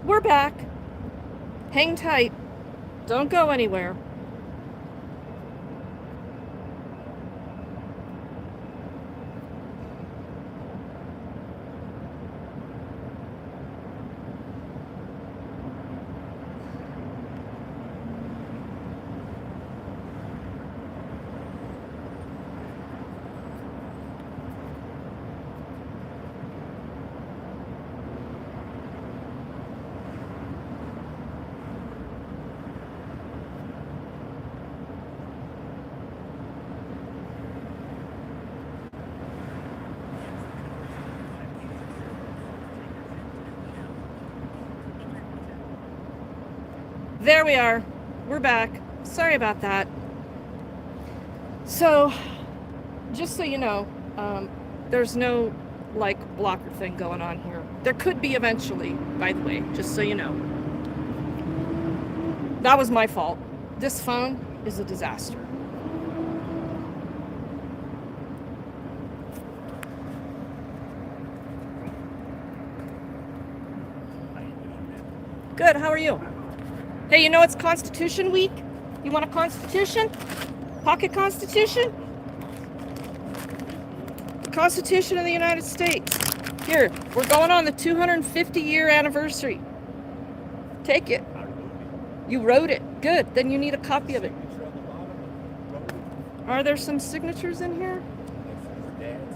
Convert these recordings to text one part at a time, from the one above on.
We're back. Hang tight. Don't go anywhere. There we are. We're back. Sorry about that. So, just so you know, there's no, like, blocker thing going on here. There could be eventually, by the way, just so you know. That was my fault. This phone is a disaster. Good, how are you? Hey, you know it's Constitution Week? You want a Constitution? Pocket Constitution? The Constitution of the United States. Here, we're going on the 250-year anniversary. Take it. You wrote it. Good, then you need a copy of it. Are there some signatures in here?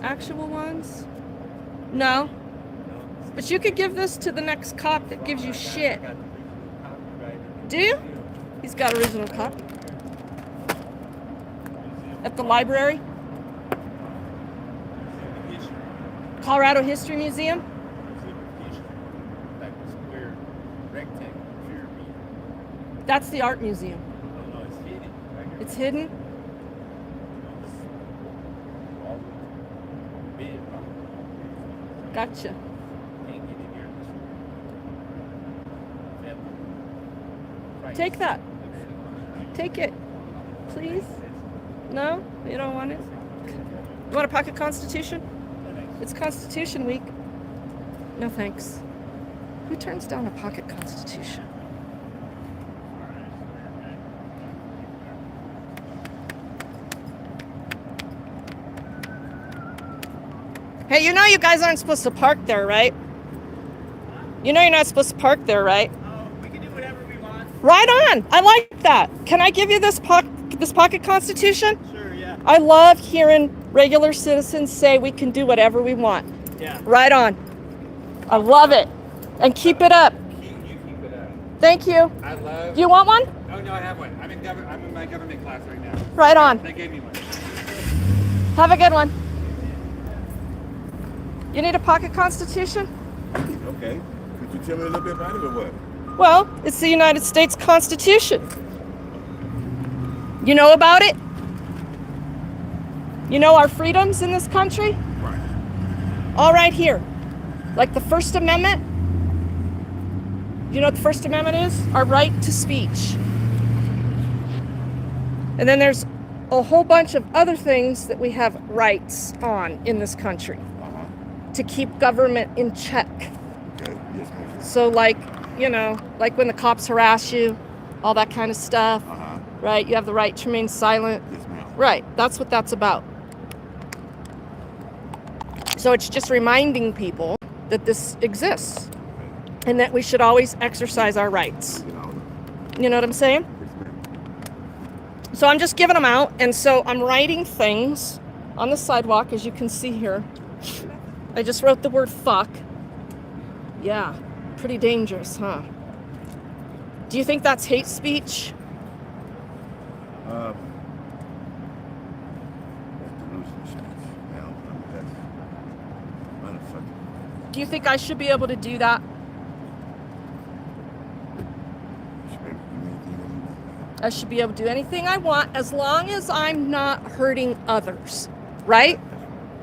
Actual ones? No. But you could give this to the next cop that gives you shit. Do you? He's got original copy. At the library? Colorado History Museum? That's the art museum. It's hidden? Gotcha. Take that. Take it. Please? No? You don't want it? You want a pocket Constitution? It's Constitution Week. No thanks. Who turns down a pocket Constitution? Hey, you know you guys aren't supposed to park there, right? You know you're not supposed to park there, right? Right on. I like that. Can I give you this pocket Constitution? Sure, yeah. I love hearing regular citizens say we can do whatever we want. Yeah. Right on. I love it. And keep it up. You keep it up. Thank you. I love. Do you want one? Oh no, I have one. I'm in my government class right now. Right on. They gave me one. Have a good one. You need a pocket Constitution? Okay. Could you tell me a little bit about it or what? Well, it's the United States Constitution. You know about it? You know our freedoms in this country? Right. All right here. Like the First Amendment. You know what the First Amendment is? Our right to speech. And then there's a whole bunch of other things that we have rights on in this country to keep government in check. Okay. Yes, ma'am. So like, you know, like when the cops harass you, all that kind of stuff, right? You have the right to remain silent. Yes, ma'am. Right, that's what that's about. So it's just reminding people that this exists and that we should always exercise our rights. You know what I'm saying? Yes, ma'am. So I'm just giving them out, and so I'm writing things on the sidewalk, as you can see here. I just wrote the word fuck. Yeah, pretty dangerous, huh? Do you think that's hate speech? That's delusional speech. Now, that's motherfucker. Do you think I should be able to do that? I should be able to do anything I want as long as I'm not hurting others. Right?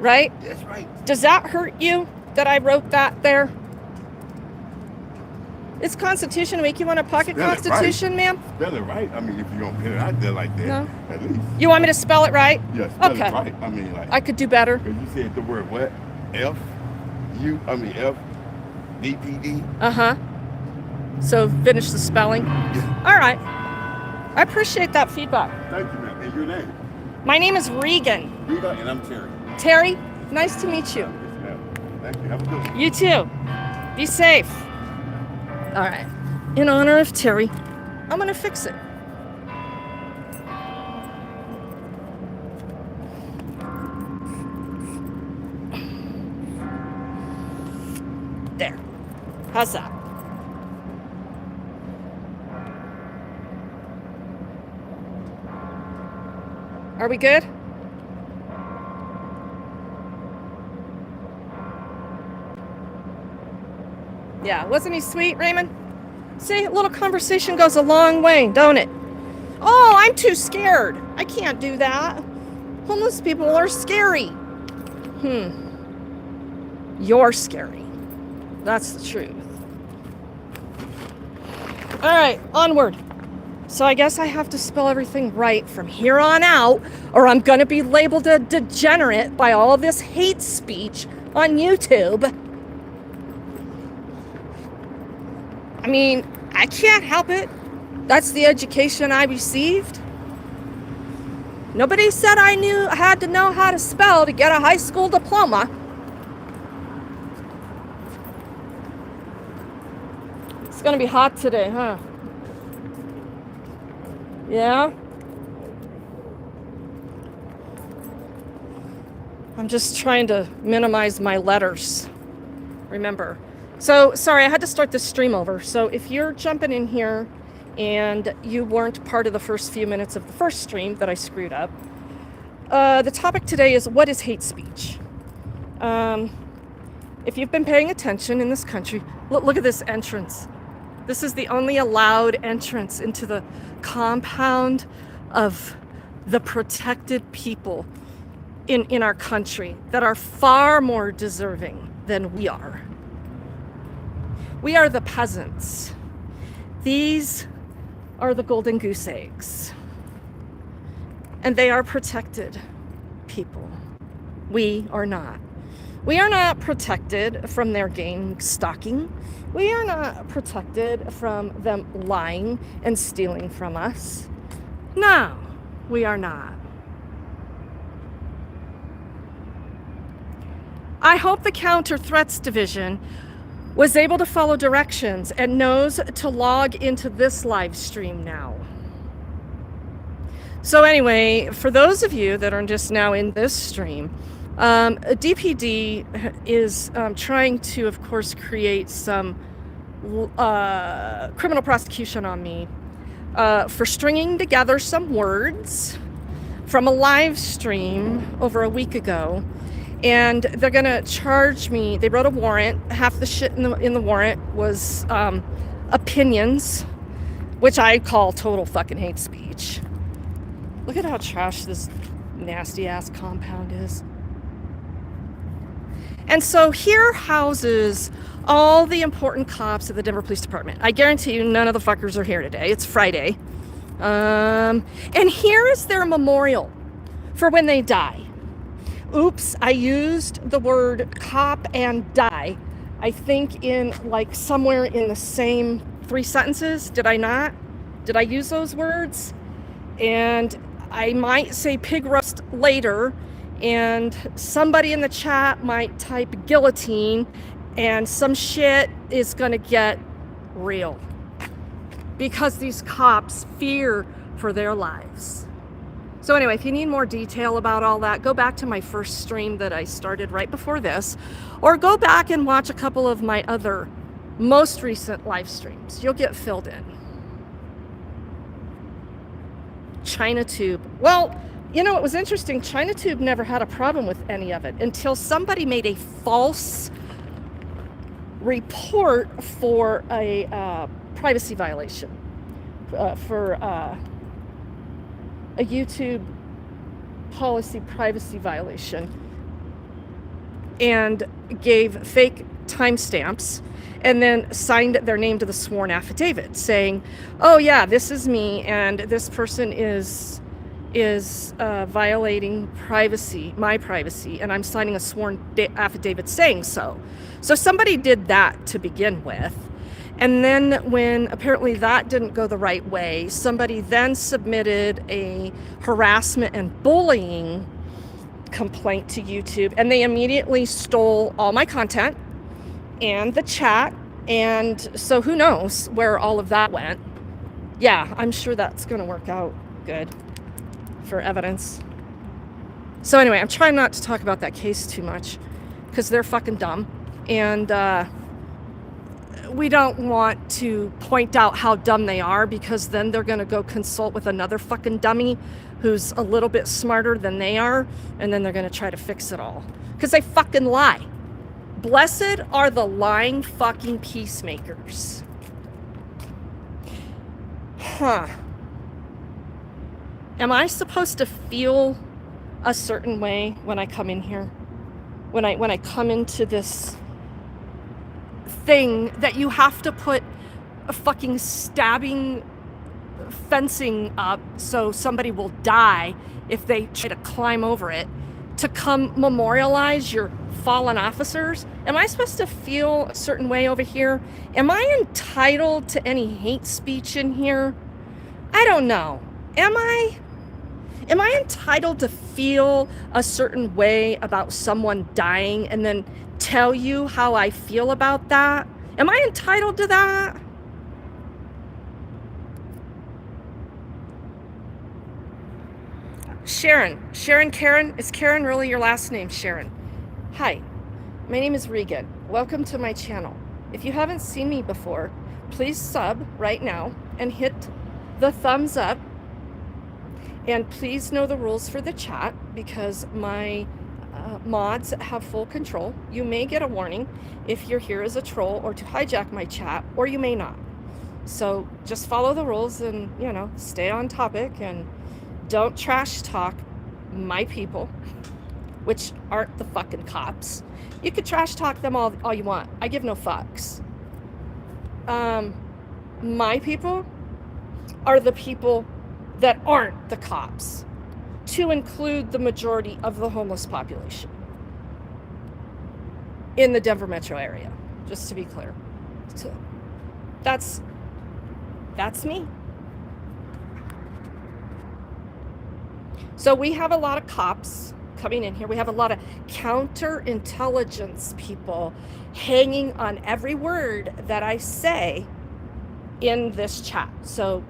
Right? That's right. Does that hurt you that I wrote that there? It's Constitution Week. You want a pocket Spell it Constitution, right. ma'am? Spell it right. I mean, if you don't put it out there like that, No. at least. You want me to spell it right? Yeah, spell Okay. it right. I mean, like. I could do better. Because you said the word what? DPD. Uh-huh. So finish the spelling. Yeah. All right. I appreciate that feedback. Thank you, ma'am. And your name? My name is Regan. Rita, and I'm Terry. Terry, nice to meet you. Yes, ma'am. Thank you. Have a good one. You too. Be safe. All right. In honor of Terry, I'm going to fix it. There. How's that? Are we good? Yeah, wasn't he sweet, Raymond? See, a little conversation goes a long way, don't it? Oh, I'm too scared. I can't do that. Homeless people are scary. You're scary. That's the truth. All right, onward. So I guess I have to spell everything right from here on out, or I'm going to be labeled a degenerate by all this hate speech on YouTube. I mean, I can't help it. That's the education I received. Nobody said I had to know how to spell to get a high school diploma. It's gonna be hot today, huh? Yeah? I'm just trying to minimize my letters. Remember. So, sorry, I had to start this stream over. So if you're jumping in here and you weren't part of the first few minutes of the first stream that I screwed up, the topic today is, what is hate speech? If you've been paying attention in this country, look at this entrance. This is the only allowed entrance into the compound of the protected people in our country that are far more deserving than we are. We are the peasants. These are the golden goose eggs. And they are protected people. We are not. We are not protected from their gang stalking. We are not protected from them lying and stealing from us. No, we are not. I hope the Counter Threats Division was able to follow directions and knows to log into this live stream now. So anyway, for those of you that are just now in this stream, DPD is trying to, of course, create some criminal prosecution on me for stringing together some words from a live stream over a week ago. And they're gonna charge me. They wrote a warrant. Half the shit in the warrant was opinions, which I call total fucking hate speech. Look at how trash this nasty ass compound is. And so here houses all the important cops of the Denver Police Department. I guarantee you none of the fuckers are here today. It's Friday. And here is their memorial for when they die. Oops, I used the word cop and die, I think in like somewhere in the same 3 sentences. Did I not? Did I use those words? And I might say pig roast later, and somebody in the chat might type guillotine, and some shit is gonna get real. Because these cops fear for their lives. So anyway, if you need more detail about all that, go back to my first stream that I started right before this, or go back and watch a couple of my other most recent live streams. You'll get filled in. ChinaTube. Well, you know, it was interesting. ChinaTube never had a problem with any of it until somebody made a false report for a privacy violation, for a YouTube policy privacy violation, and gave fake timestamps and then signed their name to the sworn affidavit saying, oh yeah, this is me, and this person is violating privacy, my privacy, and I'm signing a sworn affidavit saying so. So somebody did that to begin with. And then when apparently that didn't go the right way, somebody then submitted a harassment and bullying complaint to YouTube, and they immediately stole all my content and the chat. And so who knows where all of that went. Yeah, I'm sure that's going to work out good for evidence. So anyway, I'm trying not to talk about that case too much because they're fucking dumb. And we don't want to point out how dumb they are, because then they're going to go consult with another fucking dummy who's a little bit smarter than they are, and then they're going to try to fix it all because they fucking lie. Blessed are the lying fucking peacemakers. Huh. Am I supposed to feel a certain way when I come in here? When I come into this thing that you have to put a fucking stabbing fencing up so somebody will die if they try to climb over it, to come memorialize your fallen officers? Am I supposed to feel a certain way over here? Am I entitled to any hate speech in here? I don't know. Am I entitled to feel a certain way about someone dying and then tell you how I feel about that? Am I entitled to that? Karen, is Karen really your last name, Sharon? Hi, my name is Regan. Welcome to my channel. If you haven't seen me before, please sub right now and hit the thumbs up. And please know the rules for the chat, because my mods have full control. You may get a warning if you're here as a troll or to hijack my chat, or you may not. So just follow the rules and, stay on topic, and don't trash talk my people, which aren't the fucking cops. You could trash talk them all you want. I give no fucks. My people are the people that aren't the cops, to include the majority of the homeless population in the Denver metro area, just to be clear. So that's me. So we have a lot of cops coming in here. We have a lot of counterintelligence people hanging on every word that I say in this chat. So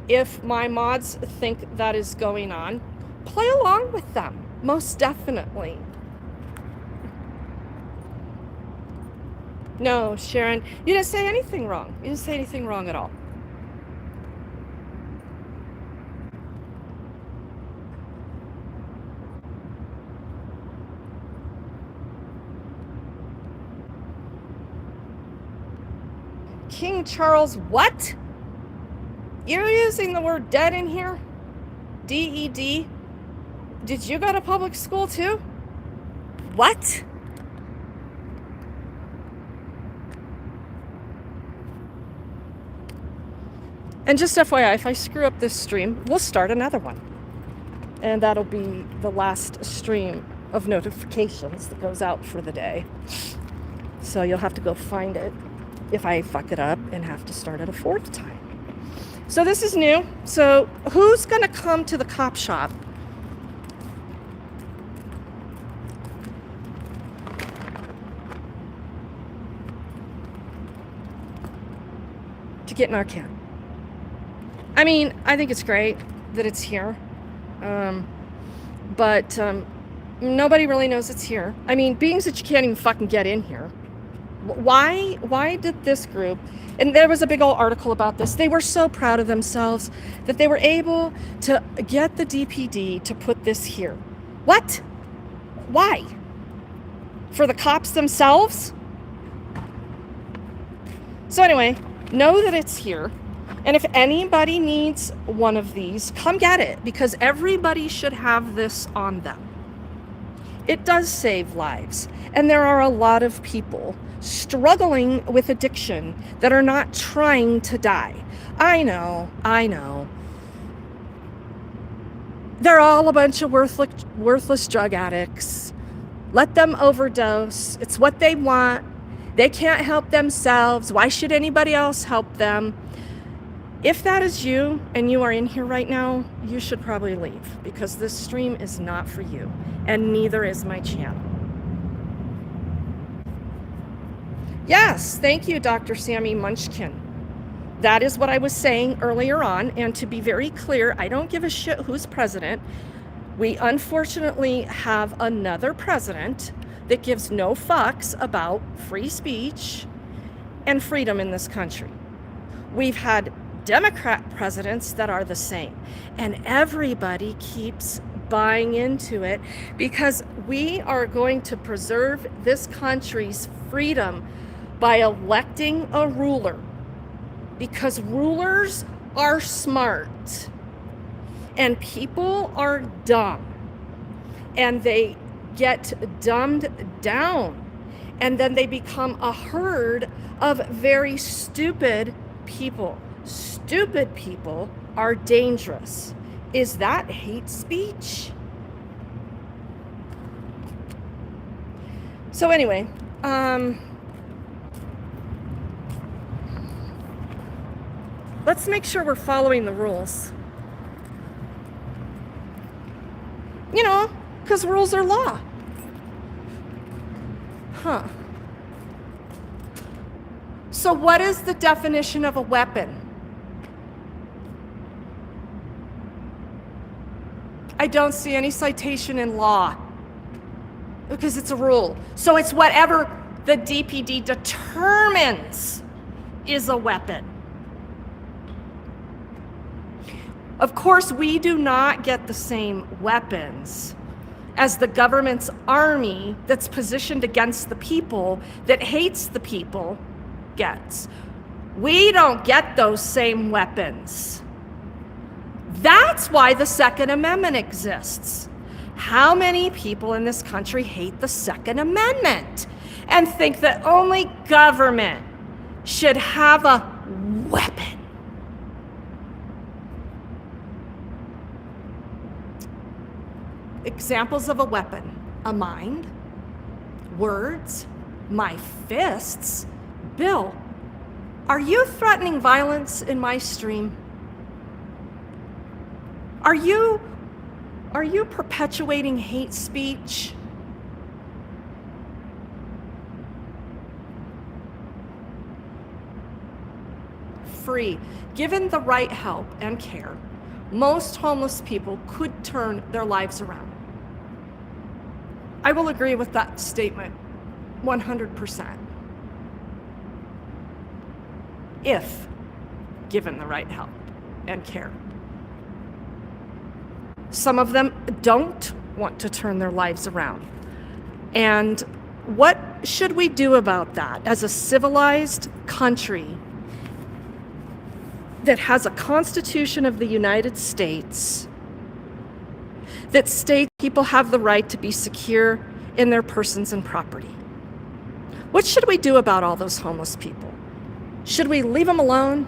if my mods think that is going on, play along with them, most definitely. No, Sharon, you didn't say anything wrong. You didn't say anything wrong at all. King Charles, what? You're using the word dead in here? DED? Did you go to public school too? What? And just FYI, if I screw up this stream, we'll start another one. And that'll be the last stream of notifications that goes out for the day. So you'll have to go find it if I fuck it up and have to start it a fourth time. So this is new. So who's gonna come to the cop shop? To get Narcan? I mean, I think it's great that it's here. But nobody really knows it's here. I mean, being that you can't even fucking get in here. Why did this group, and there was a big old article about this, they were so proud of themselves that they were able to get the DPD to put this here. What? Why? For the cops themselves? So anyway, know that it's here. And if anybody needs one of these, come get it, because everybody should have this on them. It does save lives. And there are a lot of people struggling with addiction that are not trying to die. I know. They're all a bunch of worthless drug addicts. Let them overdose. It's what they want. They can't help themselves. Why should anybody else help them? If that is you and you are in here right now, you should probably leave, because this stream is not for you, and neither is my channel. Yes, thank you, Dr. Sammy Munchkin. That is what I was saying earlier on, and to be very clear, I don't give a shit who's president. We unfortunately have another president that gives no fucks about free speech and freedom in this country. We've had Democrat presidents that are the same, and everybody keeps buying into it because we are going to preserve this country's freedom by electing a ruler, because rulers are smart and people are dumb, and they get dumbed down, and then they become a herd of very stupid people. Stupid people are dangerous. Is that hate speech? So anyway, let's make sure we're following the rules. You know, because rules are law. Huh. So what is the definition of a weapon? I don't see any citation in law, because it's a rule. So it's whatever the DPD determines is a weapon. Of course, we do not get the same weapons as the government's army that's positioned against the people, that hates the people, gets. We don't get those same weapons. That's why the Second Amendment exists. How many people in this country hate the Second Amendment and think that only government should have a weapon? Examples of a weapon: a mind, words, my fists. Bill, are you threatening violence in my stream? Are you perpetuating hate speech? Free. Given the right help and care, most homeless people could turn their lives around. I will agree with that statement 100%. If given the right help and care. Some of them don't want to turn their lives around. And what should we do about that as a civilized country that has a Constitution of the United States that states people have the right to be secure in their persons and property? What should we do about all those homeless people? Should we leave them alone?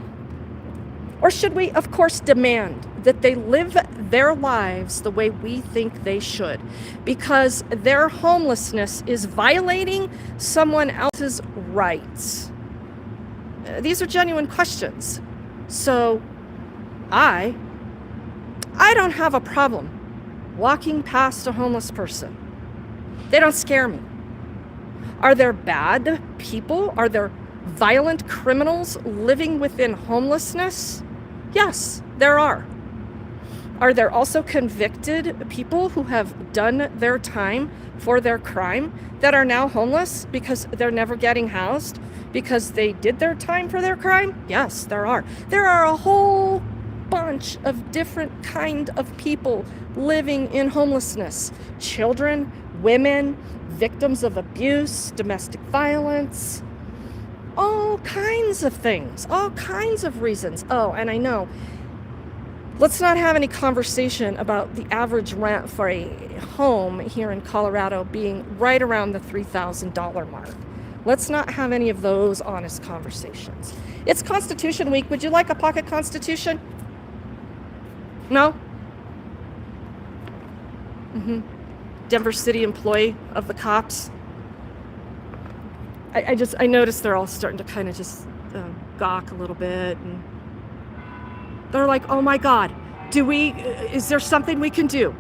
Or should we, of course, demand that they live their lives the way we think they should? Because their homelessness is violating someone else's rights. These are genuine questions. So I don't have a problem walking past a homeless person. They don't scare me. Are there bad people? Are there violent criminals living within homelessness? Yes, there are. Are there also convicted people who have done their time for their crime that are now homeless because they're never getting housed because they did their time for their crime? Yes, there are. There are a whole bunch of different kind of people living in homelessness. Children, women, victims of abuse, domestic violence, all kinds of things, all kinds of reasons. Oh, and I know, let's not have any conversation about the average rent for a home here in Colorado being right around the $3,000 mark. Let's not have any of those honest conversations. It's Constitution Week. Would you like a pocket Constitution? No? Denver City employee of the cops. I noticed they're all starting to kind of just gawk a little bit, and they're like, oh my God, is there something we can do?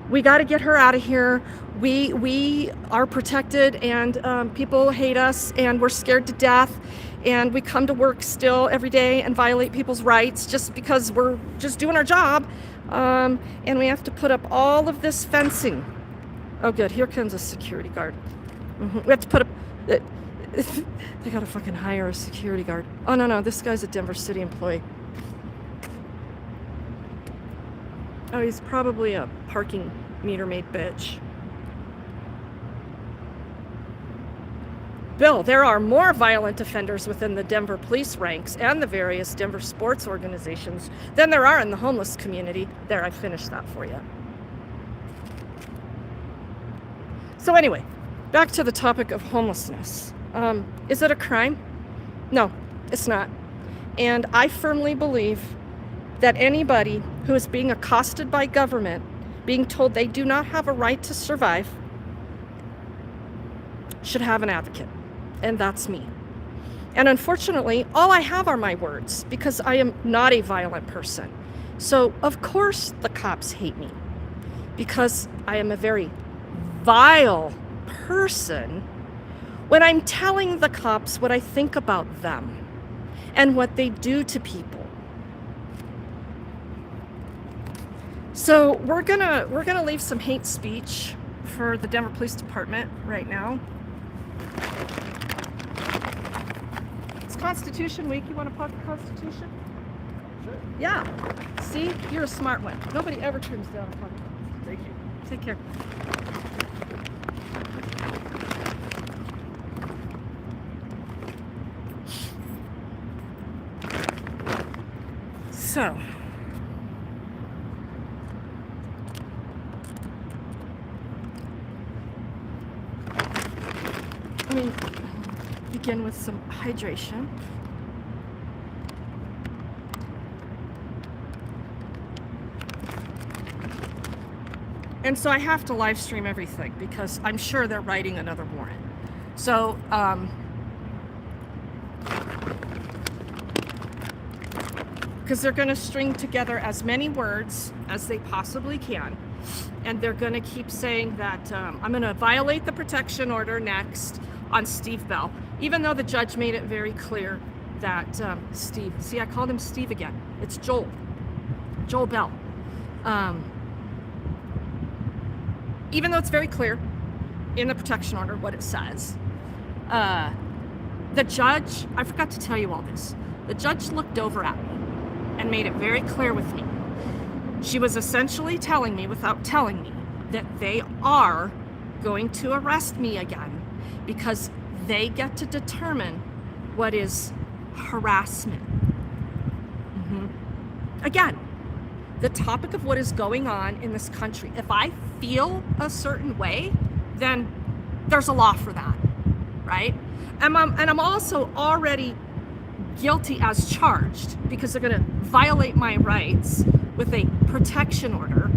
We got to get her out of here. We are protected, and people hate us, and we're scared to death, and we come to work still every day and violate people's rights just because we're just doing our job, and we have to put up all of this fencing. Oh good, here comes a security guard. We have to put up they gotta fucking hire a security guard. Oh no, this guy's a Denver City employee. Oh, he's probably a parking meter maid bitch. Bill, there are more violent offenders within the Denver police ranks and the various Denver sports organizations than there are in the homeless community. There, I finished that for you. So anyway, back to the topic of homelessness. Is it a crime? No, it's not. And I firmly believe that anybody who is being accosted by government, being told they do not have a right to survive, should have an advocate. And that's me. And unfortunately, all I have are my words, because I am not a violent person. So of course the cops hate me, because I am a very vile person when I'm telling the cops what I think about them and what they do to people. So we're gonna leave some hate speech for the Denver Police Department right now. It's Constitution Week. You want to talk the Constitution? Sure. Yeah. See, you're a smart one. Nobody ever turns down a podcast. Thank you. Take care. So, let me begin with some hydration. And so I have to live stream everything because I'm sure they're writing another warrant. So, because they're going to string together as many words as they possibly can. And they're going to keep saying that I'm going to violate the protection order next on Steve Bell, even though the judge made it very clear that Steve, see, I called him Steve again. It's Joel Bell. Even though it's very clear in the protection order what it says, the judge, I forgot to tell you all this, the judge looked over at me and made it very clear with me. She was essentially telling me, without telling me, that they are going to arrest me again because they get to determine what is harassment. Again, the topic of what is going on in this country. If I feel a certain way, then there's a law for that, right? And I'm also already guilty as charged because they're going to violate my rights with a protection order.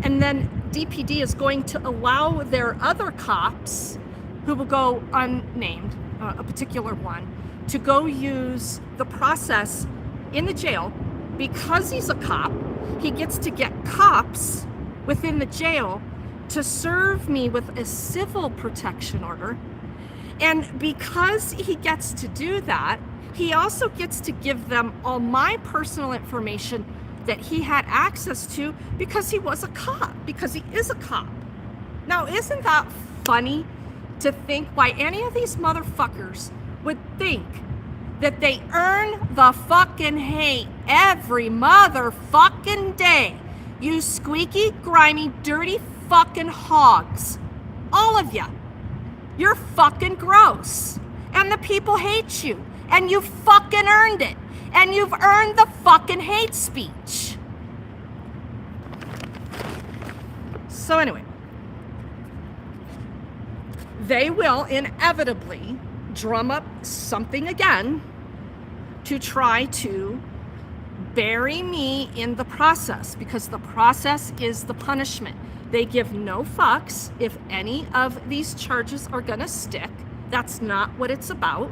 And then DPD is going to allow their other cops, who will go unnamed, a particular one, to go use the process in the jail. Because he's a cop, he gets to get cops within the jail to serve me with a civil protection order. And because he gets to do that, he also gets to give them all my personal information that he had access to because he was a cop, because he is a cop. Now, isn't that funny to think why any of these motherfuckers would think that they earn the fucking hate every motherfucking day? You squeaky, grimy, dirty fucking hogs. All of you. You're fucking gross. And the people hate you. And you fucking earned it. And you've earned the fucking hate speech. So anyway, they will inevitably drum up something again to try to bury me in the process, because the process is the punishment. They give no fucks if any of these charges are gonna stick. That's not what it's about.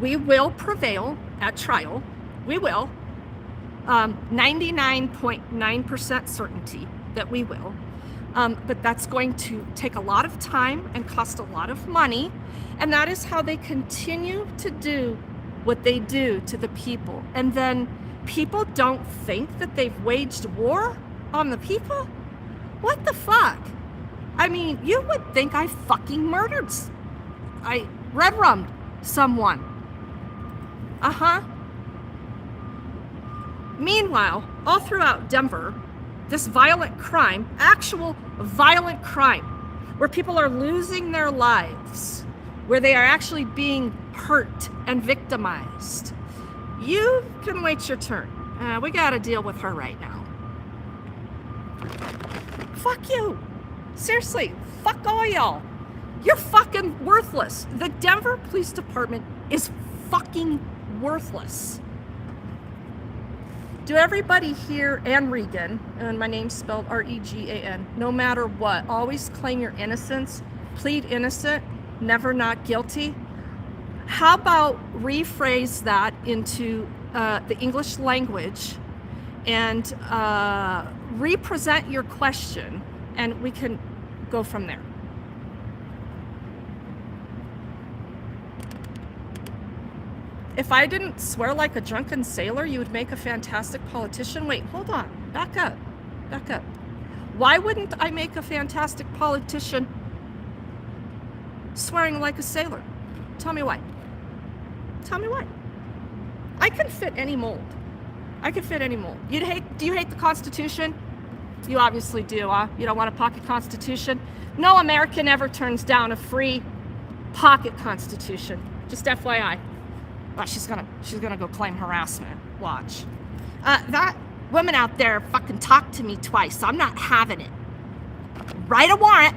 We will prevail at trial. We will. 99.9% certainty that we will. But that's going to take a lot of time and cost a lot of money. And that is how they continue to do what they do to the people. And then people don't think that they've waged war on the people? What the fuck? I mean, you would think I fucking murdered. I red-rummed someone. Meanwhile, all throughout Denver, this violent crime, actual violent crime, where people are losing their lives, where they are actually being hurt and victimized. You can wait your turn. We gotta deal with her right now. Fuck you. Seriously, fuck all y'all. You're fucking worthless. The Denver Police Department is fucking worthless. Do everybody here, and Regan, and my name's spelled R-E-G-A-N, no matter what, always claim your innocence, plead innocent, never not guilty? How about rephrase that into the English language and represent your question, and we can go from there. If I didn't swear like a drunken sailor, you would make a fantastic politician. Wait, hold on. Back up. Back up. Why wouldn't I make a fantastic politician swearing like a sailor? Tell me why. Tell me why. I can fit any mold. I can fit any mold. Do you hate the Constitution? You obviously do, huh? You don't want a pocket Constitution? No American ever turns down a free pocket Constitution. Just FYI. Well, she's gonna go claim harassment. Watch. That woman out there fucking talked to me twice. I'm not having it. Write a warrant.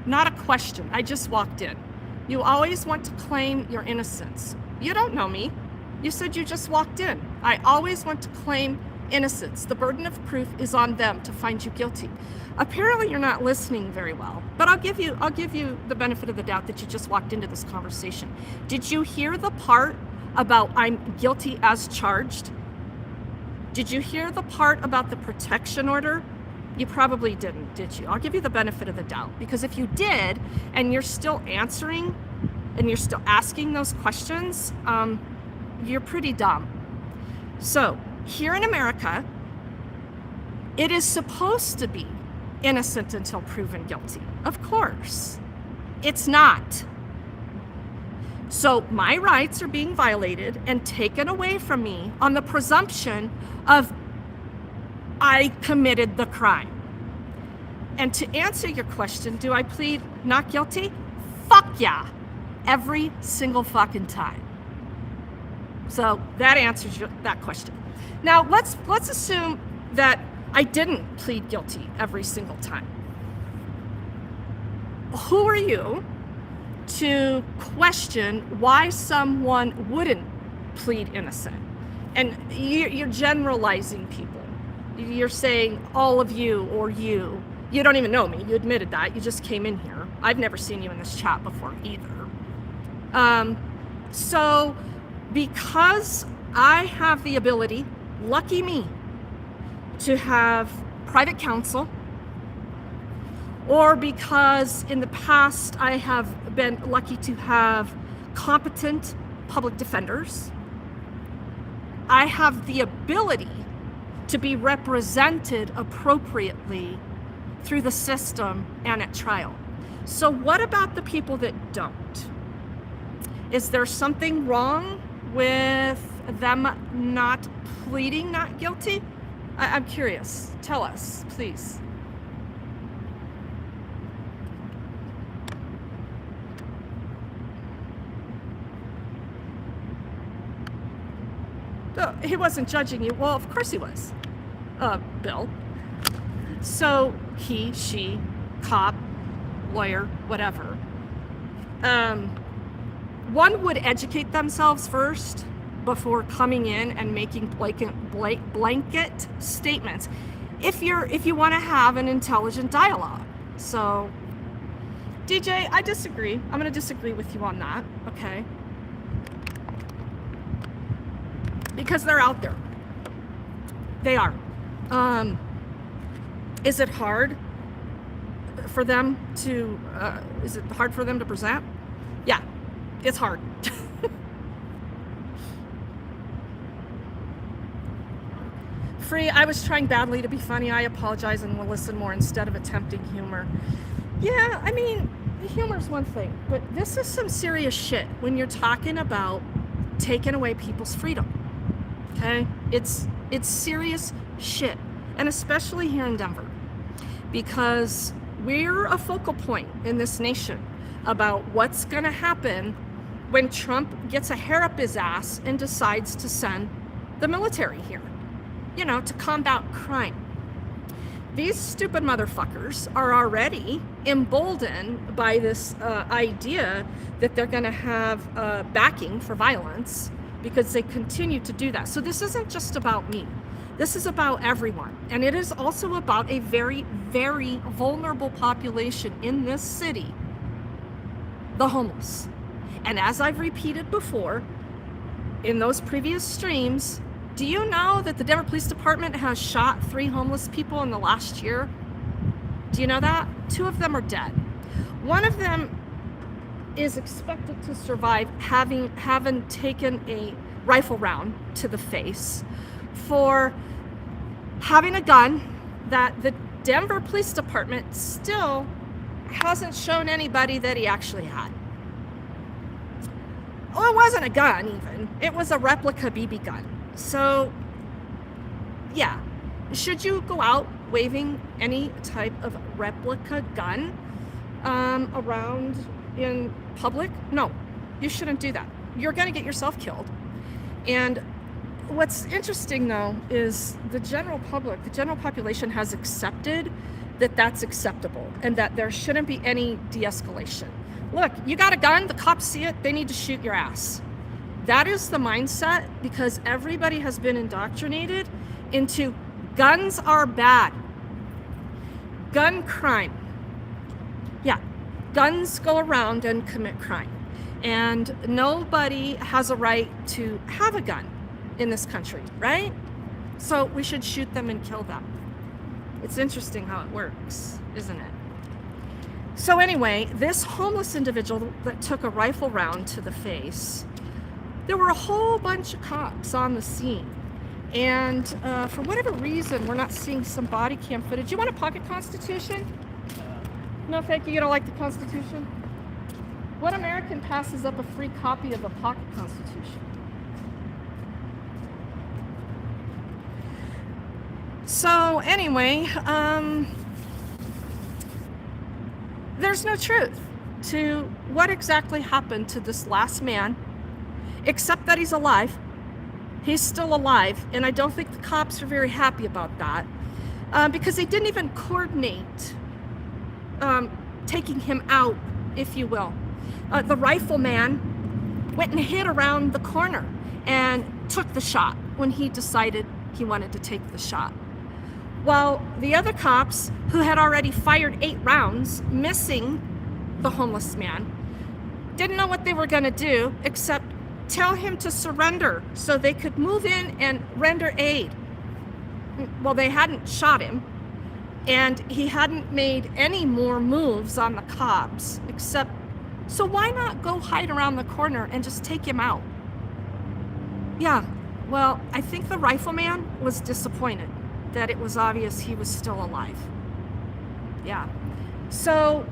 Not a question. I just walked in. You always want to claim your innocence. You don't know me. You said you just walked in. I always want to claim innocence. The burden of proof is on them to find you guilty. Apparently you're not listening very well, but I'll give you the benefit of the doubt that you just walked into this conversation. Did you hear the part about I'm guilty as charged? Did you hear the part about the protection order? You probably didn't, did you? I'll give you the benefit of the doubt, because if you did and you're still answering and you're still asking those questions, you're pretty dumb. So here in America, it is supposed to be innocent until proven guilty. Of course, it's not. So my rights are being violated and taken away from me on the presumption of I committed the crime. And to answer your question, do I plead not guilty? Fuck yeah. Every single fucking time. So that answers that question. Now let's assume that I didn't plead guilty every single time. Who are you to question why someone wouldn't plead innocent? And you're generalizing people. You're saying all of you or you. You don't even know me. You admitted that. You just came in here. I've never seen you in this chat before either. So because I have the ability, lucky me, to have private counsel, or because in the past I have been lucky to have competent public defenders, I have the ability to be represented appropriately through the system and at trial. So what about the people that don't? Is there something wrong with them not pleading not guilty? I'm curious. Tell us, please. Oh, he wasn't judging you. Well, of course he was, Bill. So he, she, cop, lawyer, whatever. One would educate themselves first before coming in and making blanket statements. if you want to have an intelligent dialogue. So, DJ, I disagree. I'm going to disagree with you on that, okay? Because they're out there. They are. Is it hard for them to, present? Yeah, it's hard. Free, I was trying badly to be funny. I apologize and will listen more instead of attempting humor. Yeah, I mean, humor's one thing, but this is some serious shit when you're talking about taking away people's freedom. Okay? It's serious shit. And especially here in Denver. Because we're a focal point in this nation about what's gonna happen when Trump gets a hair up his ass and decides to send the military here, you know, to combat crime. These stupid motherfuckers are already emboldened by this idea that they're gonna have backing for violence because they continue to do that. So this isn't just about me. This is about everyone. And it is also about a very, very vulnerable population in this city, the homeless. And as I've repeated before in those previous streams, do you know that the Denver Police Department has shot 3 homeless people in the last year? Do you know that? 2 of them are dead. One of them is expected to survive having taken a rifle round to the face for having a gun that the Denver Police Department still hasn't shown anybody that he actually had. Well, it wasn't a gun even. It was a replica BB gun. So, yeah, should you go out waving any type of replica gun around in public? No, you shouldn't do that. You're going to get yourself killed. And what's interesting, though, is the general public, the general population has accepted that that's acceptable and that there shouldn't be any de-escalation. Look, you got a gun, the cops see it, they need to shoot your ass. That is the mindset because everybody has been indoctrinated into guns are bad. Gun crime. Yeah, guns go around and commit crime. And nobody has a right to have a gun in this country, right? So we should shoot them and kill them. It's interesting how it works, isn't it? So anyway, this homeless individual that took a rifle round to the face, there were a whole bunch of cops on the scene. And for whatever reason, we're not seeing some body cam footage. You want a pocket Constitution? No, thank you. You don't like the Constitution? What American passes up a free copy of a pocket Constitution? So anyway, there's no truth to what exactly happened to this last man, except that he's alive. He's still alive, and I don't think the cops are very happy about that because they didn't even coordinate taking him out, if you will. The rifleman went and hid around the corner and took the shot when he decided he wanted to take the shot. While the other cops, who had already fired 8 rounds, missing the homeless man, didn't know what they were going to do except tell him to surrender so they could move in and render aid. Well, they hadn't shot him, and he hadn't made any more moves on the cops except, so why not go hide around the corner and just take him out? Yeah, well, I think the rifleman was disappointed that it was obvious he was still alive. Yeah. So,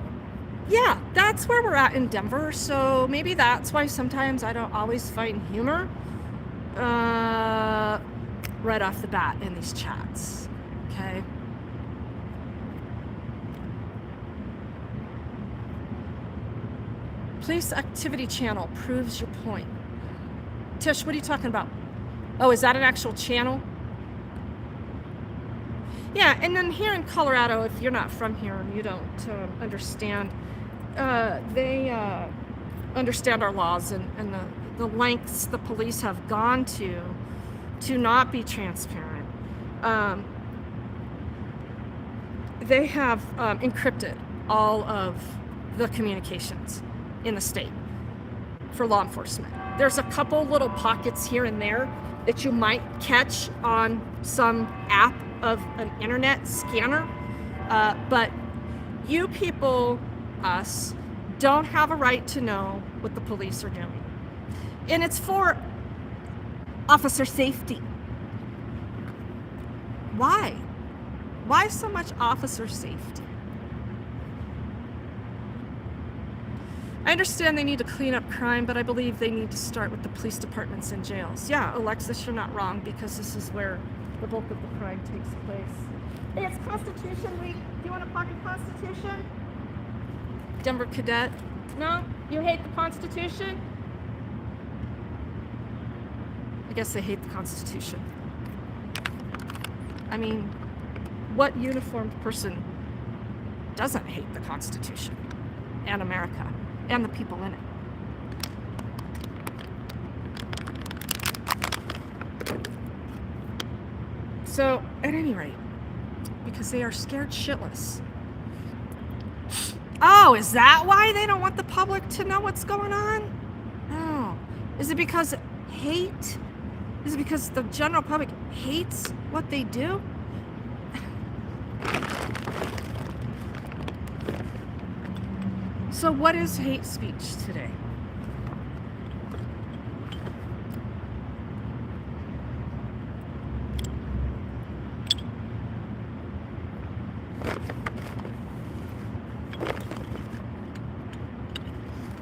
yeah, that's where we're at in Denver. So maybe that's why sometimes I don't always find humor right off the bat in these chats. Okay. Police activity channel proves your point. Tish, what are you talking about? Oh, is that an actual channel? Yeah, and then here in Colorado, if you're not from here and you don't understand, they understand our laws and the lengths the police have gone to not be transparent. they have encrypted all of the communications in the state for law enforcement. There's a couple little pockets here and there that you might catch on some app of an internet scanner, but you people, us, don't have a right to know what the police are doing. And it's for officer safety. Why? Why so much officer safety? I understand they need to clean up crime, but I believe they need to start with the police departments and jails. Yeah, Alexis, you're not wrong, because this is where the bulk of the crime takes place. Hey, it's Constitution Week. Do you want a pocket Constitution? Denver Cadet? No? You hate the Constitution? I guess they hate the Constitution. I mean, what uniformed person doesn't hate the Constitution and America and the people in it? So, at any rate, because they are scared shitless. Oh, is that why they don't want the public to know what's going on? Oh, is it because hate? Is it because the general public hates what they do? So what is hate speech today?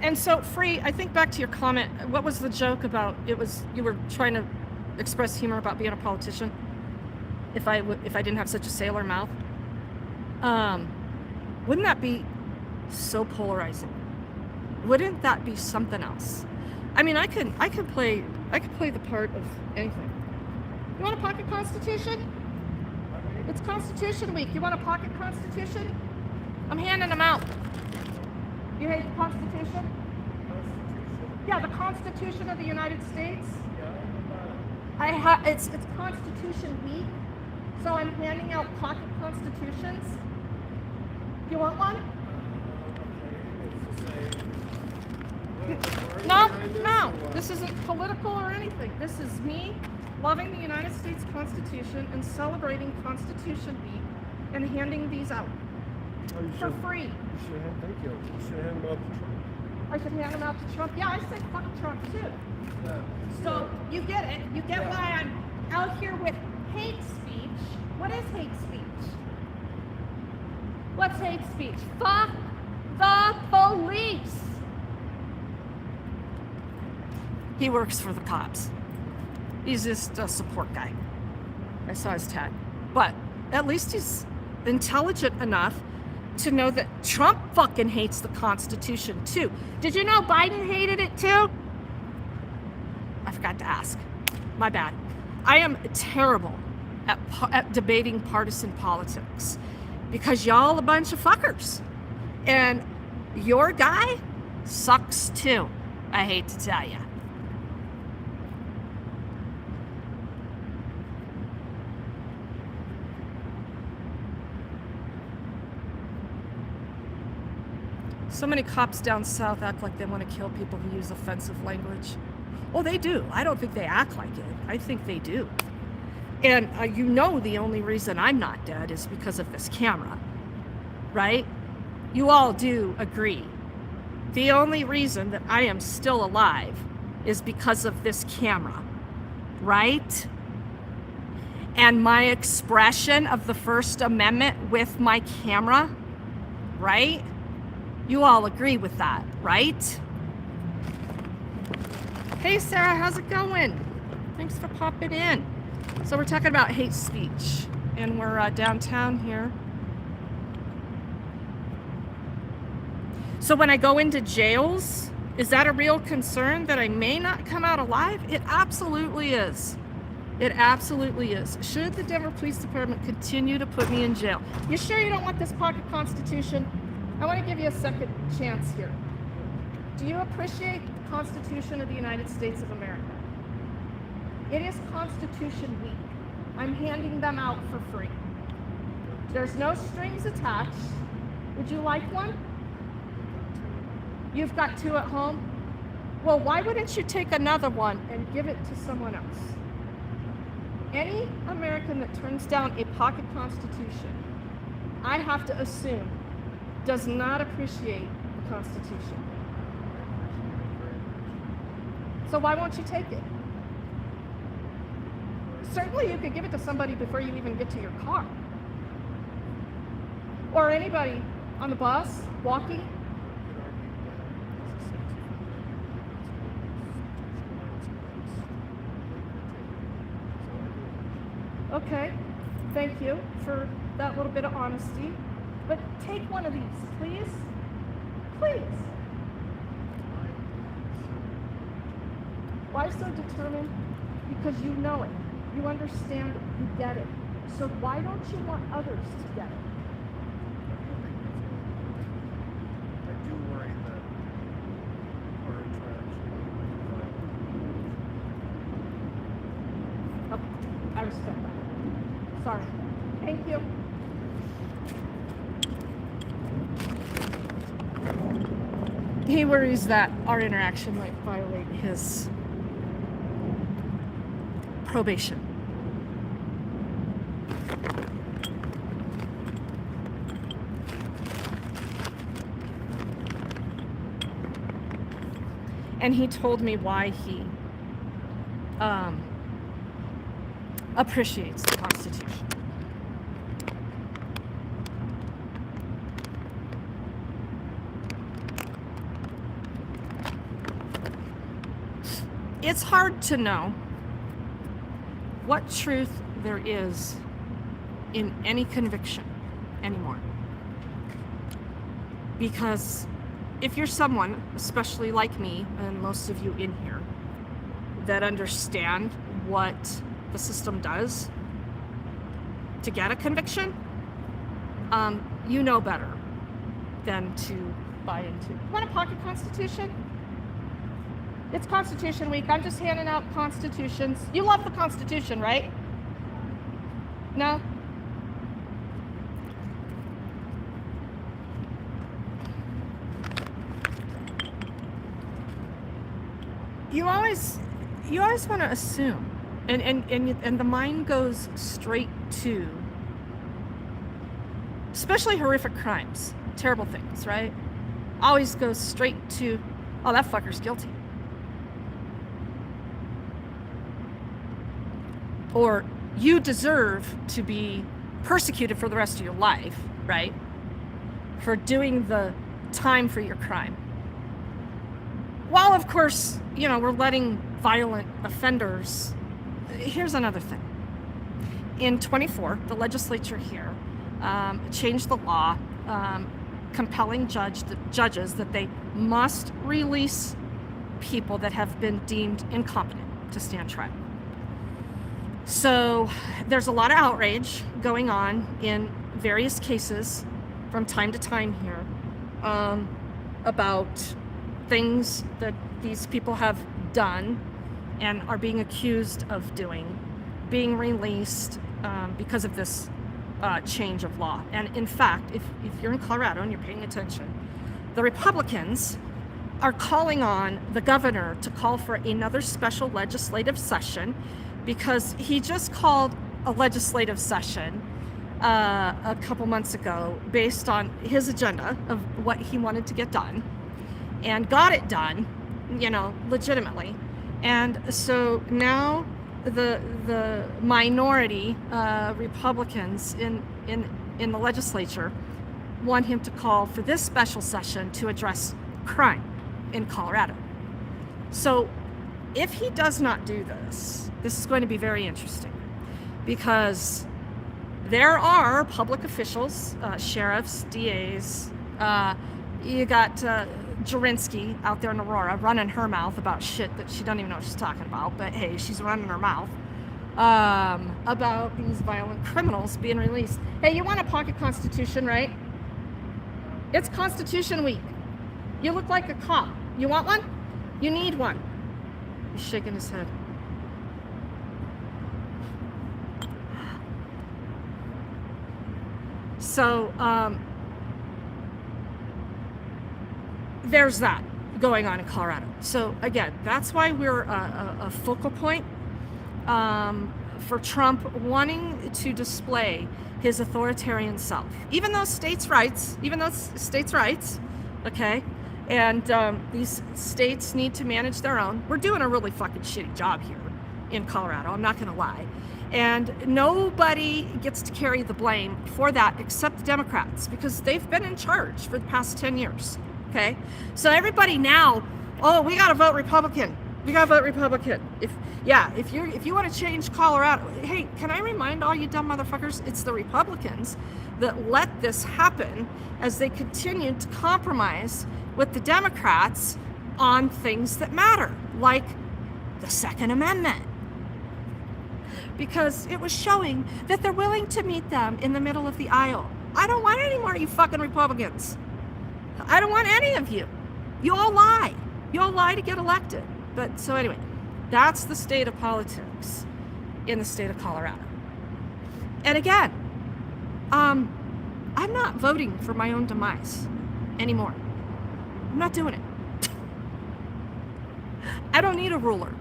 And so, Free, I think back to your comment, what was the joke about, it was, you were trying to express humor about being a politician, if I didn't have such a sailor mouth. Wouldn't that be so polarizing? Wouldn't that be something else? I mean, I could play the part of anything. You want a pocket Constitution? It's Constitution Week. You want a pocket Constitution? I'm handing them out. You hate the Constitution? Yeah, the Constitution of the United States. It's Constitution Week, so I'm handing out pocket Constitutions. You want one? No. This isn't political or anything. This is me loving the United States Constitution and celebrating Constitution Week and handing these out for free. Thank you. You should hand them out to Trump. I should hand them out to Trump. Yeah, I said fuck Trump too. Yeah. So you get it. You get why I'm out here with hate speech. What is hate speech? What's hate speech? Fuck the police. He works for the cops. He's just a support guy. I saw his tag. But at least he's intelligent enough to know that Trump fucking hates the Constitution too. Did you know Biden hated it too? I forgot to ask. My bad. I am terrible at debating partisan politics because y'all a bunch of fuckers. And your guy sucks too, I hate to tell you. So many cops down south act like they want to kill people who use offensive language. Oh, they do. I don't think they act like it. I think they do. And you know the only reason I'm not dead is because of this camera, right? You all do agree. The only reason that I am still alive is because of this camera, right? And my expression of the First Amendment with my camera, right? You all agree with that, right? Hey, Sarah, how's it going? Thanks for popping in. So we're talking about hate speech, and we're downtown here. So when I go into jails, is that a real concern that I may not come out alive? It absolutely is. It absolutely is. Should the Denver Police Department continue to put me in jail? You sure you don't want this pocket Constitution? I want to give you a second chance here. Do you appreciate the Constitution of the United States of America? It is Constitution Week. I'm handing them out for free. There's no strings attached. Would you like one? You've got two at home? Well, why wouldn't you take another one and give it to someone else? Any American that turns down a pocket constitution, I have to assume, does not appreciate the Constitution. So why won't you take it? Certainly you could give it to somebody before you even get to your car. Or anybody on the bus, walking. Okay, thank you for that little bit of honesty. But take one of these, please. Please. Why so determined? Because you know it. You understand it. You get it. So why don't you want others to get it? I do worry that our interaction. Okay, I respect that. Sorry. Thank you. He worries that our interaction might violate his probation. And he told me why he appreciates the Constitution. It's hard to know what truth there is in any conviction anymore. Because if you're someone, especially like me and most of you in here, that understand what the system does to get a conviction, you know better than to buy into. You want a pocket constitution? It's Constitution Week. I'm just handing out constitutions. You love the Constitution, right? No? You always want to assume, and the mind goes straight to, especially horrific crimes, terrible things, right? Always goes straight to, oh, that fucker's guilty. Or you deserve to be persecuted for the rest of your life, right? For doing the time for your crime. While, of course, we're letting violent offenders. Here's another thing. In 24, the legislature here changed the law compelling judges that they must release people that have been deemed incompetent to stand trial. So there's a lot of outrage going on in various cases from time to time here about things that these people have done and are being accused of doing, being released because of this change of law. And in fact, if you're in Colorado and you're paying attention, the Republicans are calling on the governor to call for another special legislative session, because he just called a legislative session a couple months ago based on his agenda of what he wanted to get done, and got it done, legitimately. And so now the minority Republicans in the legislature want him to call for this special session to address crime in Colorado. So if he does not do this, this is going to be very interesting, because there are public officials, sheriffs, DAs, you got Jurinsky out there in Aurora running her mouth about shit that she doesn't even know what she's talking about, but hey, she's running her mouth about these violent criminals being released. Hey, you want a pocket constitution, right? It's Constitution Week. You look like a cop. You want one? You need one. He's shaking his head. So there's that going on in Colorado. So again, that's why we're a focal point for Trump wanting to display his authoritarian self, even though states' rights, okay, and these states need to manage their own. We're doing a really fucking shitty job here in Colorado, I'm not gonna lie. And nobody gets to carry the blame for that except the Democrats, because they've been in charge for the past 10 years, okay? So everybody now, oh, we gotta vote Republican. We gotta vote Republican. If you want to change Colorado, hey, can I remind all you dumb motherfuckers, it's the Republicans that let this happen as they continue to compromise with the Democrats on things that matter, like the Second Amendment. Because it was showing that they're willing to meet them in the middle of the aisle. I don't want any more of you fucking Republicans. I don't want any of you. You all lie. You all lie to get elected. But so anyway, that's the state of politics in the state of Colorado. And again, I'm not voting for my own demise anymore. I'm not doing it. I don't need a ruler.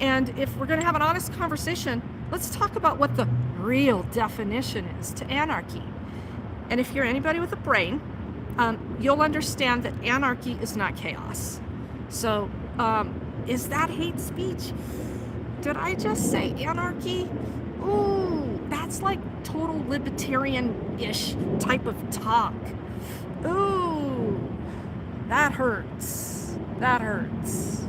And if we're going to have an honest conversation, let's talk about what the real definition is to anarchy. And if you're anybody with a brain, you'll understand that anarchy is not chaos. So, is that hate speech? Did I just say anarchy? Ooh, that's like total libertarian-ish type of talk. Ooh, that hurts. That hurts.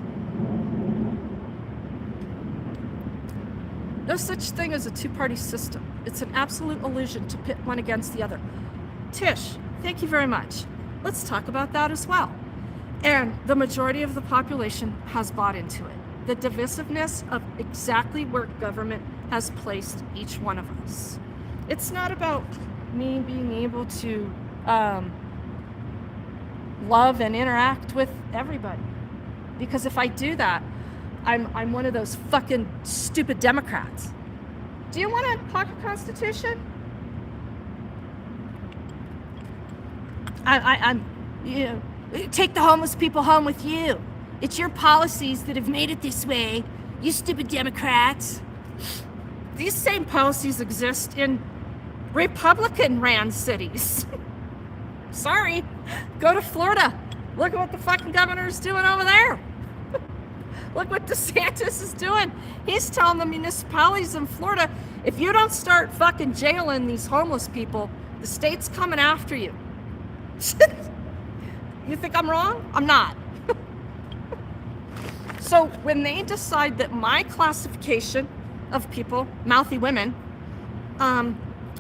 No such thing as a two-party system. It's an absolute illusion to pit one against the other. Tish, thank you very much. Let's talk about that as well. And the majority of the population has bought into it. The divisiveness of exactly where government has placed each one of us. It's not about me being able to love and interact with everybody. Because if I do that, I'm one of those fucking stupid Democrats. Do you want a pocket constitution? Take the homeless people home with you. It's your policies that have made it this way, you stupid Democrats. These same policies exist in Republican-ran cities. Sorry, go to Florida. Look at what the fucking governor's doing over there. Look what DeSantis is doing. He's telling the municipalities in Florida, if you don't start fucking jailing these homeless people, the state's coming after you. You think I'm wrong? I'm not. So when they decide that my classification of people, mouthy women,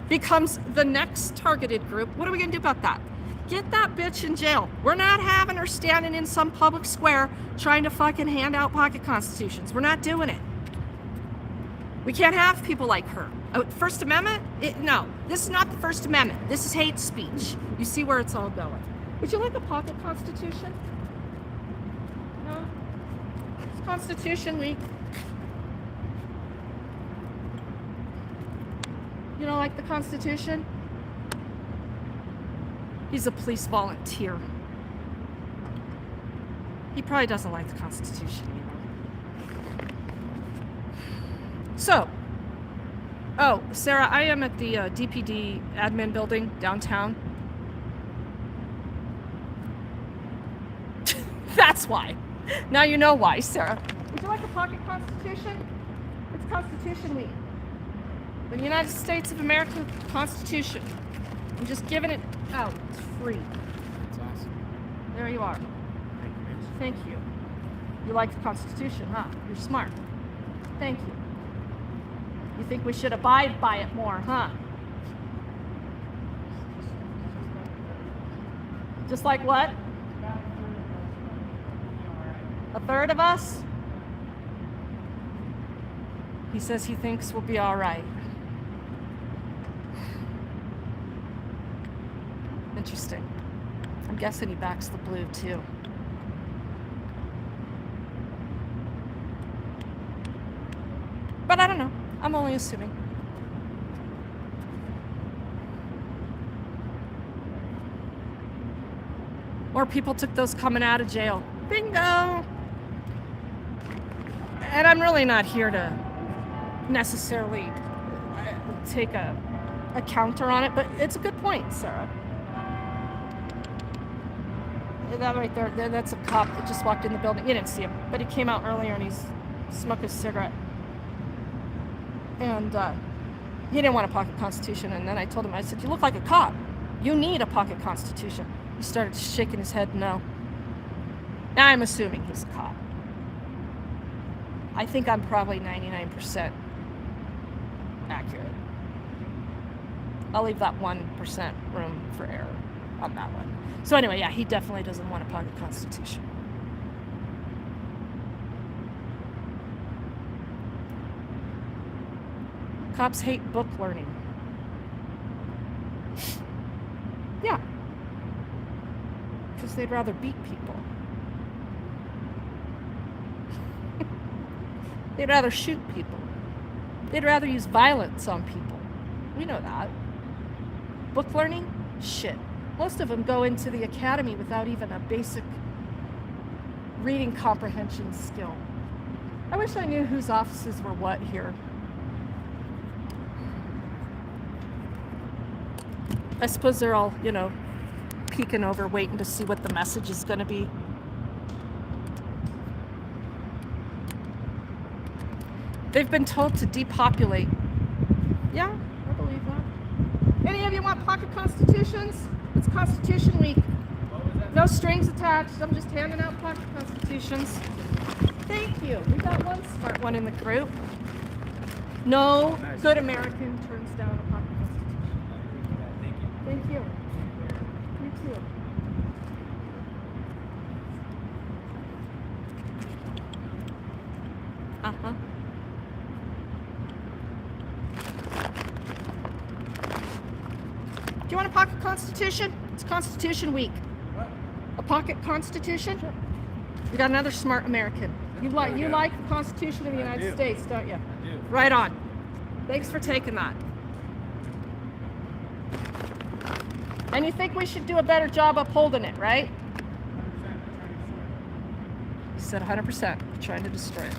becomes the next targeted group, what are we gonna do about that? Get that bitch in jail. We're not having her standing in some public square trying to fucking hand out pocket constitutions. We're not doing it. We can't have people like her. First Amendment? No, this is not the First Amendment. This is hate speech. You see where it's all going. Would you like a pocket constitution? No? It's Constitution Week. You don't like the Constitution? He's a police volunteer. He probably doesn't like the Constitution either. So, oh, Sarah, I am at the DPD admin building downtown. That's why. Now you know why, Sarah. Would you like a pocket constitution? It's Constitution Week. The United States of America Constitution. I'm just giving it out. It's free. That's awesome. There you are. Thank you. You like the Constitution, huh? You're smart. Thank you. You think we should abide by it more, huh? Just like what? A third of us? He says he thinks we'll be all right. Interesting. I'm guessing he backs the blue too. But I don't know. I'm only assuming. More people took those coming out of jail. Bingo! And I'm really not here to necessarily take a counter on it, but it's a good point, Sarah. That right there, that's a cop that just walked in the building. You didn't see him, but he came out earlier and he's smoking a cigarette. And he didn't want a pocket constitution. And then I told him, I said, you look like a cop. You need a pocket constitution. He started shaking his head no. Now I'm assuming he's a cop. I think I'm probably 99% accurate. I'll leave that 1% room for error on that one. So anyway, yeah, he definitely doesn't want a pocket constitution. Cops hate book learning. Yeah. Because they'd rather beat people. They'd rather shoot people. They'd rather use violence on people. We know that. Book learning? Shit. Most of them go into the academy without even a basic reading comprehension skill. I wish I knew whose offices were what here. I suppose they're all, peeking over, waiting to see what the message is going to be. They've been told to depopulate. Yeah, I believe that. Any of you want pocket constitutions? It's Constitution Week. No strings attached. I'm just handing out pocket constitutions. Thank you. We got one smart one in the group. No good American turns down a pocket constitution. Thank you. You too. Uh-huh. Do you want a pocket constitution? It's Constitution Week. What? A pocket constitution? Sure. You got another smart American. You like the Constitution of the United States, don't you? I do. Right on. Thanks for taking that. And you think we should do a better job upholding it, right? 100% You said 100%. Trying to destroy it.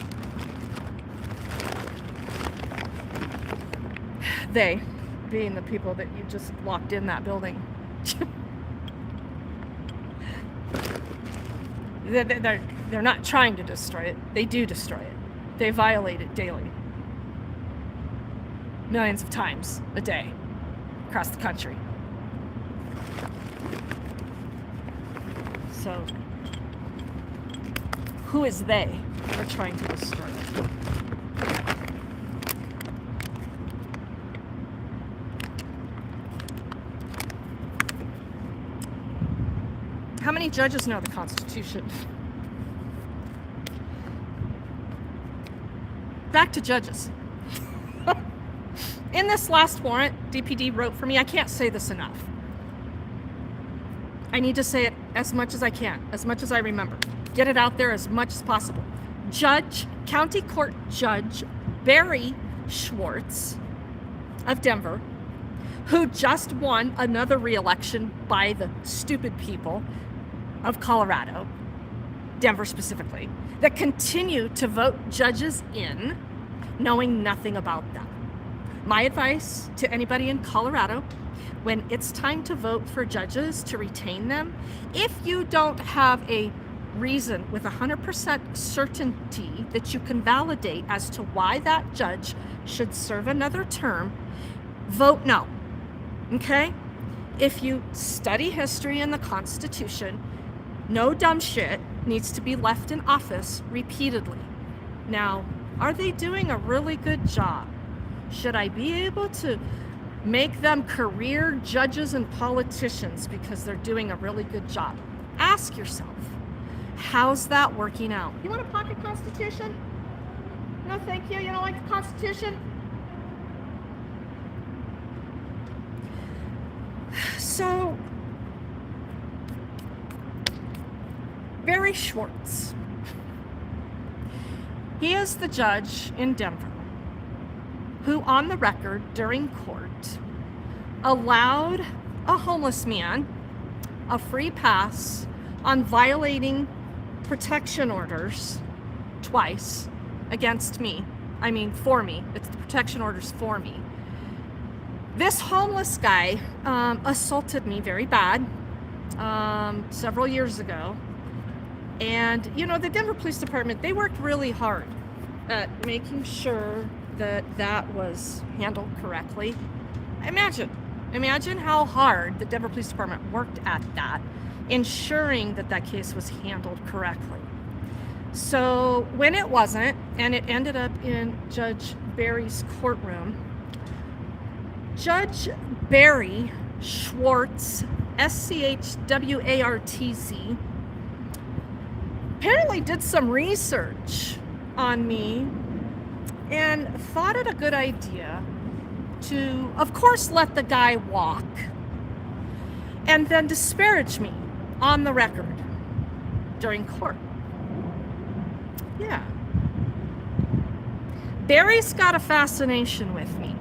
They, being the people that you just locked in that building. They're not trying to destroy it. They do destroy it. They violate it daily. Millions of times a day across the country. So, who is they that are trying to destroy it? How many judges know the Constitution? Back to judges. In this last warrant, DPD wrote for me, I can't say this enough. I need to say it as much as I can, as much as I remember. Get it out there as much as possible. County Court Judge Barry Schwartz of Denver, who just won another re-election by the stupid people of Colorado, Denver specifically, that continue to vote judges in, knowing nothing about them. My advice to anybody in Colorado, when it's time to vote for judges to retain them, if you don't have a reason with 100% certainty that you can validate as to why that judge should serve another term, vote no. Okay? If you study history and the Constitution, no dumb shit needs to be left in office repeatedly. Now, are they doing a really good job? Should I be able to make them career judges and politicians because they're doing a really good job? Ask yourself, how's that working out? You want a pocket constitution? No, thank you. You don't like the Constitution? So, Barry Schwartz. He is the judge in Denver who, on the record during court, allowed a homeless man a free pass on violating protection orders twice against me. I mean, for me. It's the protection orders for me. This homeless guy assaulted me very bad several years ago. And, you know, the Denver Police Department, they worked really hard at making sure that that was handled correctly. Imagine how hard the Denver Police Department worked at that, ensuring that that case was handled correctly. So when it wasn't, and it ended up in Judge Barry's courtroom, Judge Barry Schwartz, Schwartz, apparently did some research on me and thought it a good idea to, of course, let the guy walk and then disparage me on the record during court. Yeah. Barry's got a fascination with me.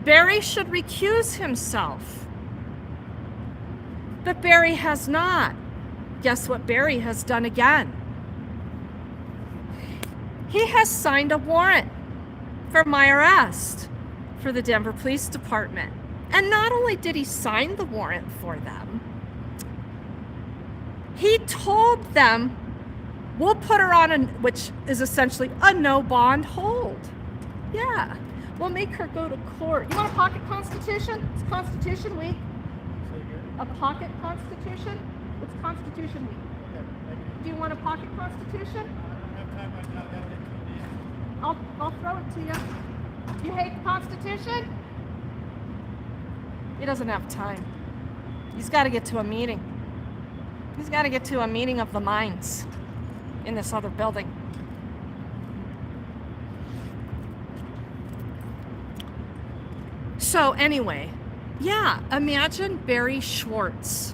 Barry should recuse himself. But Barry has not. Guess what Barry has done again? He has signed a warrant for my arrest for the Denver Police Department. And not only did he sign the warrant for them, he told them, we'll put her on, which is essentially a no bond hold. Yeah, we'll make her go to court. You want a pocket constitution? It's Constitution Week. A pocket constitution? It's Constitution Week. Do you want a pocket constitution? I'll throw it to you. You hate the Constitution? He doesn't have time. He's got to get to a meeting. He's got to get to a meeting of the minds in this other building. So anyway, yeah, imagine Barry Schwartz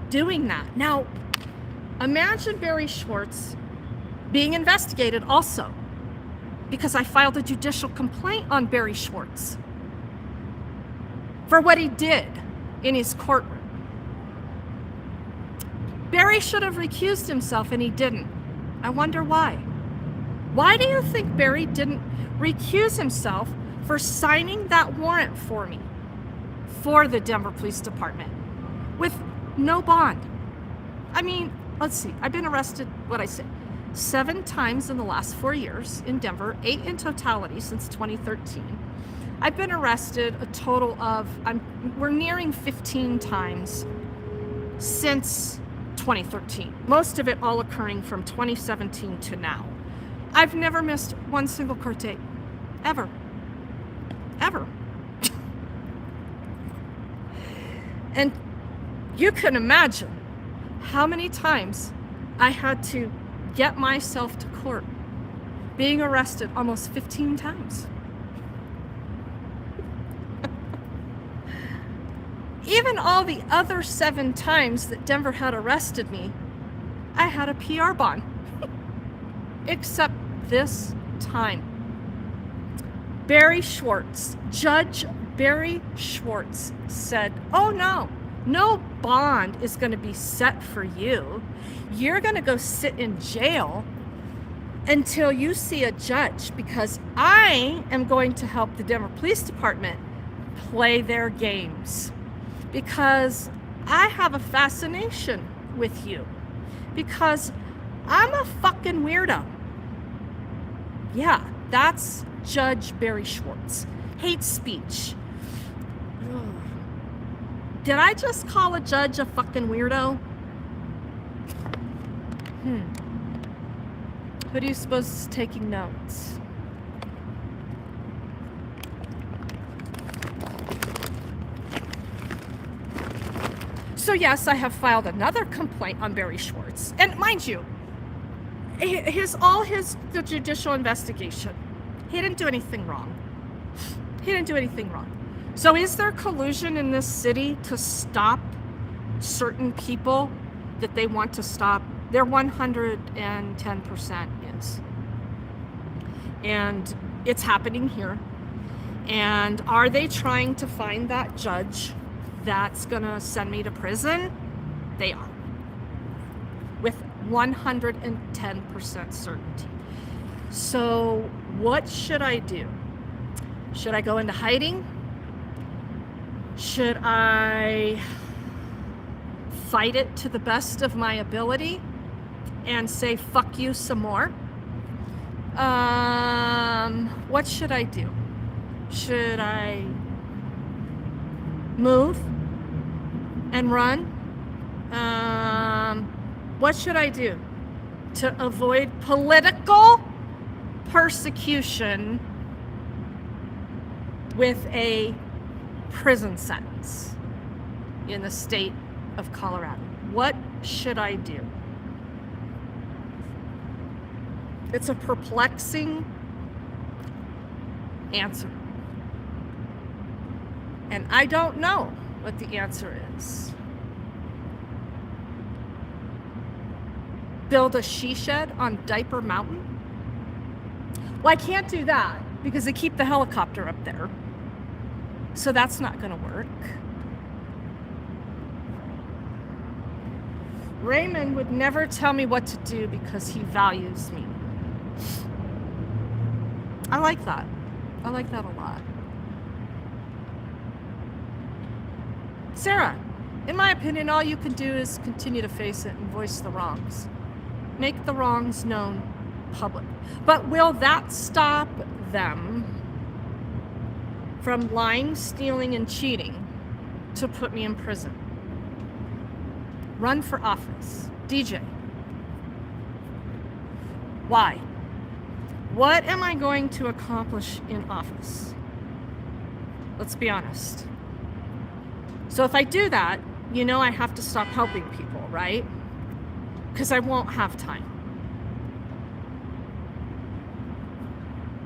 doing that. Now, imagine Barry Schwartz being investigated also, because I filed a judicial complaint on Barry Schwartz for what he did in his courtroom. Barry should have recused himself, and he didn't. I wonder why. Why do you think Barry didn't recuse himself for signing that warrant for me, for the Denver Police Department, with no bond? I mean, let's see, I've been arrested, 7 times in the last 4 years in Denver, 8 in totality since 2013. I've been arrested a total of, we're nearing 15 times since 2013. Most of it all occurring from 2017 to now. I've never missed one single court date, ever. And you can imagine how many times I had to get myself to court, being arrested almost 15 times. Even all the other 7 times that Denver had arrested me, I had a PR bond. Except this time. Barry Schwartz, Judge Barry Schwartz said, oh no bond is going to be set for you. You're going to go sit in jail until you see a judge, because I am going to help the Denver Police Department play their games, because I have a fascination with you, because I'm a fucking weirdo. Yeah, that's Judge Barry Schwartz. Hate speech. Ugh. Did I just call a judge a fucking weirdo? Who do you suppose is taking notes? So yes, I have filed another complaint on Barry Schwartz. And mind you, the judicial investigation, he didn't do anything wrong. So is there collusion in this city to stop certain people that they want to stop? There 110% is. And it's happening here. And are they trying to find that judge that's gonna send me to prison? They are. With 110% certainty. So what should I do? Should I go into hiding? Should I fight it to the best of my ability and say fuck you some more? What should I do? Should I move and run? What should I do to avoid political persecution with a prison sentence in the state of Colorado? What should I do? It's a perplexing answer. And I don't know what the answer is. Build a she shed on Diaper Mountain? Well, I can't do that because they keep the helicopter up there. So that's not going to work. Raymond would never tell me what to do because he values me. I like that. I like that a lot. Sarah, in my opinion, all you can do is continue to face it and voice the wrongs. Make the wrongs known public. But will that stop them from lying, stealing, and cheating to put me in prison? Run for office. DJ. Why? What am I going to accomplish in office? Let's be honest. So if I do that, you know I have to stop helping people, right? Because I won't have time.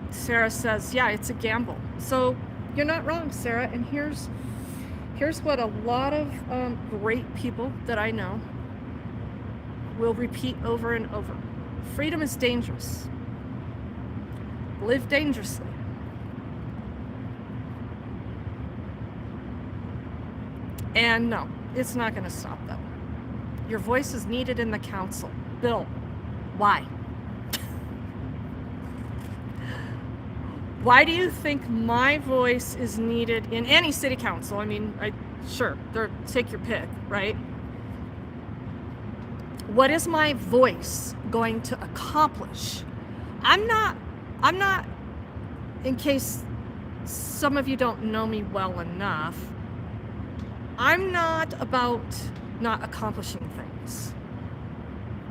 Sarah says, yeah, it's a gamble. So you're not wrong, Sarah. And here's what a lot of great people that I know will repeat over and over. Freedom is dangerous. Live dangerously. And no, it's not going to stop them. Your voice is needed in the council. Bill, why? Why do you think my voice is needed in any city council? I mean, sure, take your pick, right? What is my voice going to accomplish? I'm not, in case some of you don't know me well enough, I'm not about not accomplishing things.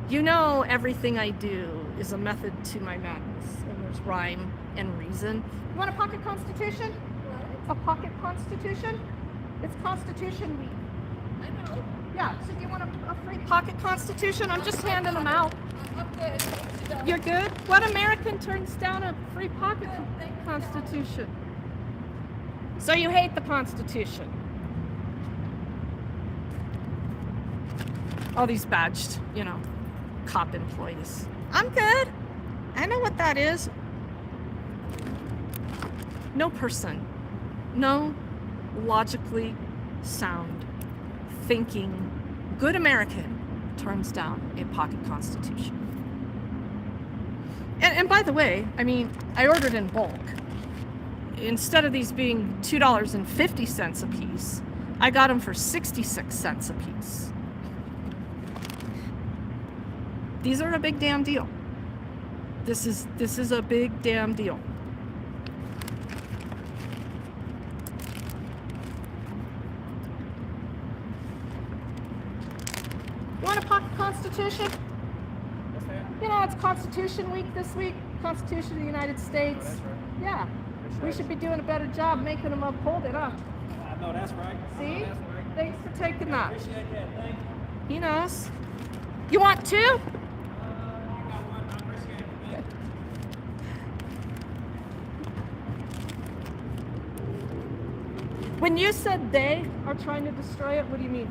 You know, everything I do is a method to my madness, and there's rhyme and reason. You want a pocket constitution? What? A pocket constitution? It's Constitution Week. I know. Yeah, so do you want a free pocket constitution? I'm just handing them out. I'm good. You're good? What American turns down a free pocket constitution? So you hate the Constitution? All these badged, cop employees. I'm good. I know what that is. No person, no logically sound, thinking, good American turns down a pocket constitution. And by the way, I mean, I ordered in bulk. Instead of these being $2.50 a piece, I got them for 66 cents a piece. These are a big damn deal. This is a big damn deal. You want a pocket constitution? What's that? You know, it's Constitution Week this week. Constitution of the United States. Oh, that's right. Yeah. That's We right. should be doing a better job making them uphold it, huh? I know that's right. I know See? that's right. Thanks for taking that. Appreciate that. Thank you. He knows. You want two? I got one. I appreciate it. Thank you. When you said they are trying to destroy it, what do you mean?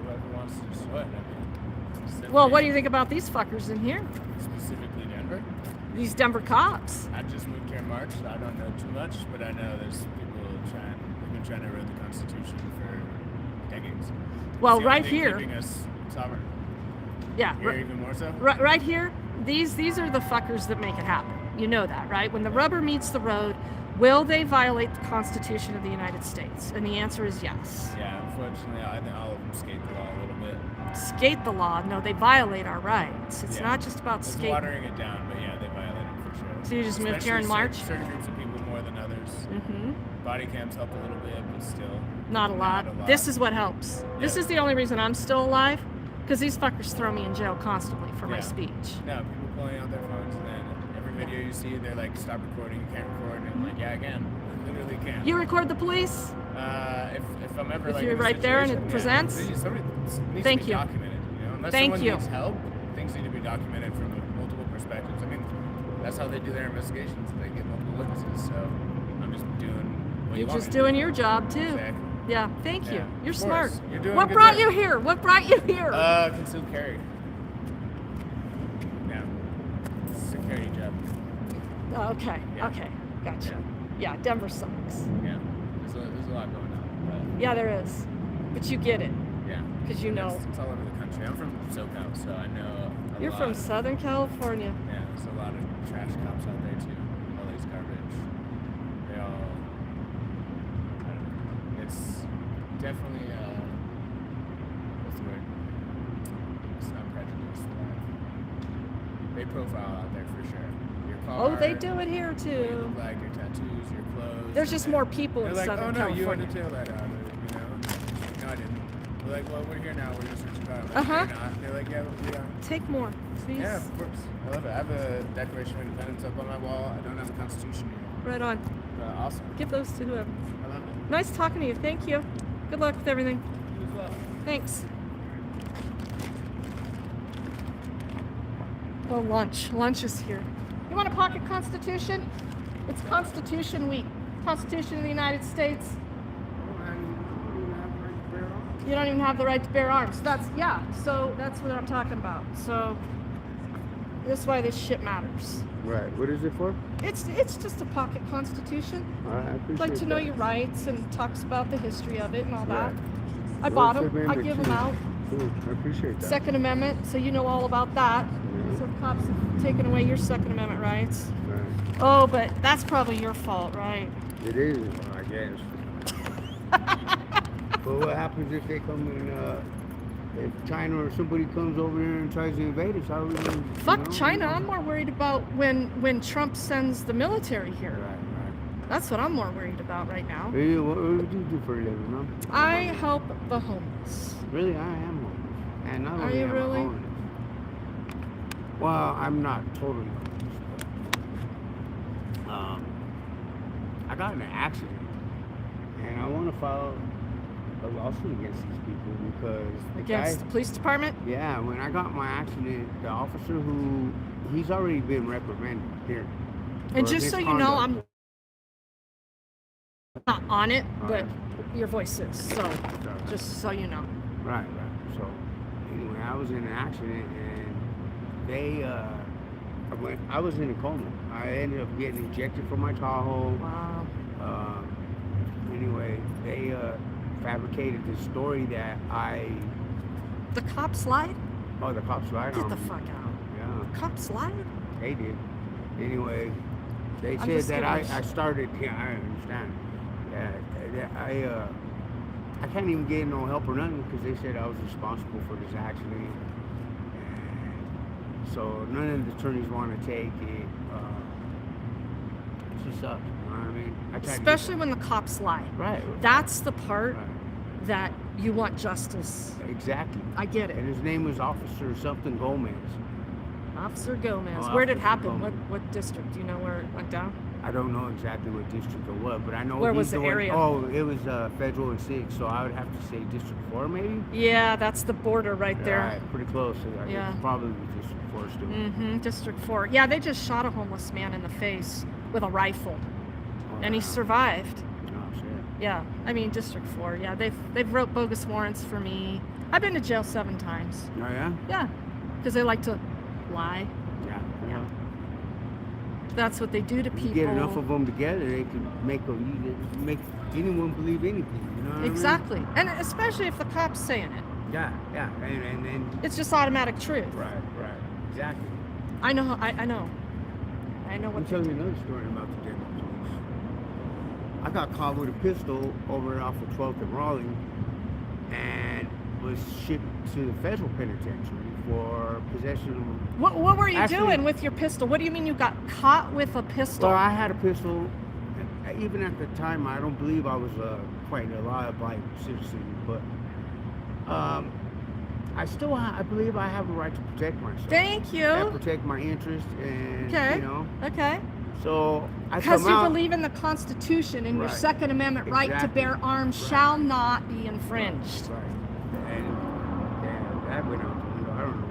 Whoever wants to destroy it. I mean, Well, what do you think about these fuckers in here? Specifically Denver. These Denver cops. I just moved here in March. So I don't know too much, but I know there's people they've been trying to erode the Constitution for decades. Well, It's the only right thing here. keeping us sovereign. Yeah. Here even more so. Right here, these are the fuckers that make it happen. You know that, right? When the rubber meets the road, will they violate the Constitution of the United States? And the answer is yes. Yeah, unfortunately, I think all of them skate the law a little bit. Skate the law? No, they violate our rights. It's Yeah. not just about It's skating. watering it down, but yeah, they violate it for sure. So you just moved here in Especially March? Certain groups of people more than others. Mm-hmm. Body cams help a little bit, but still. Not a lot. This is what helps. This Yeah. is the only reason I'm still alive, because these fuckers throw me in jail constantly for my Yeah. speech. No, people pulling out their phones, and then every video you see, they're like, stop recording, you can't record. And I'm like, yeah, I can. I literally can. You record the police? If I'm ever If like you're in a right there and it situation, presents? somebody needs Thank to be you. documented. You know, unless Thank someone you. needs help, things need to be documented from multiple perspectives. I mean, that's how they do their investigations. They get multiple witnesses. So I'm just doing what you You're want just me to doing do. your job too. Exactly. Yeah, thank you. Yeah, You're of smart. course. You're doing What good brought there. you here? What brought you here? Concealed carry. Yeah. Security job. Oh, okay, yeah. okay, gotcha. Yeah, Denver sucks. Yeah. There's a lot going on. Yeah, there is. But you get it, But yeah. because you know. It's all over the country. I'm from SoCal, so I know a You're lot. from Southern California. Yeah, there's a lot of trash cops out there too. All these garbage. They all. I don't know. It's definitely what's the word? It's not prejudice. They profile out there for sure. Your car. Oh, they do it here what you too. look like, your tattoos, your clothes. There's just and more people they're in like, Southern oh no, you had California. to tail that out of it, you know? No, I didn't. We're like, well, we're here now. We're gonna search your car. I'm like, Uh-huh. "You're not." They're like, yeah, we are. Take more, please. Yeah, of course. I love it. I have a Declaration of Independence up on my wall. I don't have a Constitution here. Right on. Awesome. Give those to whoever. I love it. Nice talking to you. Thank you. Good luck with everything. You as well. Thanks. Oh, lunch. Lunch is here. You want a pocket Constitution? It's Constitution Week. Constitution of the United States. You don't even have the right to bear arms. So that's what I'm talking about. So that's why this shit matters. Right. What is it for? It's just a pocket Constitution. All right, I appreciate Like to know that. your rights and talks about the history of it and all that. Right. I bought What's them. the I amendment give to? them out. Cool. I appreciate that. Second Amendment, so you know all about that. So cops have taken away your Second Amendment rights. Right. Oh, but that's probably your fault, right? It is, I guess. But what happens if they come in, if China or somebody comes over there and tries to invade us? How are we gonna, Fuck China. I'm more worried about when Trump sends the military here. Right, right. That's what I'm more worried about right now. Hey, what do you do for a living, no? I help the homeless. Really, I am homeless. And not Are only you am I really? homeless. Well, I'm not totally homeless, but I got in an accident, and I want to file a lawsuit against these people because the Against guy, the police department? yeah, when I got my accident, the officer he's already been reprimanded here. And for just so you know, misconduct. I'm not on it, but Alright. your voice is. So, Sorry. just so you know. Right. So, anyway, I was in an accident, and they, I was in a coma. I ended up getting ejected from my Tahoe. Wow. Anyway, they fabricated this story that The cops lied? the cops lied Get on the me. fuck out. Yeah, Cops lied? they did. Anyway, they I'm said just that curious. I started. Yeah, I understand. Yeah, that I can't even get no help or nothing because they said I was responsible for this accident. And so none of the attorneys want to take it. It just sucks. You know what I mean? I tried to- Especially when the cops lie. right. That's the part Right. that you want justice. Exactly. I get And it. his name was Officer something Gomez. Officer Gomez. Oh, Where did it Officer happen? Gomez. What district? Do you know where it went down? I don't know exactly what district it was, but I know Where he's was the one- area? Oh, it was Federal and 6, so I would have to say District 4 maybe? Yeah, that's the border right there. Right, pretty close. I guess Yeah. probably District 4 still. Mm-hmm. District 4. Yeah, they just shot a homeless man in the face with a rifle, Oh, and he wow. survived. Oh, shit. Yeah, I mean District 4. Yeah, they've wrote bogus warrants for me. I've been to jail 7 times. Oh, yeah? Yeah, because they like to lie. Yeah. Yeah. That's what they do to If people. you get enough of them together, they can make anyone believe anything. You know what Exactly. And especially if the cop's saying it. I mean? Yeah, and It's just automatic truth. right, exactly. I know. I know. I know I'm what they telling you do. another story about the Denver police. I got caught with a pistol over off of 12th and Raleigh, and was shipped to the federal penitentiary for possession of. What were you Actually- doing with your pistol? What do you mean you got caught with a pistol? Well, I had a pistol. Even at the time, I don't believe I was quite a law-abiding citizen, but I believe I have a right to protect myself. Thank you. And protect my interest, and Okay. you know. Okay. So I Because come you out. believe in the Constitution and your Right. Second Amendment right to Exactly. bear arms Right. shall not be infringed. Right. And that went out the window. I don't know.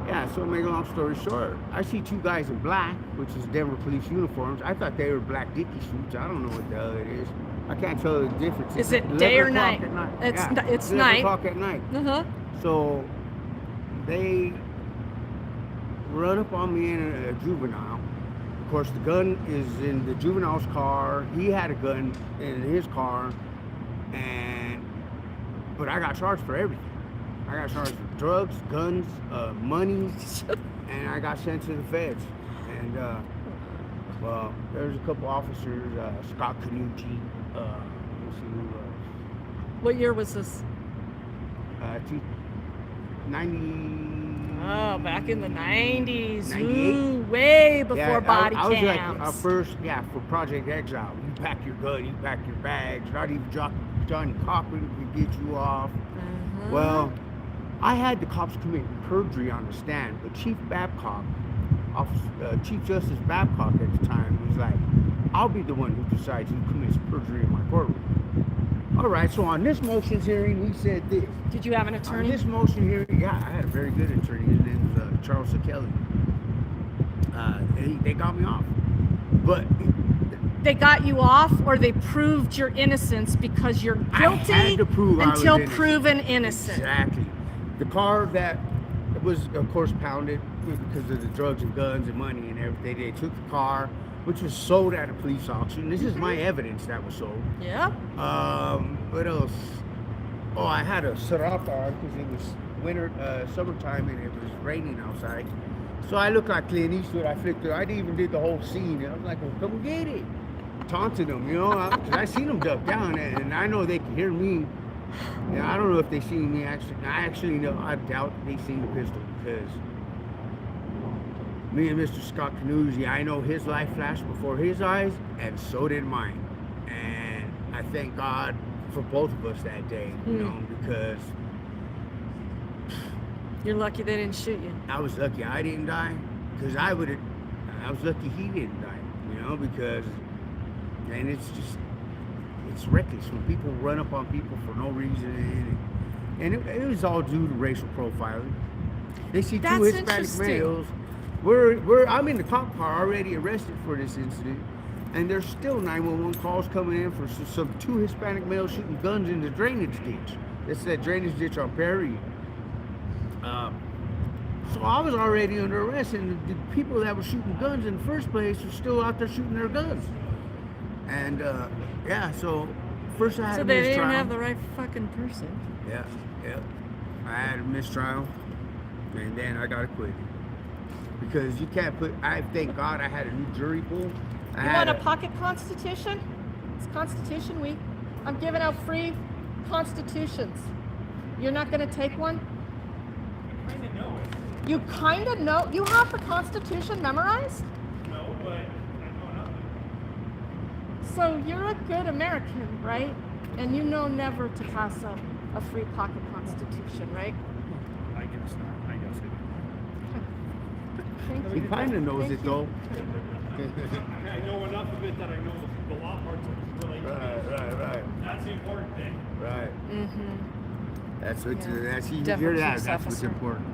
Yeah, so to make a long story short, I see two guys in black, which is Denver police uniforms. I thought they were black Dickie suits. I don't know what the hell it is. I can't tell the difference. Is it 11 day or o'clock night? at night. It's Yeah, it's 11 night. o'clock at night. Uh-huh. So they run up on me in a juvenile. Of course, the gun is in the juvenile's car. He had a gun in his car, but I got charged for everything. I got charged for drugs, guns, money, and I got sent to the feds. And well, there's a couple officers, Scott Canucci, let's see who What year was this? 90. Oh, back in the 90s. 98? Ooh, way before Yeah, body I was like cams. first, for Project Exile. You pack your gun, you pack your bags. Not even Johnny Cochran could get you off. Uh-huh. Well, I had the cops commit perjury on the stand, but Chief Justice Babcock at the time was like, "I'll be the one who decides who commits perjury in my courtroom." All right, so on this motions hearing, we said this. Did you have an On attorney? this motion hearing, yeah, I had a very good attorney. His name was Charles Kelly. They got me off, but They got you off, or they proved your innocence because you're guilty I had to prove I was until innocent. proven innocent. Exactly. The car that was, of course, pounded because of the drugs and guns and money and everything. They took the car, which was sold at a police auction. This is my evidence that was sold. Yeah. What else? Oh, I had a Serata on because it was winter, summertime, and it was raining outside. So I looked like Clint Eastwood. I flicked it. I even did the whole scene. And I was like, well, come get it. Taunting them, you know, because I seen them duck down, and I know they can hear me. Yeah, I don't know if they seen me actually. I actually know. I doubt they seen the pistol because me and Mr. Scott Canucci, I know his life flashed before his eyes, and so did mine. And I thank God for both of us that day, you know, because You're lucky they didn't shoot you. I was lucky I didn't die, because I was lucky he didn't die, you know, because, and it's reckless when people run up on people for no reason, and it was all due to racial profiling. They see That's two Hispanic interesting. males. I'm in the cop car already arrested for this incident, and there's still 911 calls coming in for some two Hispanic males shooting guns in the drainage ditch. It's that drainage ditch on Perry. So I was already under arrest, and the people that were shooting guns in the first place were still out there shooting their guns. And so first I had So a they mistrial. didn't have the right fucking person. Yeah. I had a mistrial, and then I got acquitted. Because you can't thank God I had a new jury pool. You want a pocket constitution? It's Constitution Week. I'm giving out free constitutions. You're not going to take one? I kind of know it. You kind of know? You have the Constitution memorized? No, but I know enough. So you're a good American, right? And you know never to pass up a free pocket constitution, right? I guess not. I guess it. Thank He you. kind of knows Thank it you. though. I know enough of it that I know the law parts of it relate to it. Right. That's the important thing. Right. Mm-hmm. That's what. Yeah. That's you Definitely hear that. police That's what's officer. important.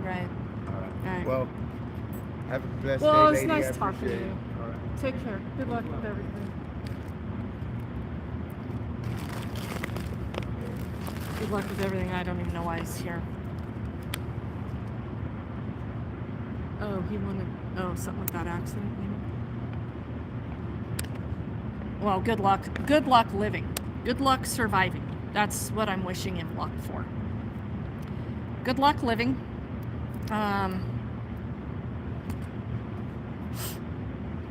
Right. All right. Right. Well, have a blessed Well, day, it was lady. nice I talking to appreciate you. it. All right. Take care. Good luck with everything. Good luck with everything. I don't even know why he's here. Oh, he wanted. Oh, something with that accident, maybe. Well, good luck. Good luck living. Good luck surviving. That's what I'm wishing him luck for. Good luck living. I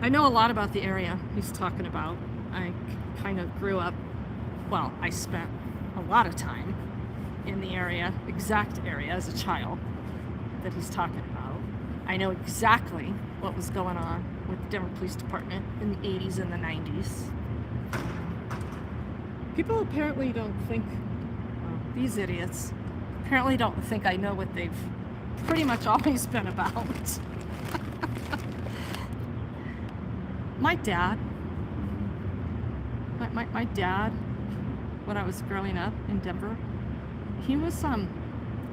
know a lot about the area he's talking about. I kind of grew up. Well, I spent a lot of time in the exact area as a child that he's talking about. I know exactly what was going on with the Denver Police Department in the 80s and the 90s. People apparently don't think, these idiots, apparently don't think I know what they've pretty much always been about. My dad, my dad, when I was growing up in Denver, he was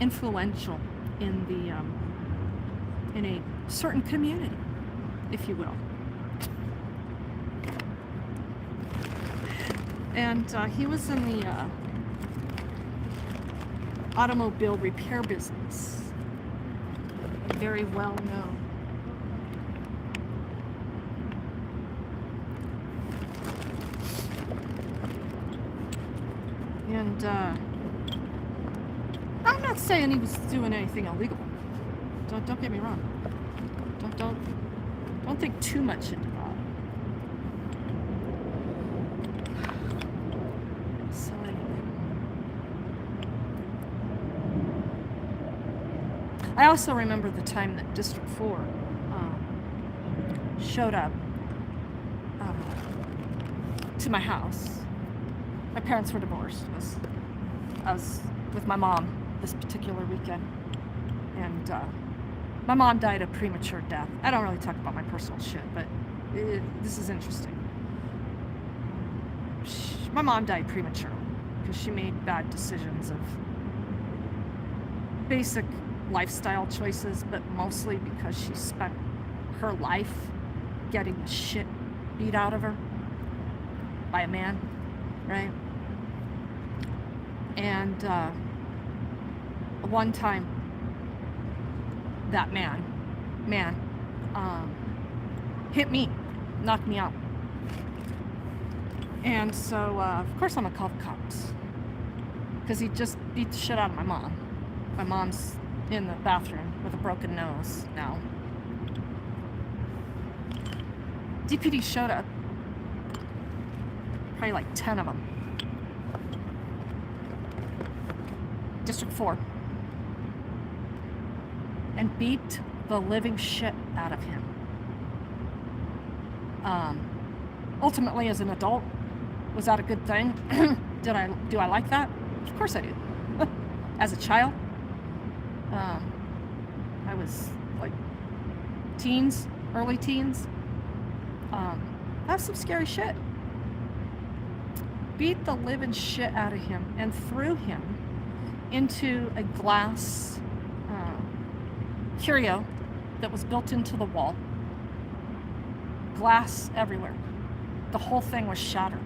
influential in the in a certain community, if you will. And he was in the automobile repair business, very well known. And I'm not saying he was doing anything illegal. Don't get me wrong. Don't think too much into that. So anyway, I also remember the time that District 4 showed up to my house. My parents were divorced. I was with my mom this particular weekend, and my mom died a premature death. I don't really talk about my personal shit, but this is interesting. My mom died prematurely because she made bad decisions of basic lifestyle choices, but mostly because she spent her life getting the shit beat out of her by a man, right? And one time, that man hit me, knocked me out. And so, of course, I'm gonna call the cops because he just beat the shit out of my mom. My mom's in the bathroom with a broken nose now. DPD showed up, probably like 10 of them. District 4. And beat the living shit out of him. Ultimately, as an adult, was that a good thing? Do I like that? Of course I do. As a child, I was like teens, early teens. That's some scary shit. Beat the living shit out of him and threw him into a glass curio that was built into the wall. Glass everywhere. The whole thing was shattered.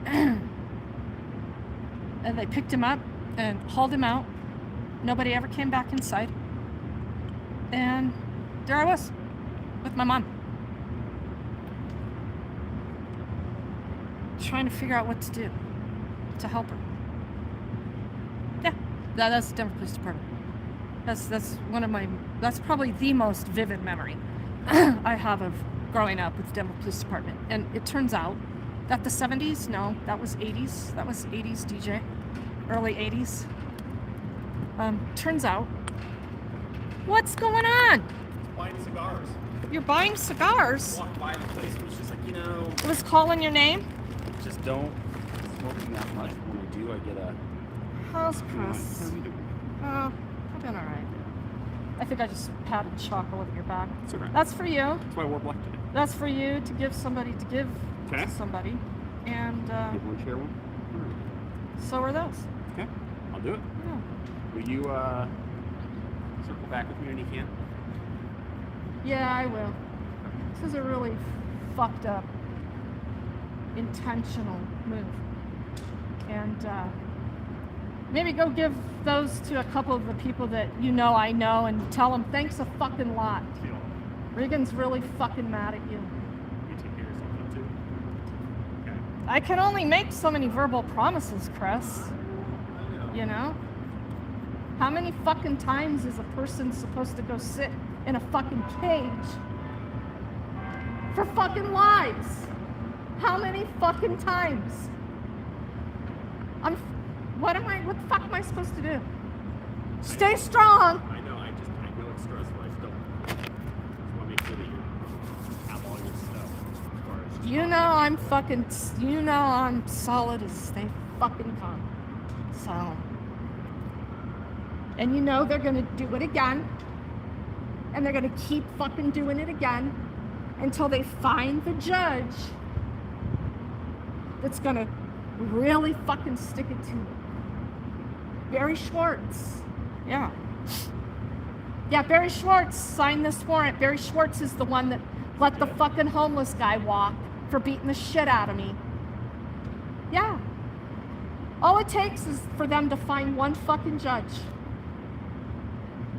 And they picked him up and hauled him out. Nobody ever came back inside. And there I was with my mom, trying to figure out what to do to help her. Yeah, that's the Denver Police Department. That's probably the most vivid memory I have of growing up with the Denver Police Department. And it turns out that the 70s, no, that was 80s. That was 80s DJ, early 80s. Turns out, what's going on? Buying cigars. You're buying cigars? Walked by the place and was just like, It was calling your name? Just don't smoke that much. When I do, I get a... How's Chris? I've been alright. I think I just patted chalk all over your back. It's okay. That's for you. That's why I wore black today. That's for you to give somebody to Okay. somebody. And Give one, share one. so are those. Okay. I'll do it. Yeah. Will you circle back with me when you can? Yeah, I will. This is a really fucked up, intentional move. And Maybe go give those to a couple of the people that you know I know and tell them thanks a fucking lot. Deal. Regan's really fucking mad at you. You take care of yourself too. Okay. I can only make so many verbal promises, Chris. You know? How many fucking times is a person supposed to go sit in a fucking cage for fucking lies? How many fucking times? What the fuck am I supposed to do? Stay strong. I know it's stressful. I still just want to make sure that you have all your stuff as far as You know I'm solid as they fucking come. So. And you know they're gonna do it again. And they're gonna keep fucking doing it again until they find the judge that's gonna really fucking stick it to them. Barry Schwartz. Yeah. Yeah, Barry Schwartz signed this warrant. Barry Schwartz is the one that let the fucking homeless guy walk for beating the shit out of me. Yeah. All it takes is for them to find one fucking judge.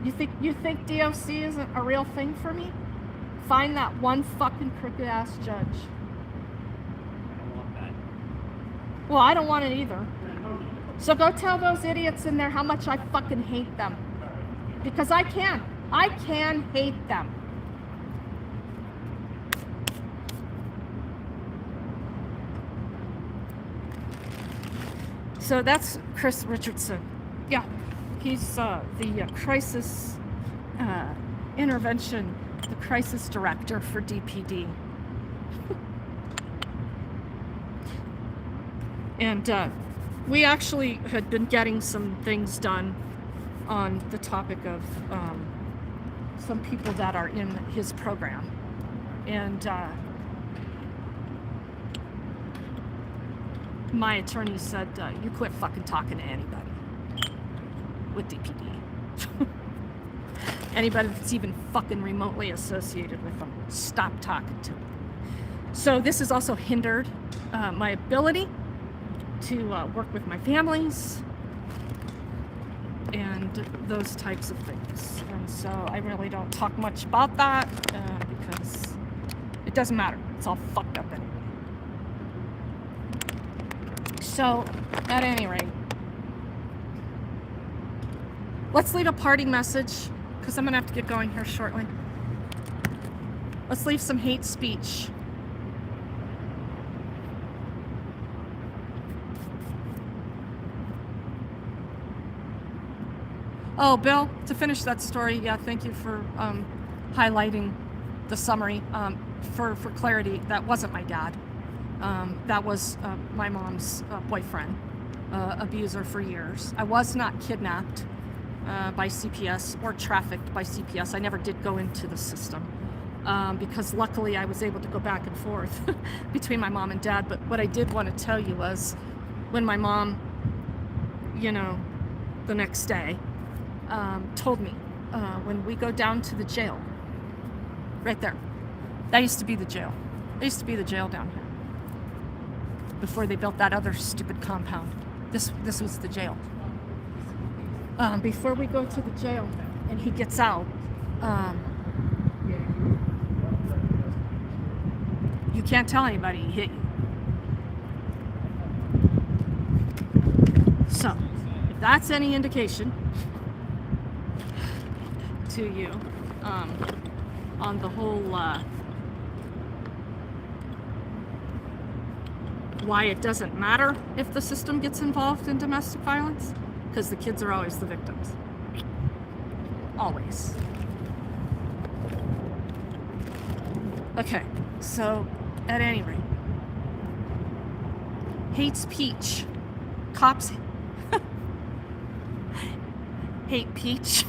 You think DOC isn't a real thing for me? Find that one fucking crooked ass judge. I don't want that. Well, I don't want it either. So go tell those idiots in there how much I fucking hate them. Because I can. I can hate them. So that's Chris Richardson. Yeah, he's the crisis intervention, the crisis director for DPD. And we actually had been getting some things done on the topic of some people that are in his program. And my attorney said, you quit fucking talking to anybody with DPD. Anybody that's even fucking remotely associated with them, stop talking to them. So this has also hindered my ability to work with my families and those types of things. And so I really don't talk much about that because it doesn't matter. It's all fucked up anyway. So, at any rate, let's leave a parting message because I'm going to have to get going here shortly. Let's leave some hate speech. Oh, Bill, to finish that story, yeah, thank you for highlighting the summary. For clarity, that wasn't my dad. That was my mom's boyfriend, abuser for years. I was not kidnapped by CPS or trafficked by CPS. I never did go into the system because luckily I was able to go back and forth between my mom and dad. But what I did want to tell you was when my mom, the next day, told me when we go down to the jail, right there, that used to be the jail. There used to be the jail down here before they built that other stupid compound. This was the jail. Before we go to the jail and he gets out, you can't tell anybody he hit you. So, if that's any indication to you on the whole why it doesn't matter if the system gets involved in domestic violence, because the kids are always the victims. Always. Okay, so at any rate, hate speech. Cops hate peach.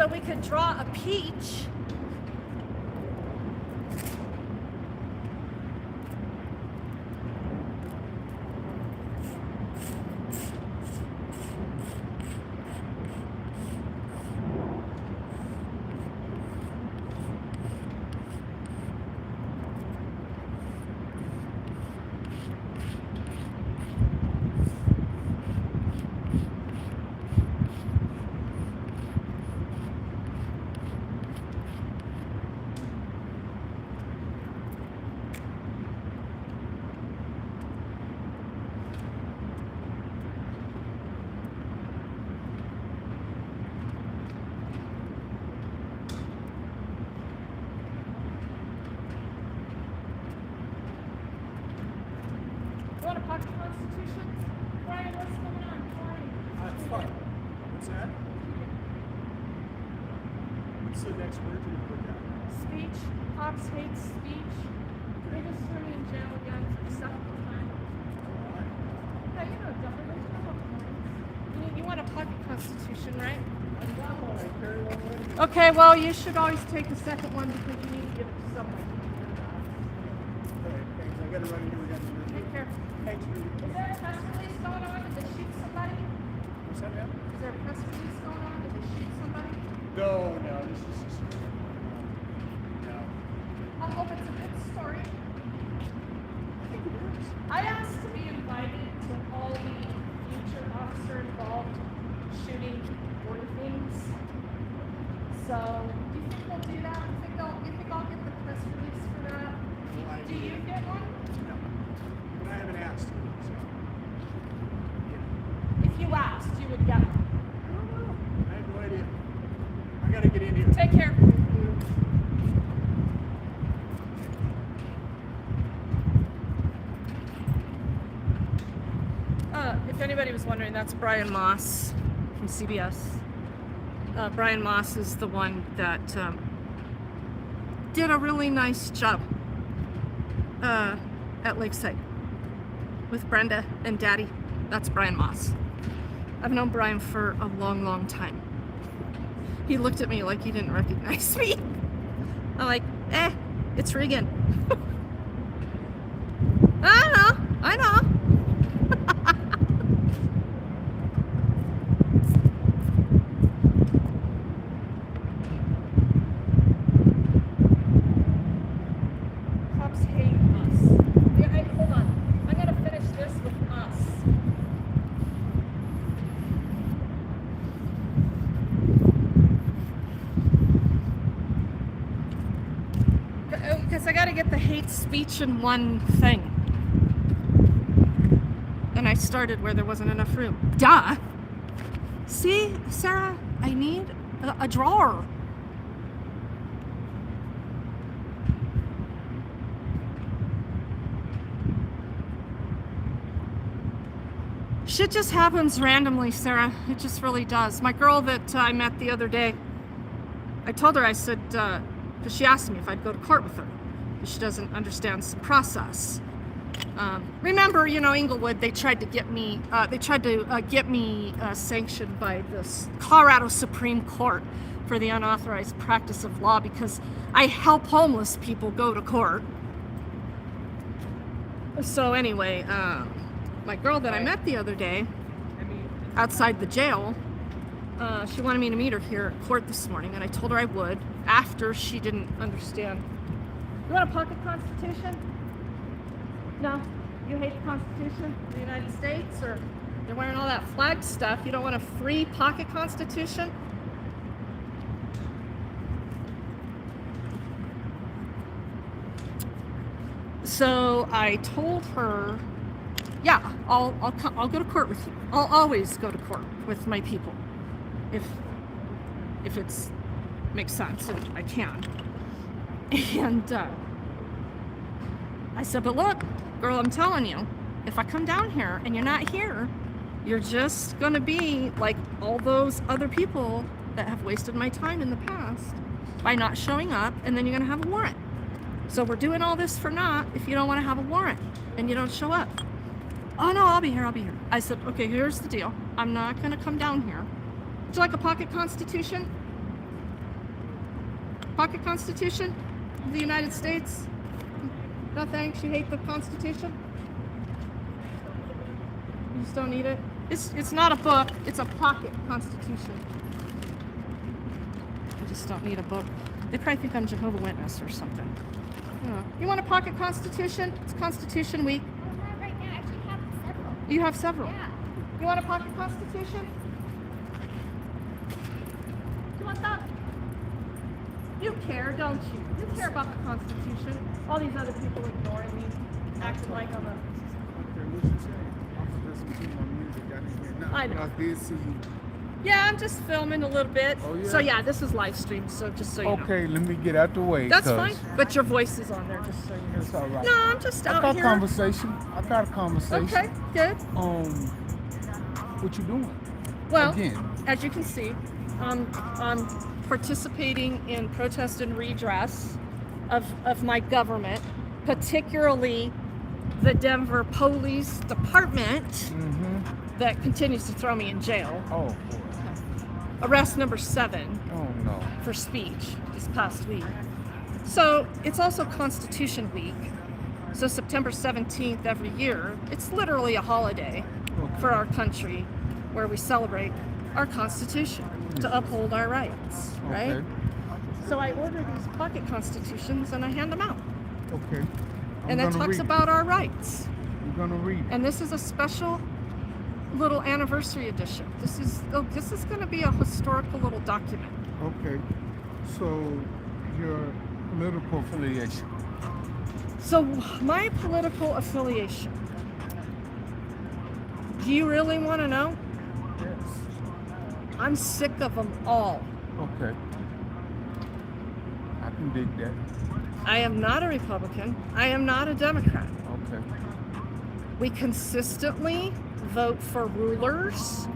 so we could draw a peach. You want a pocket constitution? Brian, what's going on? It's fine. What's that? What's the next word you put down? Speech. Cops hate speech. They just threw me in jail again for the second time. Yeah, you know, government. You want a pocket constitution, right? Okay, well, you should always take the second one because you need to give it to somebody. Alright, thanks. I gotta run here. We got to Take care. Thanks for Is there a press release going on? Did they shoot somebody? What's that, man? Is there a press release going on? Did they shoot somebody? No, this is just. No. I hope it's a good story. I think it is. I asked to be invited to all the future officer involved shooting board things. So, do you think they'll do that? You think I'll get the press release for that? No Do idea. you get one? No. But I haven't asked. So. If you asked, you would get one. I don't know. I have no idea. I gotta get in here. Take care. If anybody was wondering, that's Brian Moss from CBS. Brian Moss is the one that did a really nice job at Lakeside with Brenda and Daddy. That's Brian Moss. I've known Brian for a long, long time. He looked at me like he didn't recognize me. I'm like, it's Regan. I know. Cops hate us. Yeah, hey, hold on. I'm gonna finish this with us. Because I gotta get the hate speech in one thing. And I started where there wasn't enough room. Duh! See, Sarah, I need a drawer. Shit just happens randomly, Sarah. It just really does. My girl that I met the other day, I told her, I said, because she asked me if I'd go to court with her. Because she doesn't understand the process. Remember, Inglewood, they tried to get me, sanctioned by the Colorado Supreme Court for the unauthorized practice of law because I help homeless people go to court. So anyway, my girl that I met the other day outside the jail, she wanted me to meet her here at court this morning, and I told her I would after she didn't understand. You want a pocket constitution? No? You hate the Constitution of the United States, or you're wearing all that flag stuff? You don't want a free pocket constitution? So I told her, yeah, I'll go to court with you. I'll always go to court with my people, if it's makes sense and I can. And I said, but look, girl, I'm telling you, if I come down here and you're not here, you're just gonna be like all those other people that have wasted my time in the past by not showing up, and then you're gonna have a warrant. So we're doing all this for naught if you don't want to have a warrant and you don't show up. Oh no, I'll be here. I said, okay, here's the deal. I'm not gonna come down here. Would you like a pocket constitution? Pocket Constitution of the United States? No thanks. You hate the Constitution? You just don't need it? It's not a book. It's a pocket Constitution. I just don't need a book. They probably think I'm Jehovah's Witness or something. You want a pocket Constitution? It's Constitution Week. Well, not right now. I actually have several. You have several. Yeah. You want a pocket Constitution? You want that? You care, don't you? You care about the Constitution. All these other people ignoring me, acting like I'm a... Okay, what you say? I'm gonna listen to my music. I didn't hear nothing. I know. But I did see you. Yeah, I'm just filming a little bit. Oh, yeah? So yeah, this is live stream, so just so you know. Okay, let me get out the way. That's 'cause fine. But your voice is on there, just so you know. It's all right. No, I'm just I out got here. conversation. I got a conversation. Okay, good. What you doing? Well, Again. as you can see, I'm participating in protest and redress of my government, particularly the Denver Police Department Mm-hmm. that continues to throw me in jail. Oh, boy. Arrest number 7 Oh, no. for speech this past week. So it's also Constitution Week. So September 17th every year, it's literally a holiday for our country where we celebrate our Constitution to uphold our rights, right? Okay. So I order these pocket constitutions and I hand them out. Okay. And it talks about our rights. You're gonna read it. And this is a special little anniversary edition. This is going to be a historical little document. Okay. So your political affiliation. So my political affiliation. Do you really want to know? Yes. I'm sick of them all. Okay. I can dig that. I am not a Republican. I am not a Democrat. Okay. We consistently vote for rulers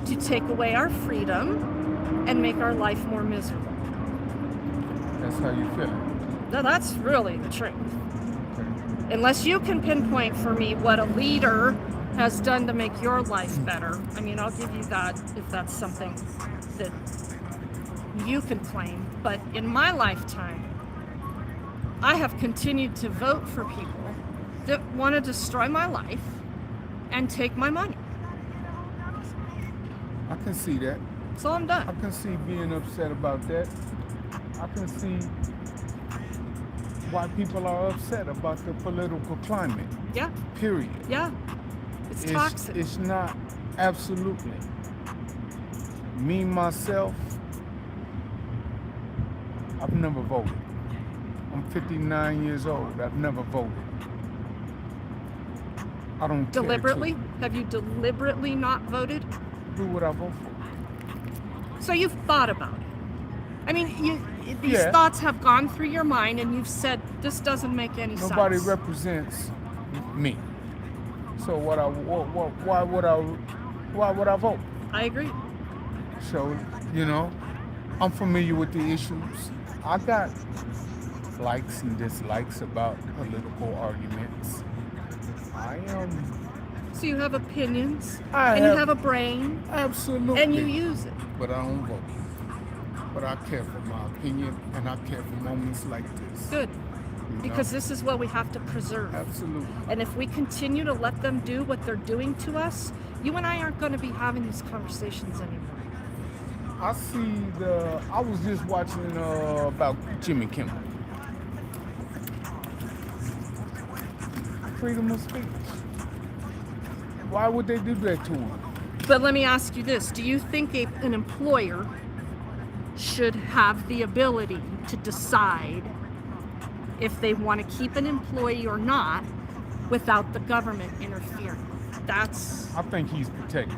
to take away our freedom and make our life more miserable. That's how you feel. Now, that's really the truth. Okay. Unless you can pinpoint for me what a leader has done to make your life better. I mean, I'll give you that if that's something that you can claim. But in my lifetime, I have continued to vote for people that want to destroy my life and take my money. I can see that. So I'm I done. can see being upset about that. I can see why people are upset about the political climate. Yeah, Period. yeah. It's toxic. It's not absolutely. Me, myself, I've never voted. I'm 59 years old. I've never voted. I don't care to. Deliberately? Have you deliberately not voted? Do what I vote for. So you've thought about it. I mean, these Yeah. thoughts have gone through your mind and you've said, this doesn't make any Nobody sense. represents me. So why would I vote? I agree. So, I'm familiar with the issues. I got likes and dislikes about political arguments. I am So you have opinions I and you have- have a brain absolutely, and you use it. but I don't vote. But I care for my opinion, and I care for moments like this. Good. you Because know? this is what we have to preserve. Absolutely. And if we continue to let them do what they're doing to us, you and I aren't going to be having these conversations anymore. I was just watching about Jimmy Kimmel. Freedom of speech. Why would they do that to him? But let me ask you this. Do you think an employer should have the ability to decide if they want to keep an employee or not without the government interfering? That's... I think he's protected.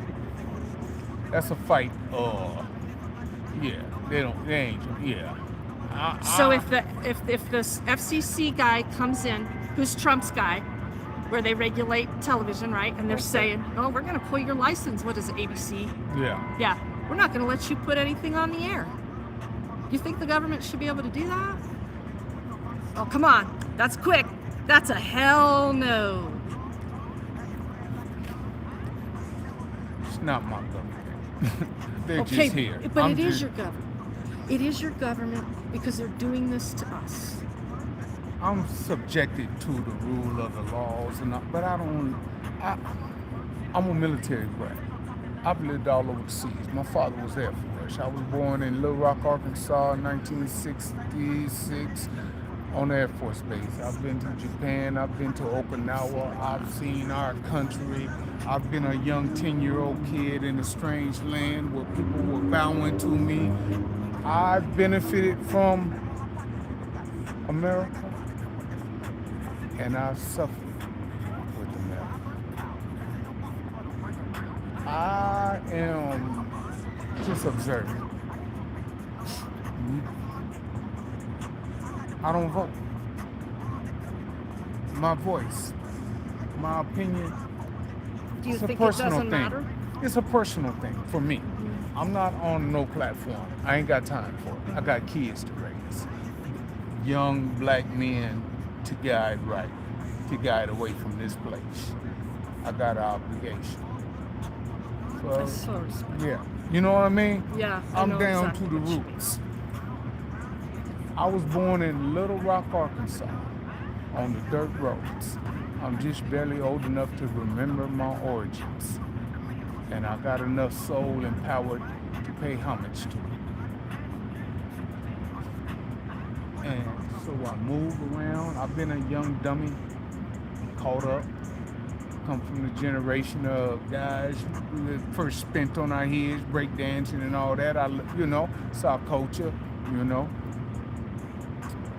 That's a fight. They ain't. Yeah. So if this FCC guy comes in, who's Trump's guy, where they regulate television, right? And they're saying, oh, we're going to pull your license. What is it, ABC? Yeah. Yeah, we're not going to let you put anything on the air. You think the government should be able to do that? Oh, come on. That's quick. That's a hell no. It's not my government. They're Okay, just here. but I'm it is just- your government. It is your government. because they're doing this to us. I'm subjected to the rule of the laws, but I don't. I'm a military brat. I've lived all over the seas. My father was Air Force. I was born in Little Rock, Arkansas, in 1966, on Air Force Base. I've been to Japan. I've been to Okinawa. I've seen our country. I've been a young 10-year-old kid in a strange land where people were bowing to me. I've benefited from America, and I've suffered with America. I am just observing. I don't vote. My voice, my opinion, Do you it's a think it personal doesn't thing. matter? It's a personal thing for me. I'm not on no platform. I ain't got time for it. I got kids to raise. Young black men to guide right, to guide away from this place. I got an obligation. I so respect. Yeah. You know what I mean? Yeah, I I'm know down exactly to the what you mean. roots. I was born in Little Rock, Arkansas, on the dirt roads. I'm just barely old enough to remember my origins. And I got enough soul and power to pay homage to it. And so I move around. I've been a young dummy, caught up. Come from the generation of guys that first spent on our heads, breakdancing and all that. Saw culture,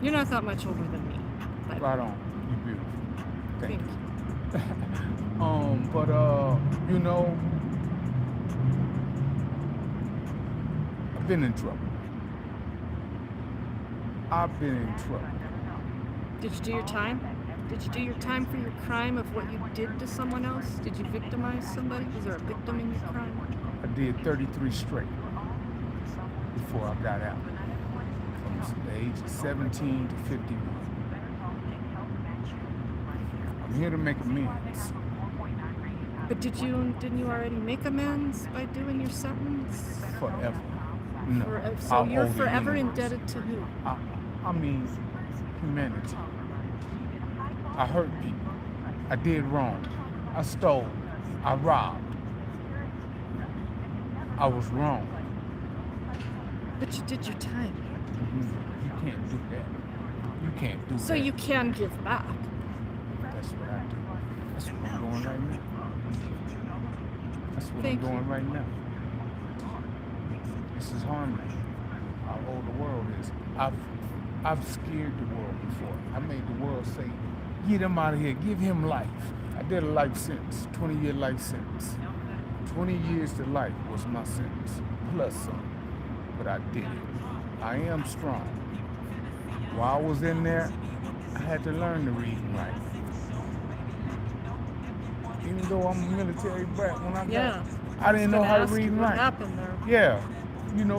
You're not that much older than me. But Right on. You beautiful. Thank thank you. you. But I've been in trouble. I've been in trouble. Did you do your time? Did you do your time for your crime of what you did to someone else? Did you victimize somebody? Was there a victim in your crime? I did 33 straight before I got out. From the age of 17 to 51. I'm here to make amends. But didn't you already make amends by doing your sentence? Forever. No. So I'm you're older forever than indebted to who? I mean, humanity. I hurt people. I did wrong. I stole. I robbed. I was wrong. But you did your time. You can't do that. You can't do that. So you can give back. That's what I do. That's what I'm doing right now. That's what Thank I'm doing you. right now. This is harmony. How old the world is. I've scared the world before. I made the world say, get him out of here, give him life. I did a life sentence, 20-year life sentence. 20 years to life was my sentence, plus some. But I did it. I am strong. While I was in there, I had to learn to read and write. Even though I'm a military brat, when I got, I didn't know how to read and What write. happened there? Yeah,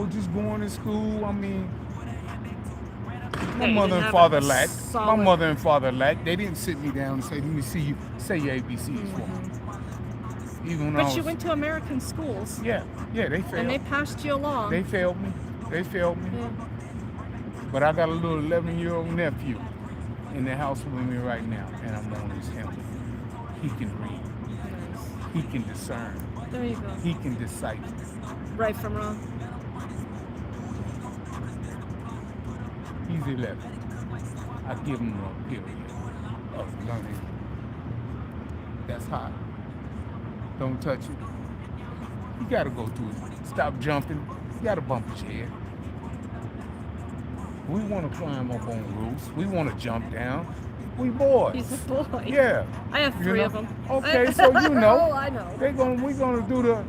just going to school. I mean, my Yeah, you mother didn't and have father a lacked. My solid- mother and father lacked. They didn't sit me down and say, "Let me see you say your ABCs for me." Even when I But was, you went to American schools. yeah, they failed. And they passed you along. They failed me. Yeah. But I got a little 11-year-old nephew in the house with me right now, and I'm known as him. He can read. Nice. He can discern. There you go. He can decipher. Right from wrong. He's 11. I give him a period of learning. That's hot. Don't touch it. You gotta go through it. Stop jumping. You gotta bump your head. We want to climb up on roofs. We want to jump down. We boys. He's a boy. Yeah. I have three of them. Okay, so you know. Oh, I know. We're gonna do the,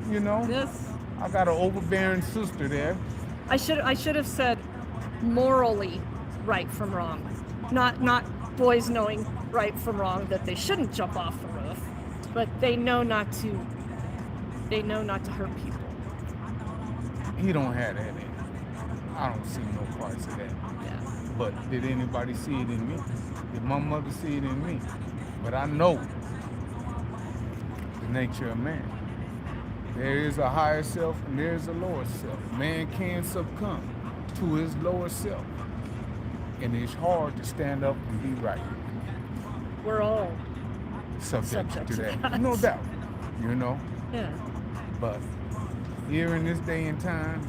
Yes. I got an overbearing sister there. I should have said morally right from wrong. Not boys knowing right from wrong that they shouldn't jump off the roof, but they know not to hurt people. He don't have that in him. I don't see no parts of that. Yeah. But did anybody see it in me? Did my mother see it in me? But I know the nature of man. There is a higher self and there is a lower self. Man can succumb to his lower self. And it's hard to stand up and be right. We're all Subject Subject to to that. that. No doubt. You know? yeah. But here in this day and time,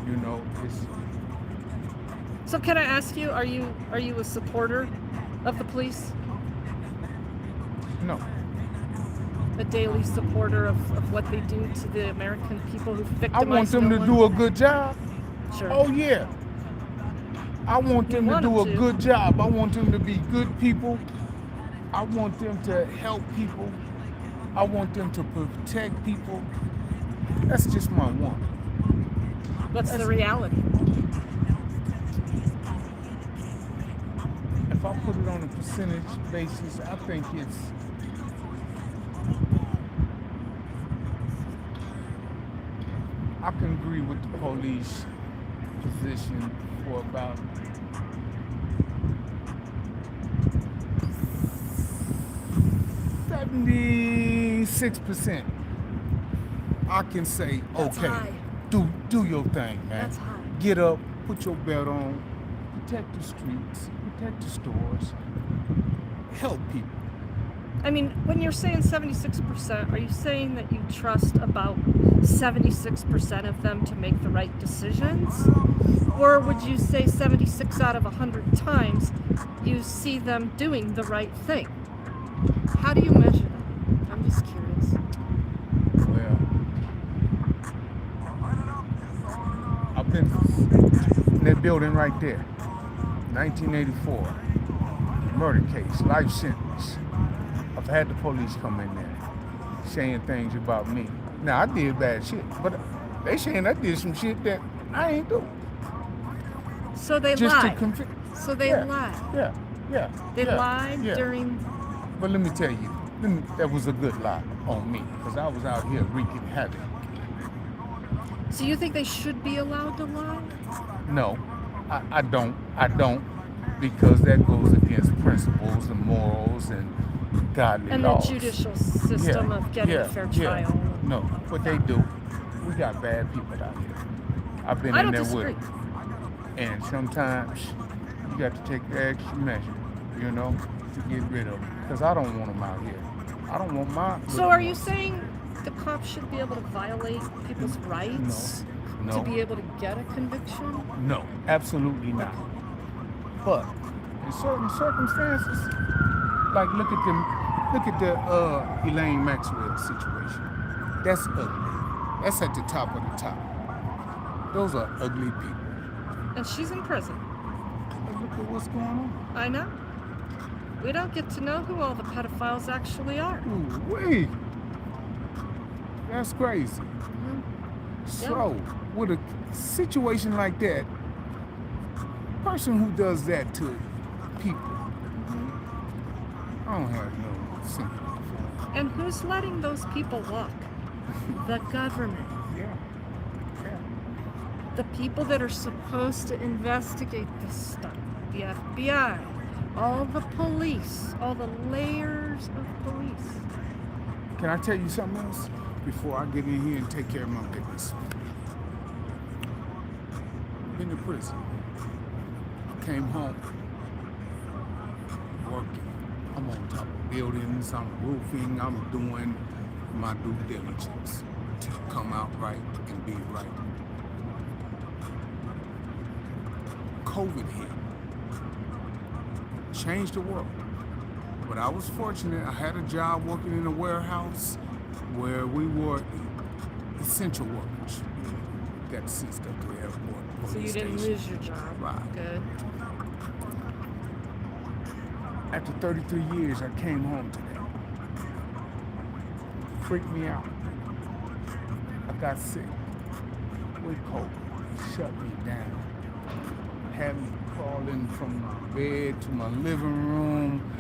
you know, it's So can I ask you, are you a supporter of the police? no. A daily supporter of what they do to the American people who I victimize want them no to one? do a good job. Sure. Oh yeah. I want You them to want do them a to. good job. I want them to be good people. I want them to help people. I want them to protect people. That's just my want. What's the That's- reality? If I put it on a percentage basis, I think it's I can agree with the police position for about 76%. I can say, That's okay, high. do your thing, man. That's high. Get up, put your belt on, protect the streets, protect the stores, help people. I mean, when you're saying 76%, are you saying that you trust about 76% of them to make the right decisions? Or would you say 76 out of 100 times you see them doing the right thing? How do you measure that? I'm just curious. Well, I've been in that building right there, 1984, murder case, life sentence. I've had the police come in there saying things about me. Now, I did bad shit, but they saying I did some shit that I ain't do. So they Just lied. to convict. So they Yeah. lied. Yeah. They yeah, lied yeah. during. But let me tell you, that was a good lie on me, because I was out here wreaking havoc. So you think they should be allowed to lie? No, I don't, because that goes against principles and morals and godly And the laws. judicial system of getting a fair trial. No, but they do. We got bad people out here. I've been I in don't there disagree. with them. And sometimes you got to take the extra measure, you know, to get rid of them. Because I don't want them out here. I don't want my... So are you saying the cops should be able to violate people's rights No. to be able to get a conviction? No, absolutely not. But in certain circumstances, like look at the Elaine Maxwell situation. That's ugly. That's at the top of the top. Those are ugly people. And she's in prison. But look at what's going on. I know. We don't get to know who all the pedophiles actually are. Ooh-wee. That's crazy. So, with a situation like that, person who does that to people, I don't have no sympathy for them. And who's letting those people walk? The government. Yeah. The people that are supposed to investigate this stuff. The FBI. All the police. All the layers of police. Can I tell you something else before I get in here and take care of my business? Been to prison. Came home. Working. I'm on top of buildings. I'm roofing. I'm doing my due diligence to come out right and be right. COVID hit. Changed the world. But I was fortunate. I had a job working in a warehouse where we were essential workers. Got to see stuff to the airport. So you didn't station. lose your job. Right. Good. After 33 years, I came home today. Freaked me out. I got sick. With COVID. Shut me down. Had me crawling from my bed to my living room.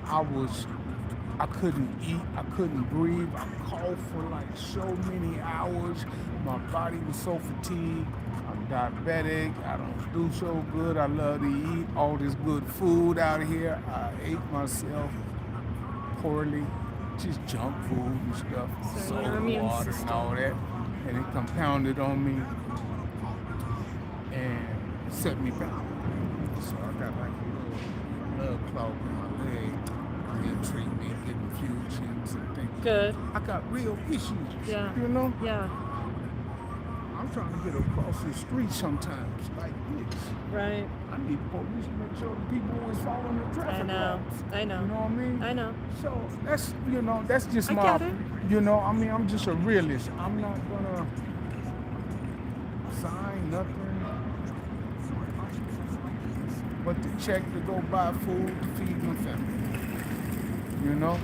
I couldn't eat, I couldn't breathe. I coughed for like so many hours. My body was so fatigued. I'm diabetic. I don't do so good. I love to eat all this good food out here. I ate myself poorly, just junk food and stuff, So your soda immune water system. and all that. And it compounded on me and set me back. So I got like a little blood clot in my leg. I'm in treatment, getting infusions and things. Good. I got real issues. Yeah. You know? Yeah. I'm trying to get across the street sometimes like this. Right. I need police to make sure the people always following the traffic I know. laws. I know. You know what I mean? I know. So that's, you know, that's just I my, get it. you know, I mean, I'm just a realist. I'm not gonna sign nothing but the check to go buy food to feed my family. You know?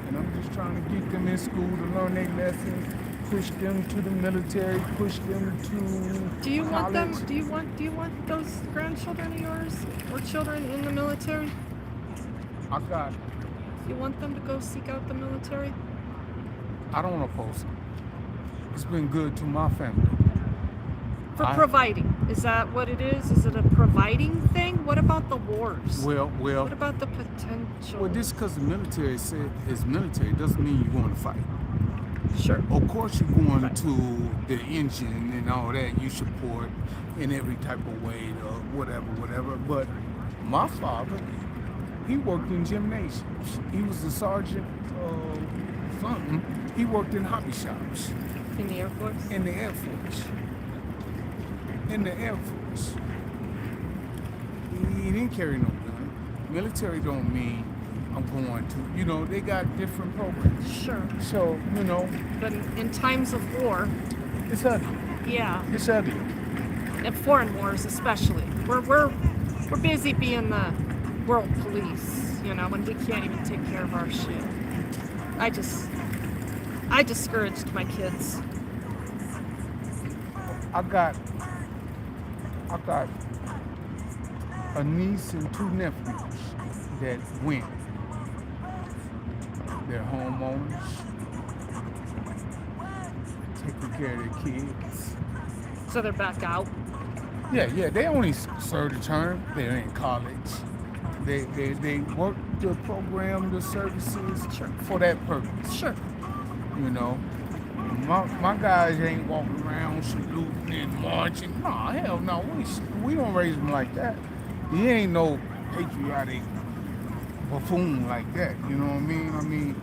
And I'm just trying to get them in school to learn their lessons, push them to the military, push them to Do you want them? college. Do you want those grandchildren of yours or children in the military? I got, You want them to go seek out the military? I don't oppose it. It's been good to my family. For I- providing. Is that what it is? Is it a providing thing? What about the wars? Well, What about the potential? well, just because the military said it's military doesn't mean you're going to fight. Sure. Of course, you're going Right. to the engine and all that. You support in every type of way, or whatever. But my father, he worked in gymnasiums. He was a sergeant something. He worked in hobby shops In the Air Force? in the Air Force. In the Air Force. He didn't carry no gun. Military don't mean I'm going to. You know, they got different programs. Sure. So, you know, But in times of war, it's ugly. yeah, It's ugly. and foreign wars especially, we're busy being the world police, you know, when we can't even take care of our shit. I discouraged my kids. I got a niece and two nephews that went. They're homeowners, taking care of their kids. So they're back out. Yeah, they only served a term. They're in college. They work the program, the services for that purpose. Sure. You know, my guys ain't walking around saluting and marching. No, hell no. We don't raise them like that. He ain't no patriotic buffoon like that. You know what I mean? I mean,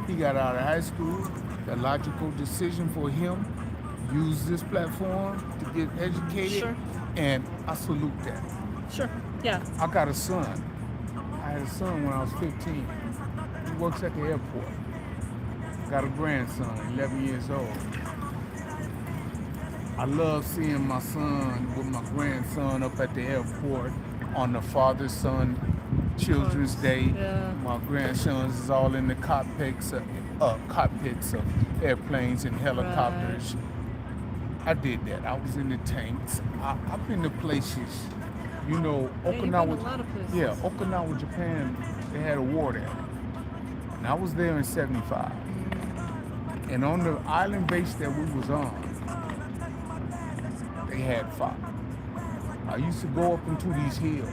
he got out of high school. The logical decision for him, use this platform to get educated, Sure. and I salute that. Sure. Yeah. I got a son. I had a son when I was 15. He works at the airport. Got a grandson, 11 years old. I love seeing my son with my grandson up at the airport on the father-son Children's Day. Yeah. My grandsons is all in the cockpits of airplanes and helicopters. I did that. I was in the tanks. I've been to places, you know, Yeah, you've been a Okinawa. lot of places. Yeah, Okinawa, Japan. They had a war there, and I was there in '75. And on the island base that we was on, they had fire. I used to go up into these hills.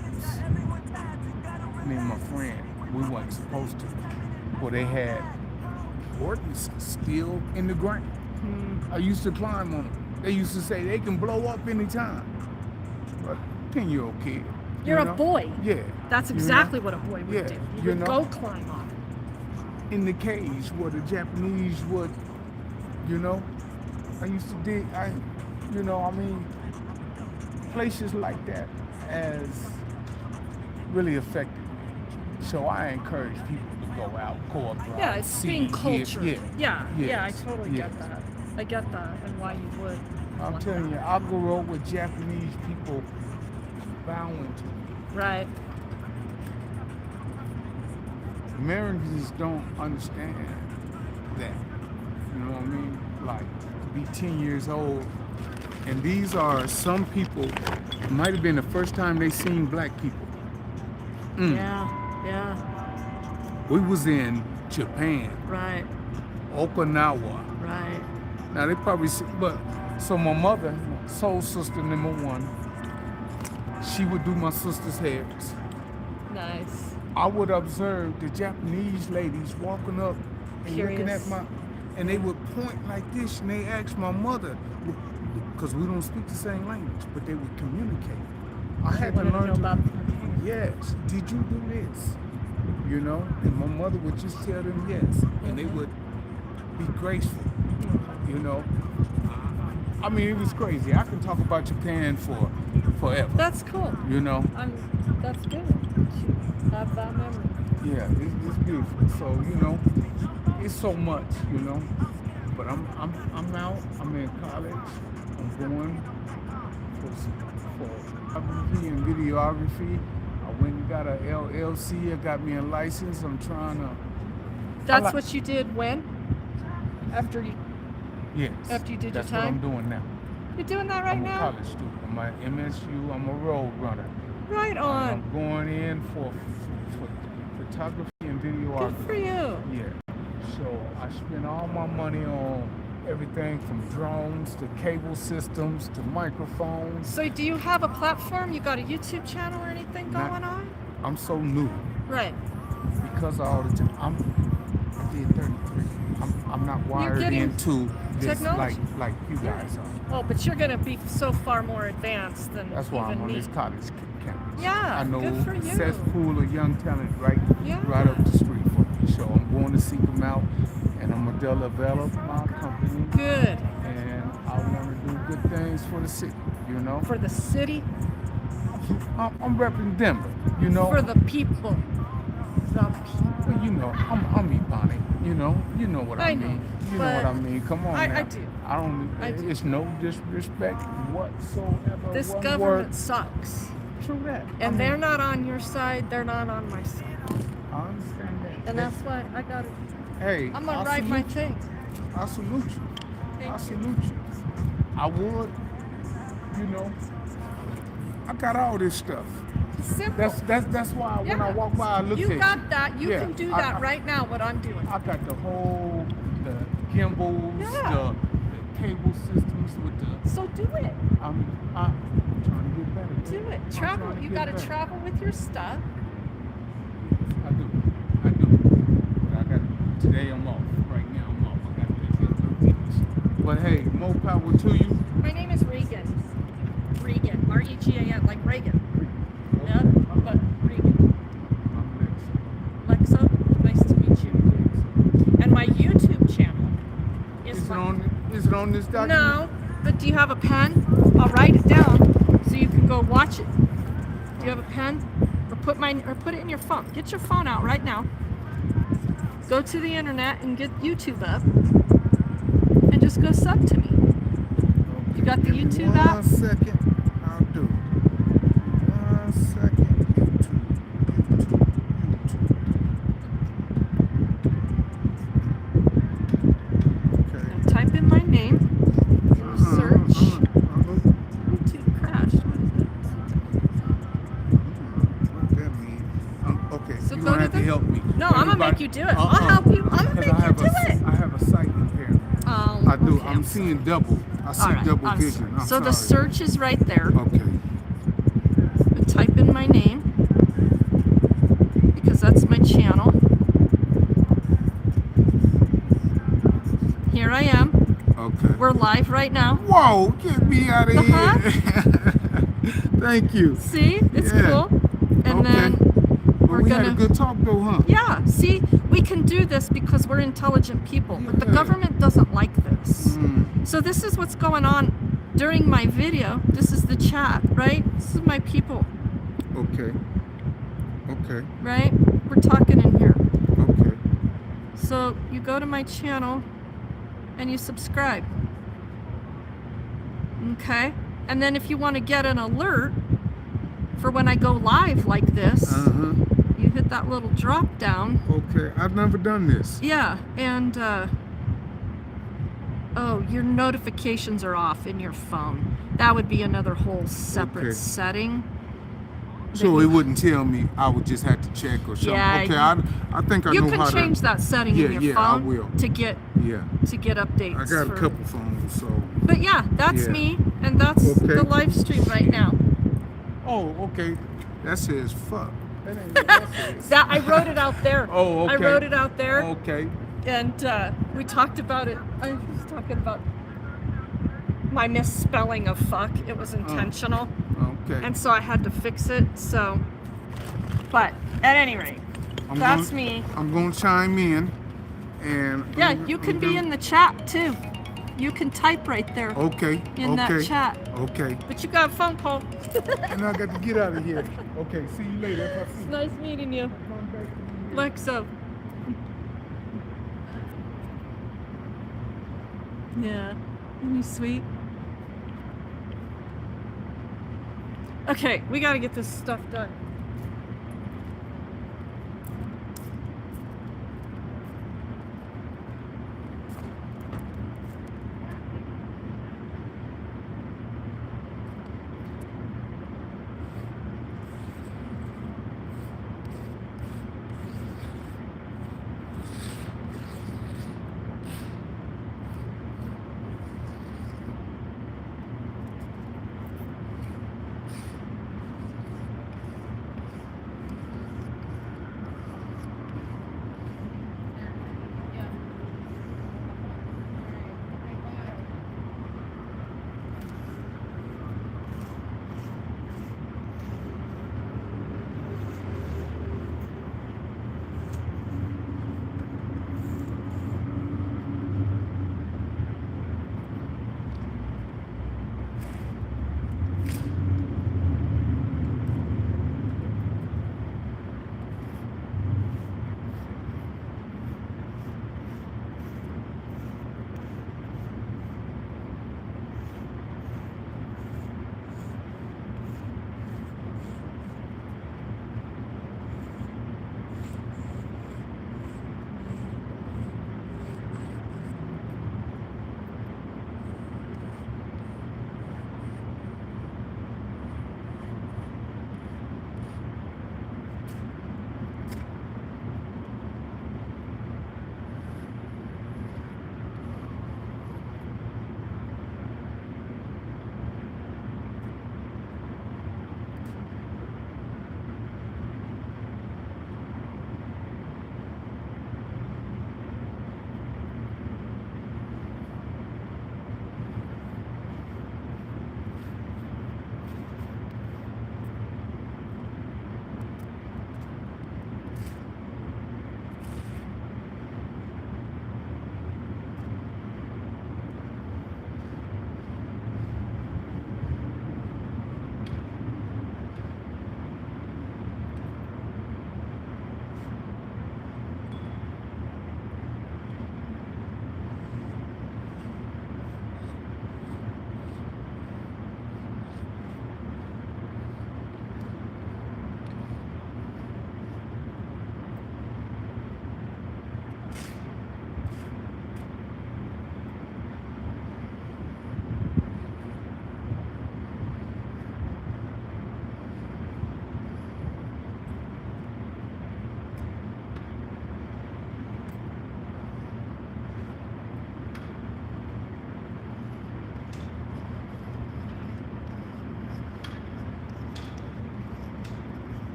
Me and my friend, we weren't supposed to. Where they had ordnance still in the ground. I used to climb on them. They used to say they can blow up anytime. But 10-year-old kid. You're you a know? boy. Yeah. That's you know? exactly what a boy would Yeah, do. You you would know? go climb on. In the caves where the Japanese would, you know, I used to dig, places like that has really affected me. So I encourage people to go out, cooperate. Yeah, it's see, being hear- cultured. Yeah. Yeah, I Yes, totally yes. get that. I get that and why you would. I'm want telling you, that. I grew up with Japanese people bowing to me. Right. Americans don't understand that. You know what I mean? Like, to be 10 years old, and these are some people, it might have been the first time they seen black people. Yeah. We was in Japan, Right. Okinawa. Right. Now they probably see, but so my mother, soul sister number one, she would do my sister's hairs. Nice. I would observe the Japanese ladies walking up and looking at Curious. and they would point like this, and they asked my mother, because we don't speak the same language, but they would communicate. I had to wanted to learn know about. yes, did you do this? You know, and my mother would just tell them yes, and they would be graceful. You know, I mean, it was crazy. I can talk about Japan for forever. That's cool. You know, That's good. You have that memory. yeah, it's beautiful. So you know, it's so much. You know, but I'm out. I'm in college. I'm going for photography and videography. I went and got a LLC. I got me a license. I'm trying to. That's what you did when? After you Yes. After you did that's your time? what I'm doing now. You're doing that right I'm now? a college student. I'm at MSU. I'm a road runner. Right And on. I'm going in for photography and videography. Good for you. Yeah. So I spend all my money on everything from drones to cable systems to microphones. So do you have a platform? You got a YouTube channel or anything Not- going on? I'm so new Right. because of all the time. I did 33. I'm not wired getting into this technology. like you guys are. Oh, but you're gonna be so far more advanced than That's why even I'm on me. this college campus. Yeah, I know good for you. cesspool of young talent right Yeah. up the street from me. So I'm going to seek them out, and I'm gonna develop my company, Good. and I want to do good things for the city. You know, For the city, I'm repping Denver. You know, for the people. The people. well, you know, I'm Ebonic. You know what I I know, mean. You know but what I mean. Come on I now. do. I don't. I do. It's no disrespect whatsoever. This one government word. sucks. True that. I And mean, they're not on your side, they're not on my side. I understand that. And that's why I gotta, Hey, I'm gonna I write my salute thing. you. I salute you. I Thank you. salute you. I would, you know, I got all this stuff. Simple. That's why when I Yeah. walk by, I look You at got that. You Yeah, can do I- that I- right now, what I'm doing. I got the whole, the gimbals, Yeah. the cable systems with the. So do it. I'm trying to get better. Do it. I'm Travel. trying to You get gotta better. travel with your stuff. I do. But I got today. I'm off. Right now, I'm off. I got to get things. But hey, more power to you. My name is Regan. Regan. R-E-G-A-N, like Reagan. Yeah, but Regan. I'm Lexa, nice to meet you. And my YouTube channel is Is it on this document? No, but do you have a pen? I'll write it down so you can go watch it. Do you have a pen? Or put it in your phone. Get your phone out right now. Go to the internet and get YouTube up. And just go sub to me. You got the Give me YouTube app? 1 second. I'll do it. 1 second. YouTube. Okay. Now type in my name. Search. YouTube crashed. What that mean? Okay, So you're go gonna to have to the- help me. No, I'm gonna make you do it. I'll help you. I'm gonna 'Cause make I have you do it. I have a sight impairment. Oh, I do. okay, I'm sorry. seeing double. I see All right, double I'm vision. sorry. I'm So the sorry. search is right there. Okay. Type in my name because that's my channel. Here I am. Okay. We're live right now. Whoa! Get me out of Uh-huh. here. Thank you. See? It's Yeah. cool. And Okay. then Well, we're we gonna had a good talk though, huh? Yeah, see, we can do this because we're intelligent people, but the Yeah. government doesn't like this. Mm. So this is what's going on during my video. This is the chat, right? This is my people, Okay. Okay. right? We're talking in here. Okay. So you go to my channel and you subscribe. Okay? And then if you want to get an alert for when I go live like this, Uh-huh. you hit that little drop down. Okay. I've never done this. Yeah, and oh, your notifications are off in your phone. That would be another whole separate Okay. setting. So it wouldn't tell me. I would just have to check or something. Yeah, Okay. I think I You know can how change that setting Yeah, in your yeah, I phone will. to get Yeah. updates. I got a for- couple phones, so. But yeah, that's Yeah. me, and that's Okay. the live stream right now. Oh, okay. That says fuck. That ain't what that says. That I wrote it out there. Oh, okay. I wrote it out there, Okay. and we talked about it. I was talking about my misspelling of fuck. It was intentional. Okay. and so I had to fix it. So, but at any rate, I'm that's gonna, me. I'm gonna chime in, and Yeah, you can be in the chat too. You can type right there Okay. in that okay. chat. Okay. But you got a phone call. And I got to get out of here. Okay. See you later. If I see It's nice meeting you, come back to you. like so. Yeah, isn't he sweet? Okay, we gotta get this stuff done.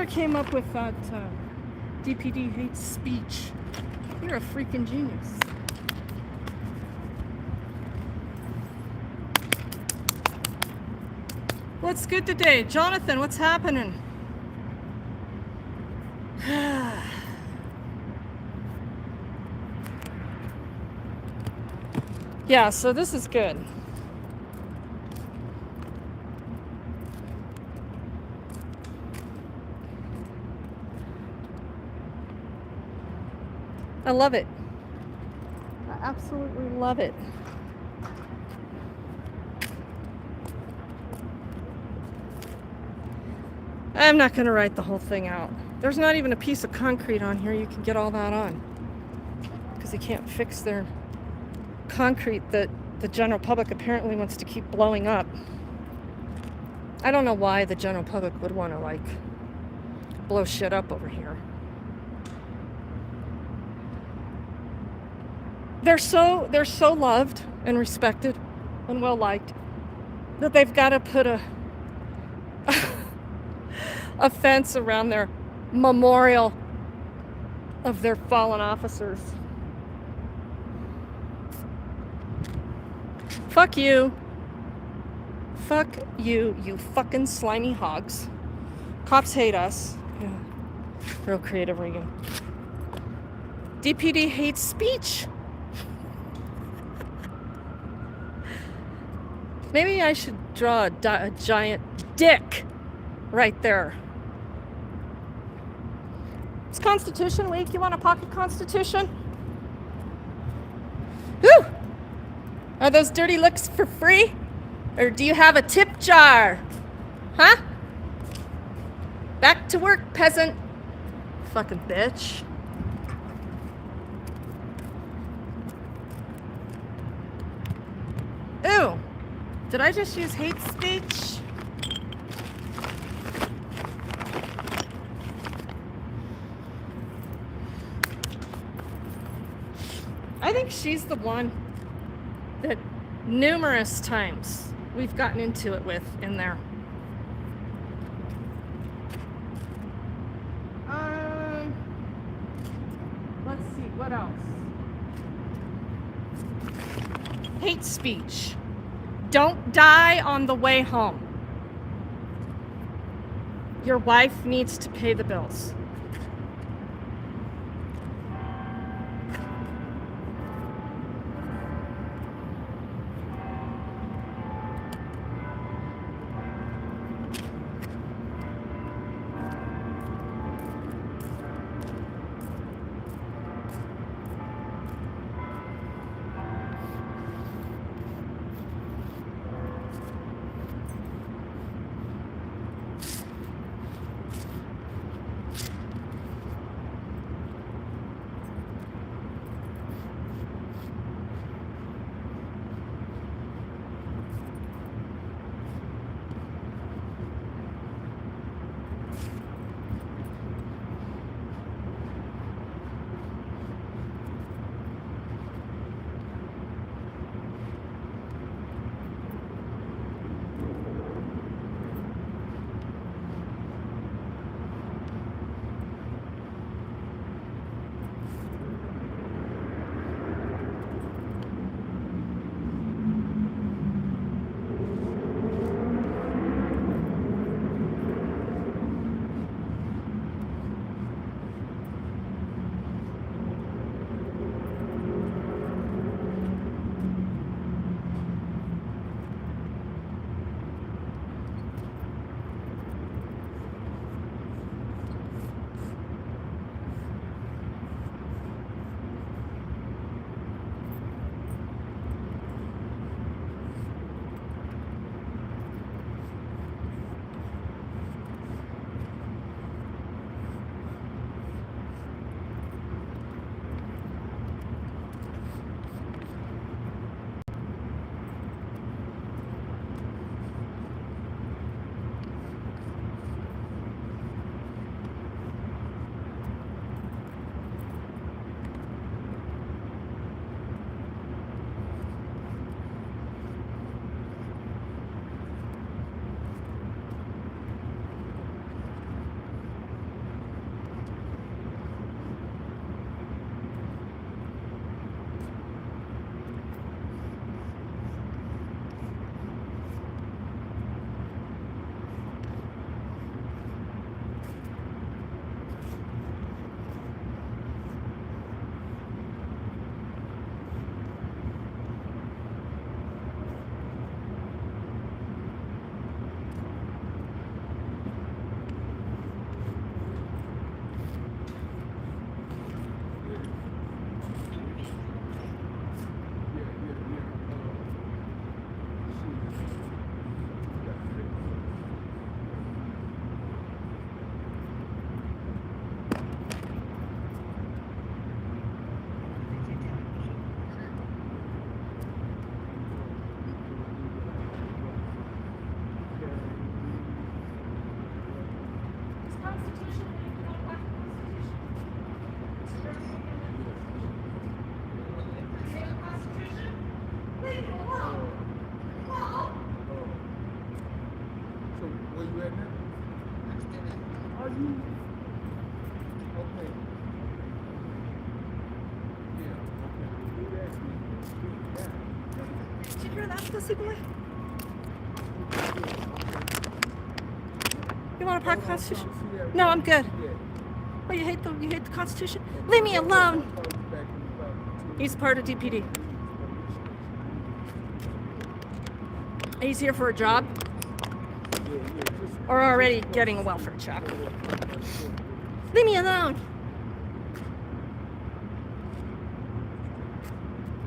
Whoever came up with that DPD hates speech, you're a freaking genius. What's good today? Jonathan, what's happening? Yeah, so this is good. I love it. I absolutely love it. I'm not going to write the whole thing out. There's not even a piece of concrete on here you can get all that on. Because they can't fix their concrete that the general public apparently wants to keep blowing up. I don't know why the general public would want to, like, blow shit up over here. They're so loved and respected and well liked that they've got to put a fence around their memorial of their fallen officers. Fuck you. Fuck you, you fucking slimy hogs. Cops hate us. Yeah. Real creative Regan. DPD hates speech. Maybe I should draw a giant dick right there. It's Constitution Week. You want a pocket Constitution? Whew! Are those dirty looks for free? Or do you have a tip jar? Huh? Back to work, peasant. Fucking bitch. Ew. Did I just use hate speech? I think she's the one that numerous times we've gotten into it with in there. Let's see, what else? Hate speech. Don't die on the way home. Your wife needs to pay the bills. that pussy boy? You want a part of the Constitution? No, I'm good. Oh, you hate the Constitution? Leave me alone. He's part of DPD. He's here for a job, or already getting a welfare check. Leave me alone.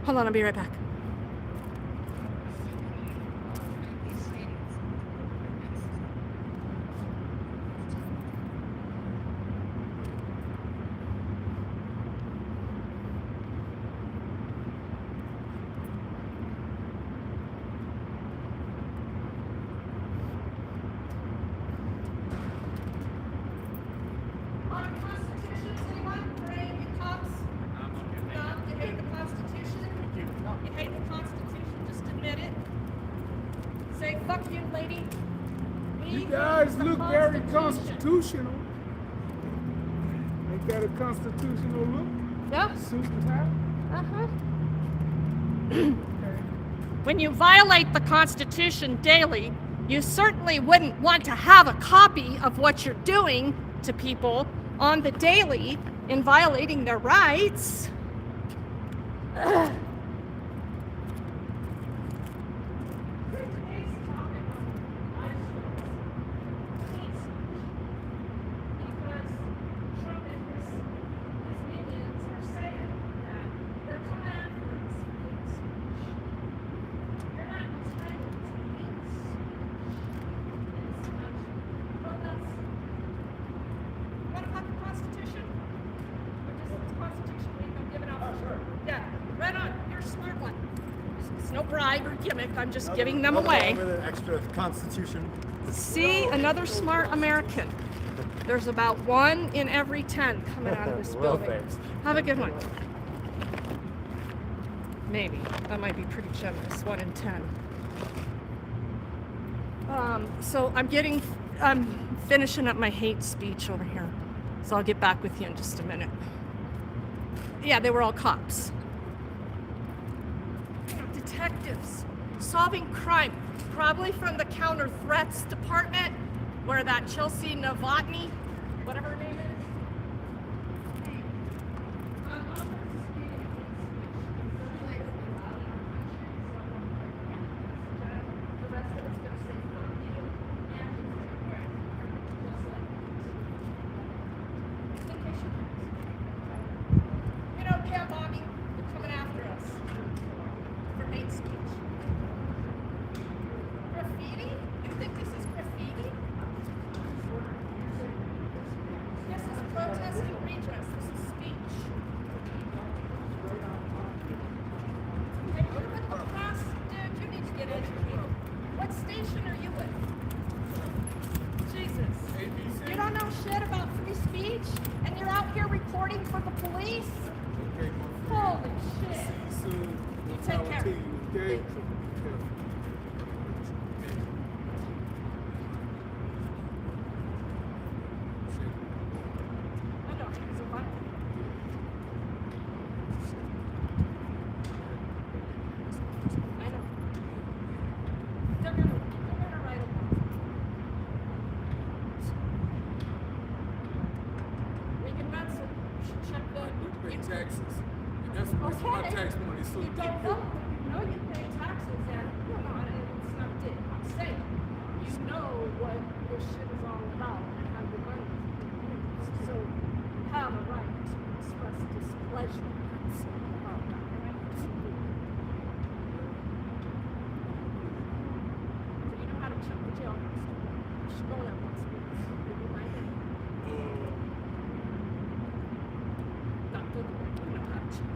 Hold on, I'll be right back. Say fuck you, lady. You guys look very constitutional. Ain't that a constitutional look? Yeah. Suit and tie? Uh-huh. When you violate the Constitution daily, you certainly wouldn't want to have a copy of what you're doing to people on the daily in violating their rights. Ugh. No bribe or gimmick, I'm just giving them away. With an extra Constitution. See, another smart American. There's about 1 in every 10 coming out of this building. thanks. Have a good one. Maybe. That might be pretty generous. 1 in 10. So I'm finishing up my hate speech over here. So I'll get back with you in just a minute. Yeah, they were all cops. Detectives solving crime, probably from the counter threats department, where that Chelsea Novotny, whatever her name is. You don't care, Bobby. They're coming after us. For hate speech. Graffiti? You think this is graffiti? This is protest and redress. This is speech. Hey, you're with the press, dude. You need to get educated. What station are you with? Jesus. You don't know shit about free speech? And you're out here reporting for the police? Holy shit. You take care. Okay. I know, it's a fun. I know. They're gonna write a book. Regan Benson, you should check the. You pay taxes. And that's what's my tax money. So You don't know. You know you pay taxes and you're not, it's not it. I'm saying, you know what this shit is all about and how your money is used. So you have a right to express displeasure about that, right? So you know how to check the jail register. You should go there once a week. Maybe my name. Not good, you know how to check.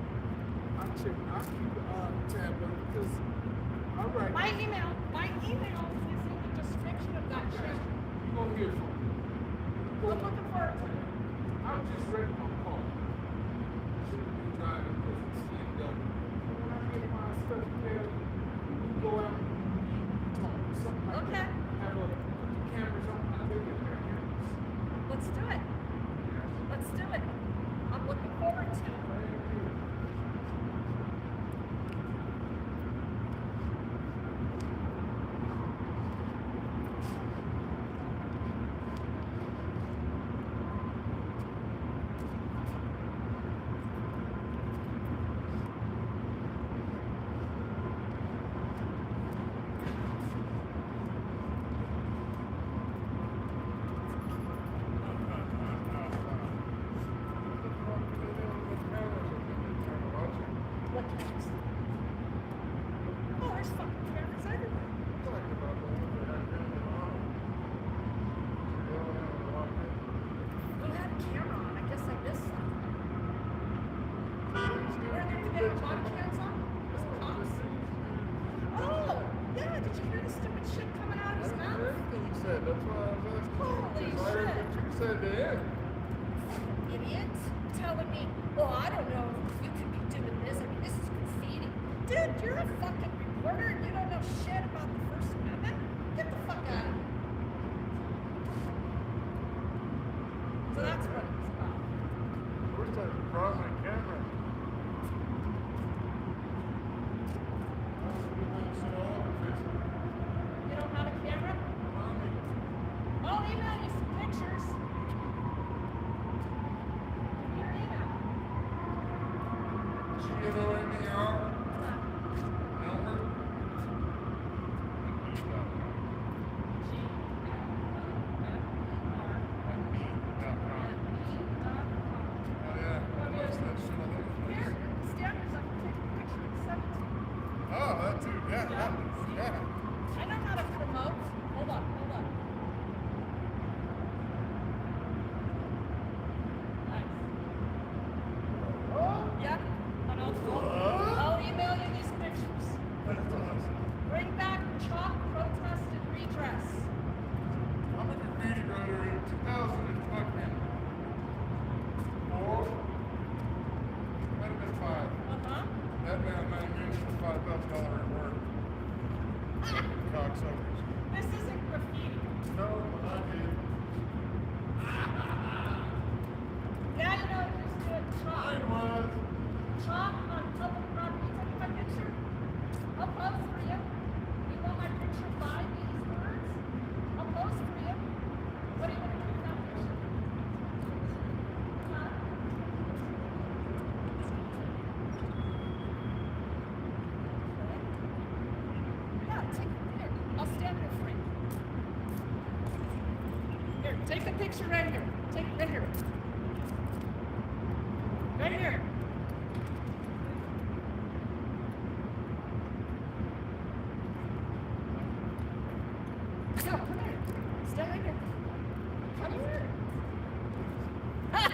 I'll keep the tab on it because, all right. My email is in the description of that shit. You gonna hear from me. I'm looking forward to it. I'm just ready for a call. Shouldn't be driving because it's slipped up. When I get my stuff there, we go out and talk or something like Okay. that. Have a cameras on. I think it's their cameras. Let's do it. Let's do it. I'm looking forward to it. What cameras? Oh, there's fucking cameras everywhere. We had a camera on. I guess I missed something. Were there body cams on? Was it cops? Oh, yeah. Did you hear the stupid shit coming out of his mouth? Everything you said, that's why I was asking. Holy Because I heard shit. what you said then. Idiot telling me, well, I don't know if you could be doing this. I mean, this is graffiti. Dude, you're a fucking reporter and you don't know shit about the First Amendment? Get the fuck out of here. So that's what it was about. Where's that front camera? You don't have a camera? I'll email you some pictures. Your email. You know anything else? Number? Oh yeah, I noticed that shit all over the Here, place. standards, I can take a picture and send it to you. Oh, that too, yeah, that was, yeah. I know how to promote. Hold on, hold on. Nice. Yeah, and I'll email you these pictures. That's awesome. Bring back chalk, protest, and redress. I'm a graffiti writer in 2004. Might have been 5. Uh-huh. That man managed for $5,000 reward. Cocksuckers. This isn't graffiti. No, I did. Now you know who's doing chalk. I was. Chalk on public property. Take my picture. I'll pose for you. You want my picture by these words? I'll pose for you. What do you want to do with that picture? Huh? Yeah, take it here. I'll stand there for you. Here, take the picture right here. Take it right here. Right here. No, come here. Stay right here. Come here. Ah!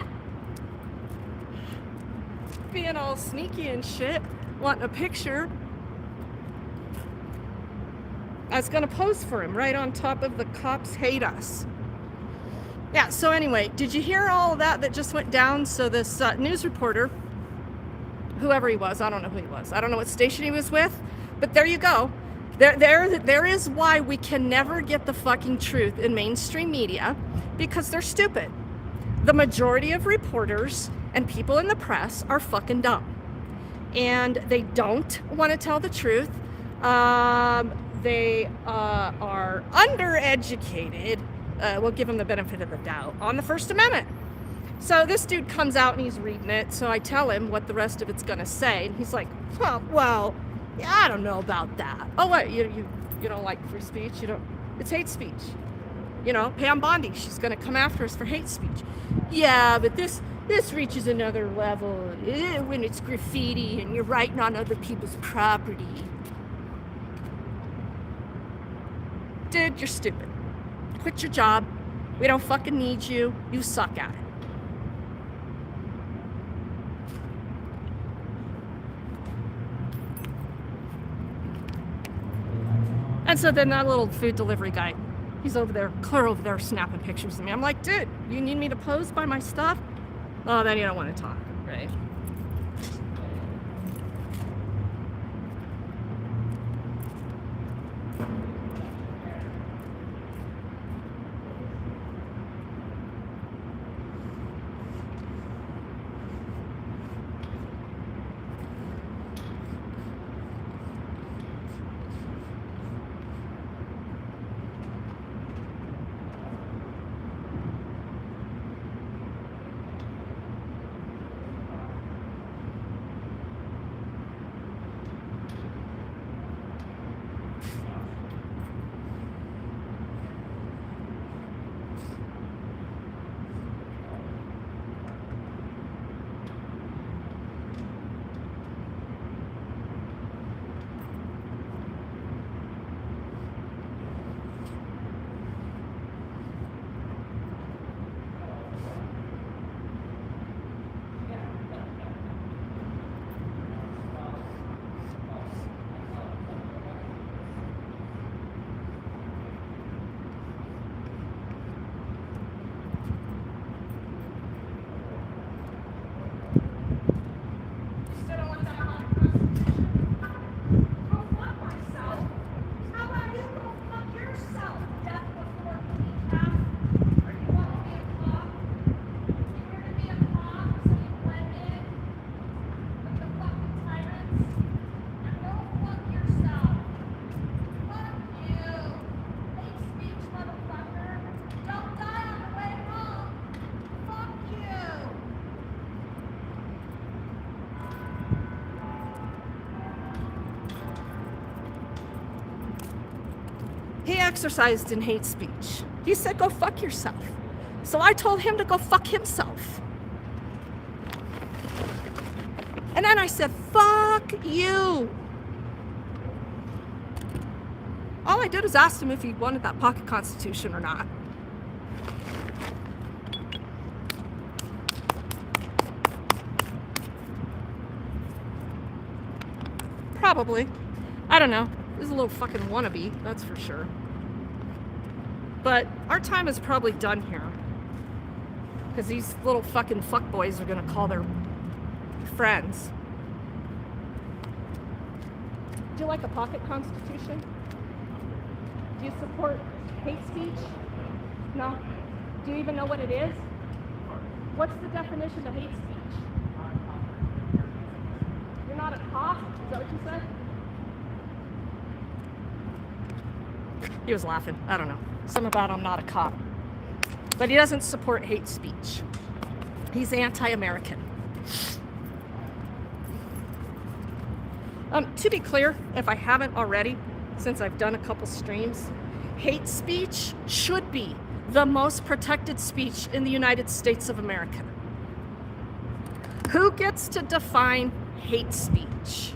Being all sneaky and shit, wanting a picture. I was gonna pose for him right on top of the cops hate us. Yeah, so anyway, did you hear all of that just went down? So this news reporter, whoever he was, I don't know who he was. I don't know what station he was with, but there you go. There is why we can never get the fucking truth in mainstream media, because they're stupid. The majority of reporters and people in the press are fucking dumb. And they don't want to tell the truth. They are undereducated. We'll give them the benefit of the doubt on the First Amendment. So this dude comes out and he's reading it. So I tell him what the rest of it's going to say. And he's like, well, yeah, I don't know about that. Oh, what? You don't like free speech? You don't? It's hate speech. You know, Pam Bondi, she's going to come after us for hate speech. Yeah, but this reaches another level when it's graffiti and you're writing on other people's property. Dude, you're stupid. Quit your job. We don't fucking need you. You suck at it. And so then that little food delivery guy, he's over there, clear over there, snapping pictures of me. I'm like, dude, you need me to pose by my stuff? Oh, then you don't want to talk, right? exercised in hate speech. He said, go fuck yourself. So I told him to go fuck himself. And then I said, fuck you. All I did was ask him if he wanted that pocket constitution or not. Probably. I don't know. He's a little fucking wannabe, that's for sure. But our time is probably done here. Because these little fucking fuckboys are gonna call their friends. Do you like a pocket constitution? Do you support hate speech? No? Do you even know what it is? What's the definition of hate speech? You're not a cop? Is that what you said? He was laughing. I don't know. Something about I'm not a cop. But he doesn't support hate speech. He's anti-American. To be clear, if I haven't already, since I've done a couple streams, hate speech should be the most protected speech in the United States of America. Who gets to define hate speech?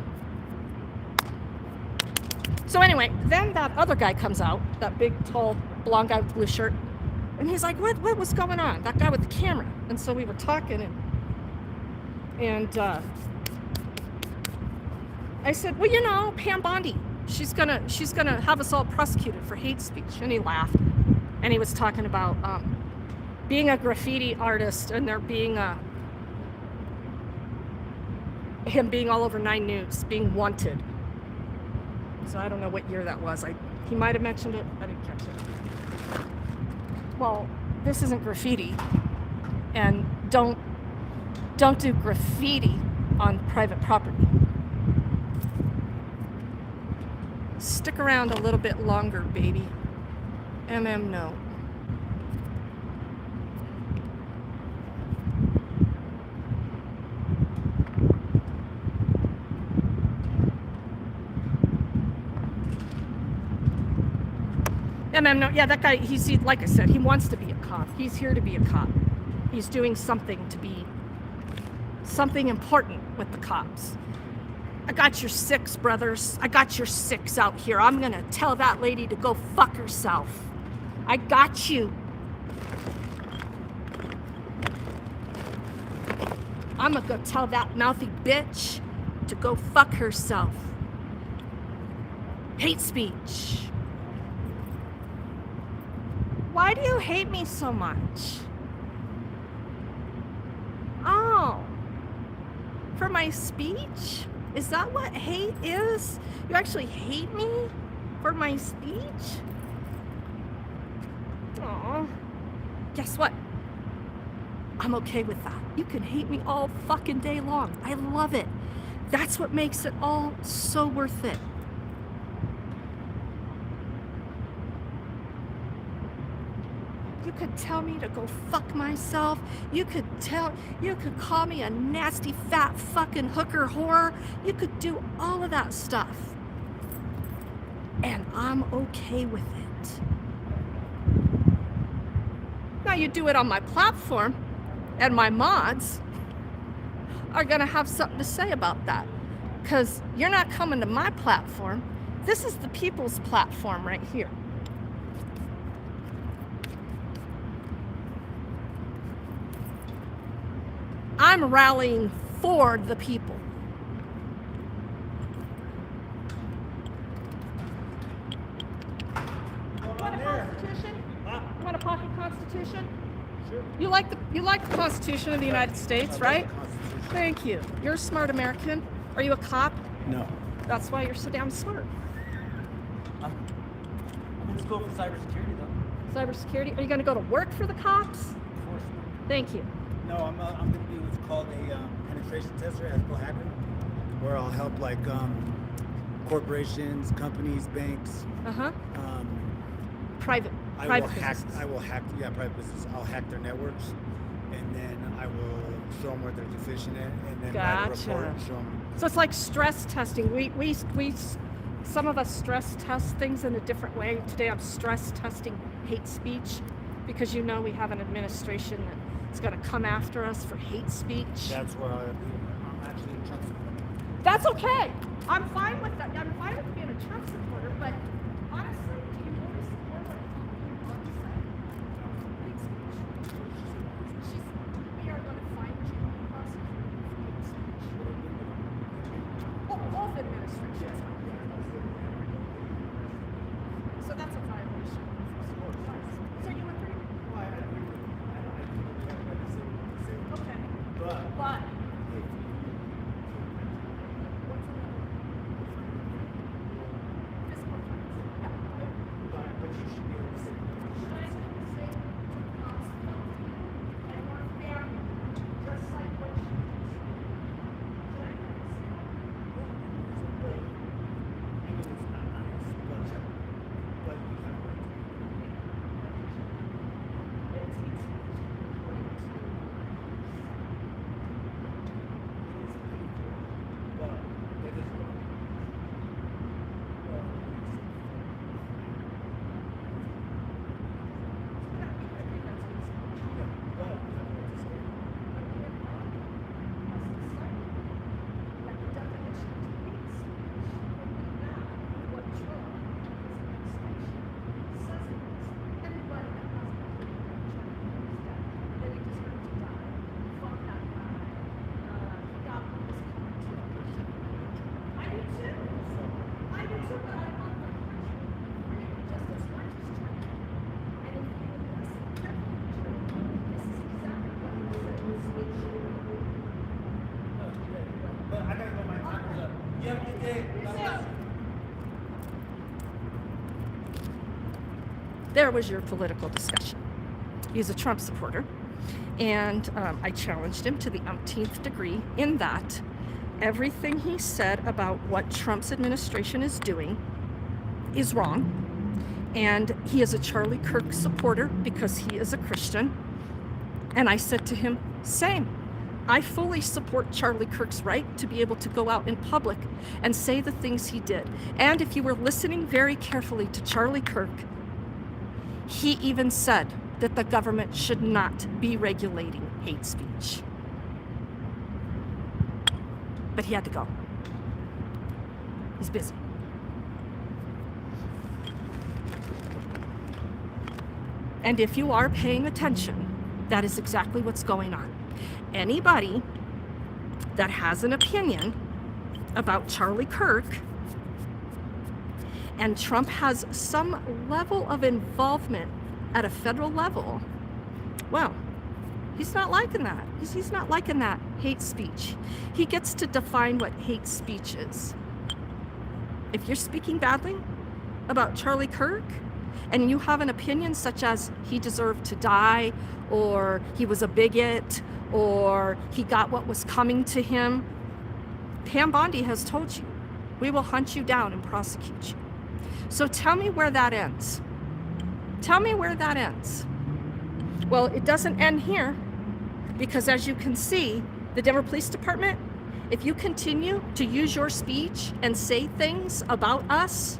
So anyway, then that other guy comes out, that big, tall, blonde guy with blue shirt, and he's like, what was going on? That guy with the camera. And so we were talking, and I said, well, you know, Pam Bondi, she's gonna have us all prosecuted for hate speech. And he laughed, and he was talking about being a graffiti artist and there being him being all over 9 News, being wanted. So I don't know what year that was. He might have mentioned it. I didn't catch it. Well, this isn't graffiti, and don't do graffiti on private property. Stick around a little bit longer, baby. No. No. Yeah, that guy, he's like I said, he wants to be a cop. He's here to be a cop. He's doing something to be something important with the cops. I got your 6, brothers. I got your 6 out here. I'm gonna tell that lady to go fuck herself. I got you. I'm gonna go tell that mouthy bitch to go fuck herself. Hate speech. Why do you hate me so much? Oh, for my speech? Is that what hate is? You actually hate me for my speech? Aw. Guess what? I'm okay with that. You can hate me all fucking day long. I love it. That's what makes it all so worth it. You could tell me to go fuck myself. You could call me a nasty fat fucking hooker whore. You could do all of that stuff. And I'm okay with it. Now you do it on my platform, and my mods are gonna have something to say about that. Because you're not coming to my platform. This is the people's platform right here. I'm rallying for the people. You want a constitution? You want a pocket constitution? Sure. You like the Constitution of the United States, right? Thank you. You're a smart American. Are you a cop? No. That's why you're so damn smart. I'm in school for cybersecurity, though. Cybersecurity. Are you going to go to work for the cops? Of course. Thank you. No, I'm going to be what's called a penetration tester, ethical hacker, where I'll help like corporations, companies, banks. Private businesses. I will hack. Yeah, private business. I'll hack their networks, and then I will show them where they're deficient in, and then write a report and show them. So it's like stress testing. We some of us stress test things in a different way. Today I'm stress testing hate speech because you know we have an administration that's going to come after us for hate speech. That's where I'm actually a Trump supporter. That's okay. I'm fine with that. I'm fine with being a Trump supporter, but honestly, do you really support what Trump said? Hate speech. We are going to find you and prosecute you for hate speech. Both administrations. So that's a violation. So you agree? Okay. But there was your political discussion. He's a Trump supporter, and I challenged him to the umpteenth degree in that everything he said about what Trump's administration is doing is wrong, and he is a Charlie Kirk supporter because he is a Christian. And I said to him, same. I fully support Charlie Kirk's right to be able to go out in public and say the things he did. And if you were listening very carefully to Charlie Kirk, he even said that the government should not be regulating hate speech. But he had to go. He's busy. And if you are paying attention, that is exactly what's going on. Anybody that has an opinion about Charlie Kirk and Trump has some level of involvement at a federal level, well, he's not liking that. He's not liking that hate speech. He gets to define what hate speech is. If you're speaking badly about Charlie Kirk and you have an opinion such as he deserved to die, or he was a bigot, or he got what was coming to him, Pam Bondi has told you, we will hunt you down and prosecute you. So tell me where that ends. Tell me where that ends. Well, it doesn't end here, because as you can see, the Denver Police Department, if you continue to use your speech and say things about us,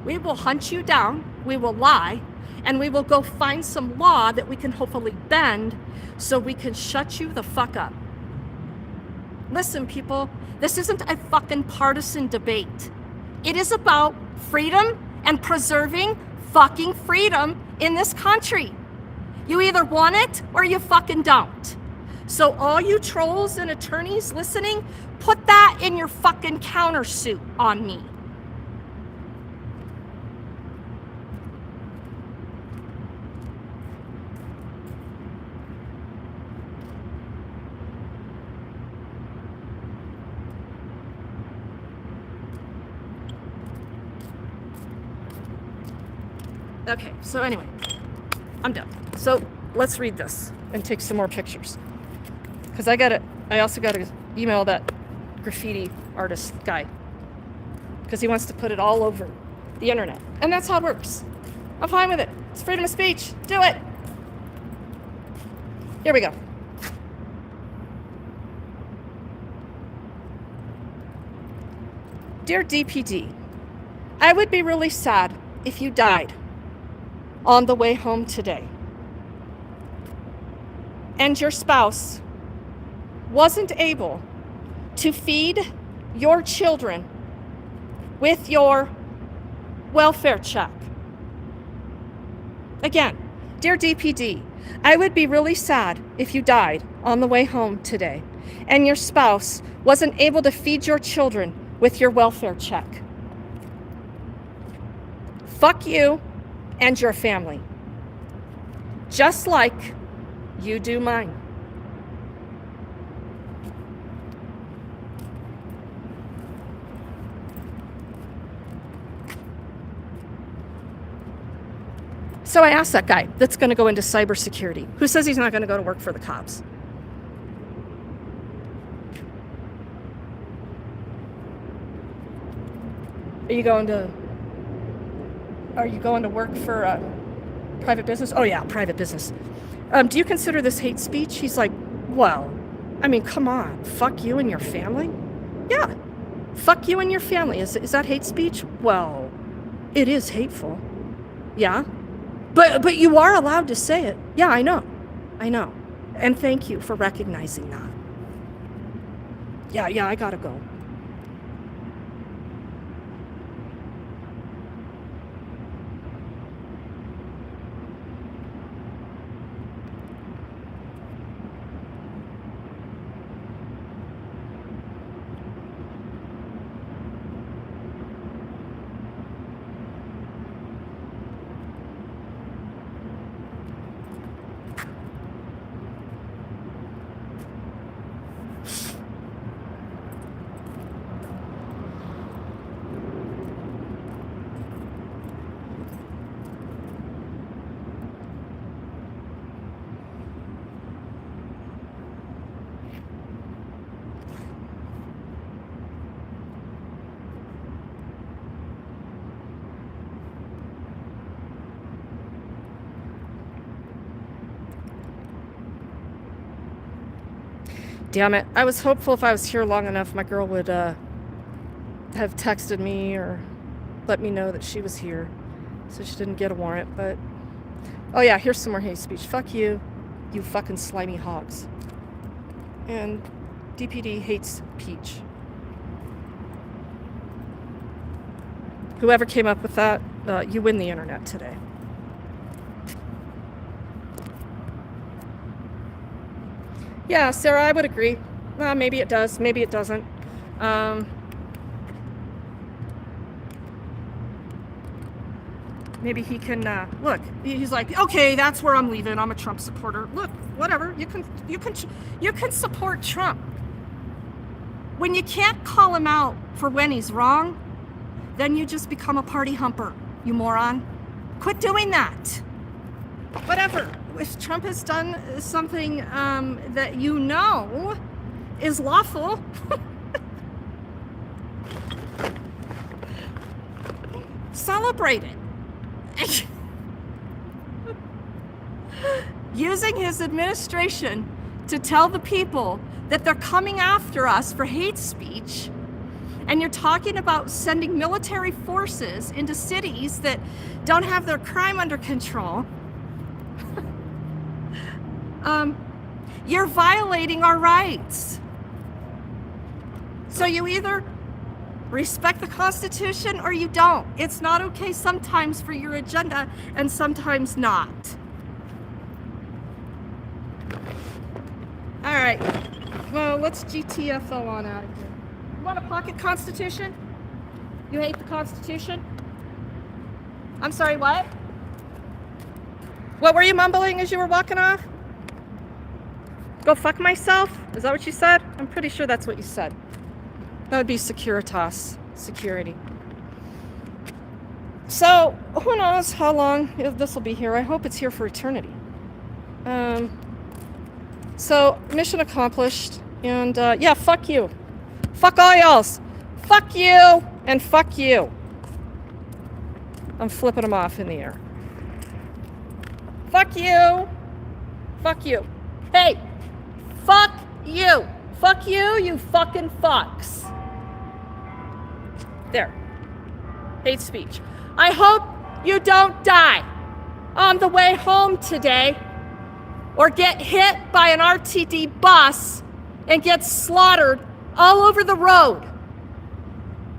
we will hunt you down, we will lie, and we will go find some law that we can hopefully bend so we can shut you the fuck up. Listen, people, this isn't a fucking partisan debate. It is about freedom and preserving fucking freedom in this country. You either want it or you fucking don't. So all you trolls and attorneys listening, put that in your fucking countersuit on me. Okay, so anyway, I'm done. So let's read this and take some more pictures. Because I also got to email that graffiti artist guy. Because he wants to put it all over the internet. And that's how it works. I'm fine with it. It's freedom of speech. Do it. Here we go. Dear DPD, I would be really sad if you died on the way home today and your spouse wasn't able to feed your children with your welfare check. Again, dear DPD, I would be really sad if you died on the way home today and your spouse wasn't able to feed your children with your welfare check. Fuck you and your family. Just like you do mine. So I asked that guy that's going to go into cybersecurity, who says he's not going to go to work for the cops. Are you going to work for a private business? Oh yeah, private business. Do you consider this hate speech? He's like, well, I mean, come on, fuck you and your family? Yeah, fuck you and your family. Is that hate speech? Well, it is hateful. Yeah, but you are allowed to say it. Yeah, I know. And thank you for recognizing that. Yeah, I gotta go. Damn it. I was hopeful if I was here long enough, my girl would have texted me or let me know that she was here so she didn't get a warrant. But, oh yeah, here's some more hate speech. Fuck you, you fucking slimy hogs. And DPD hates Peach. Whoever came up with that, you win the internet today. Yeah, Sarah, I would agree. Well, maybe it does, maybe it doesn't. Maybe he can look. He's like, okay, that's where I'm leaving. I'm a Trump supporter. Look, whatever. You can support Trump. When you can't call him out for when he's wrong, then you just become a party humper, you moron. Quit doing that. Whatever. If Trump has done something that you know is lawful, celebrate it. Using his administration to tell the people that they're coming after us for hate speech, and you're talking about sending military forces into cities that don't have their crime under control. You're violating our rights. So you either respect the Constitution or you don't. It's not okay sometimes for your agenda and sometimes not. All right. Well, let's GTFO on out of here. You want a pocket Constitution? You hate the Constitution? I'm sorry, what? What were you mumbling as you were walking off? Go fuck myself? Is that what you said? I'm pretty sure that's what you said. That would be Securitas, security. So, who knows how long this will be here. I hope it's here for eternity. So, mission accomplished. And, yeah, fuck you. Fuck all y'alls. Fuck you and fuck you. I'm flipping them off in the air. Fuck you. Fuck you. Hey, fuck you. Fuck you, you fucking fucks. There. hate speech. I hope you don't die on the way home today or get hit by an RTD bus and get slaughtered all over the road,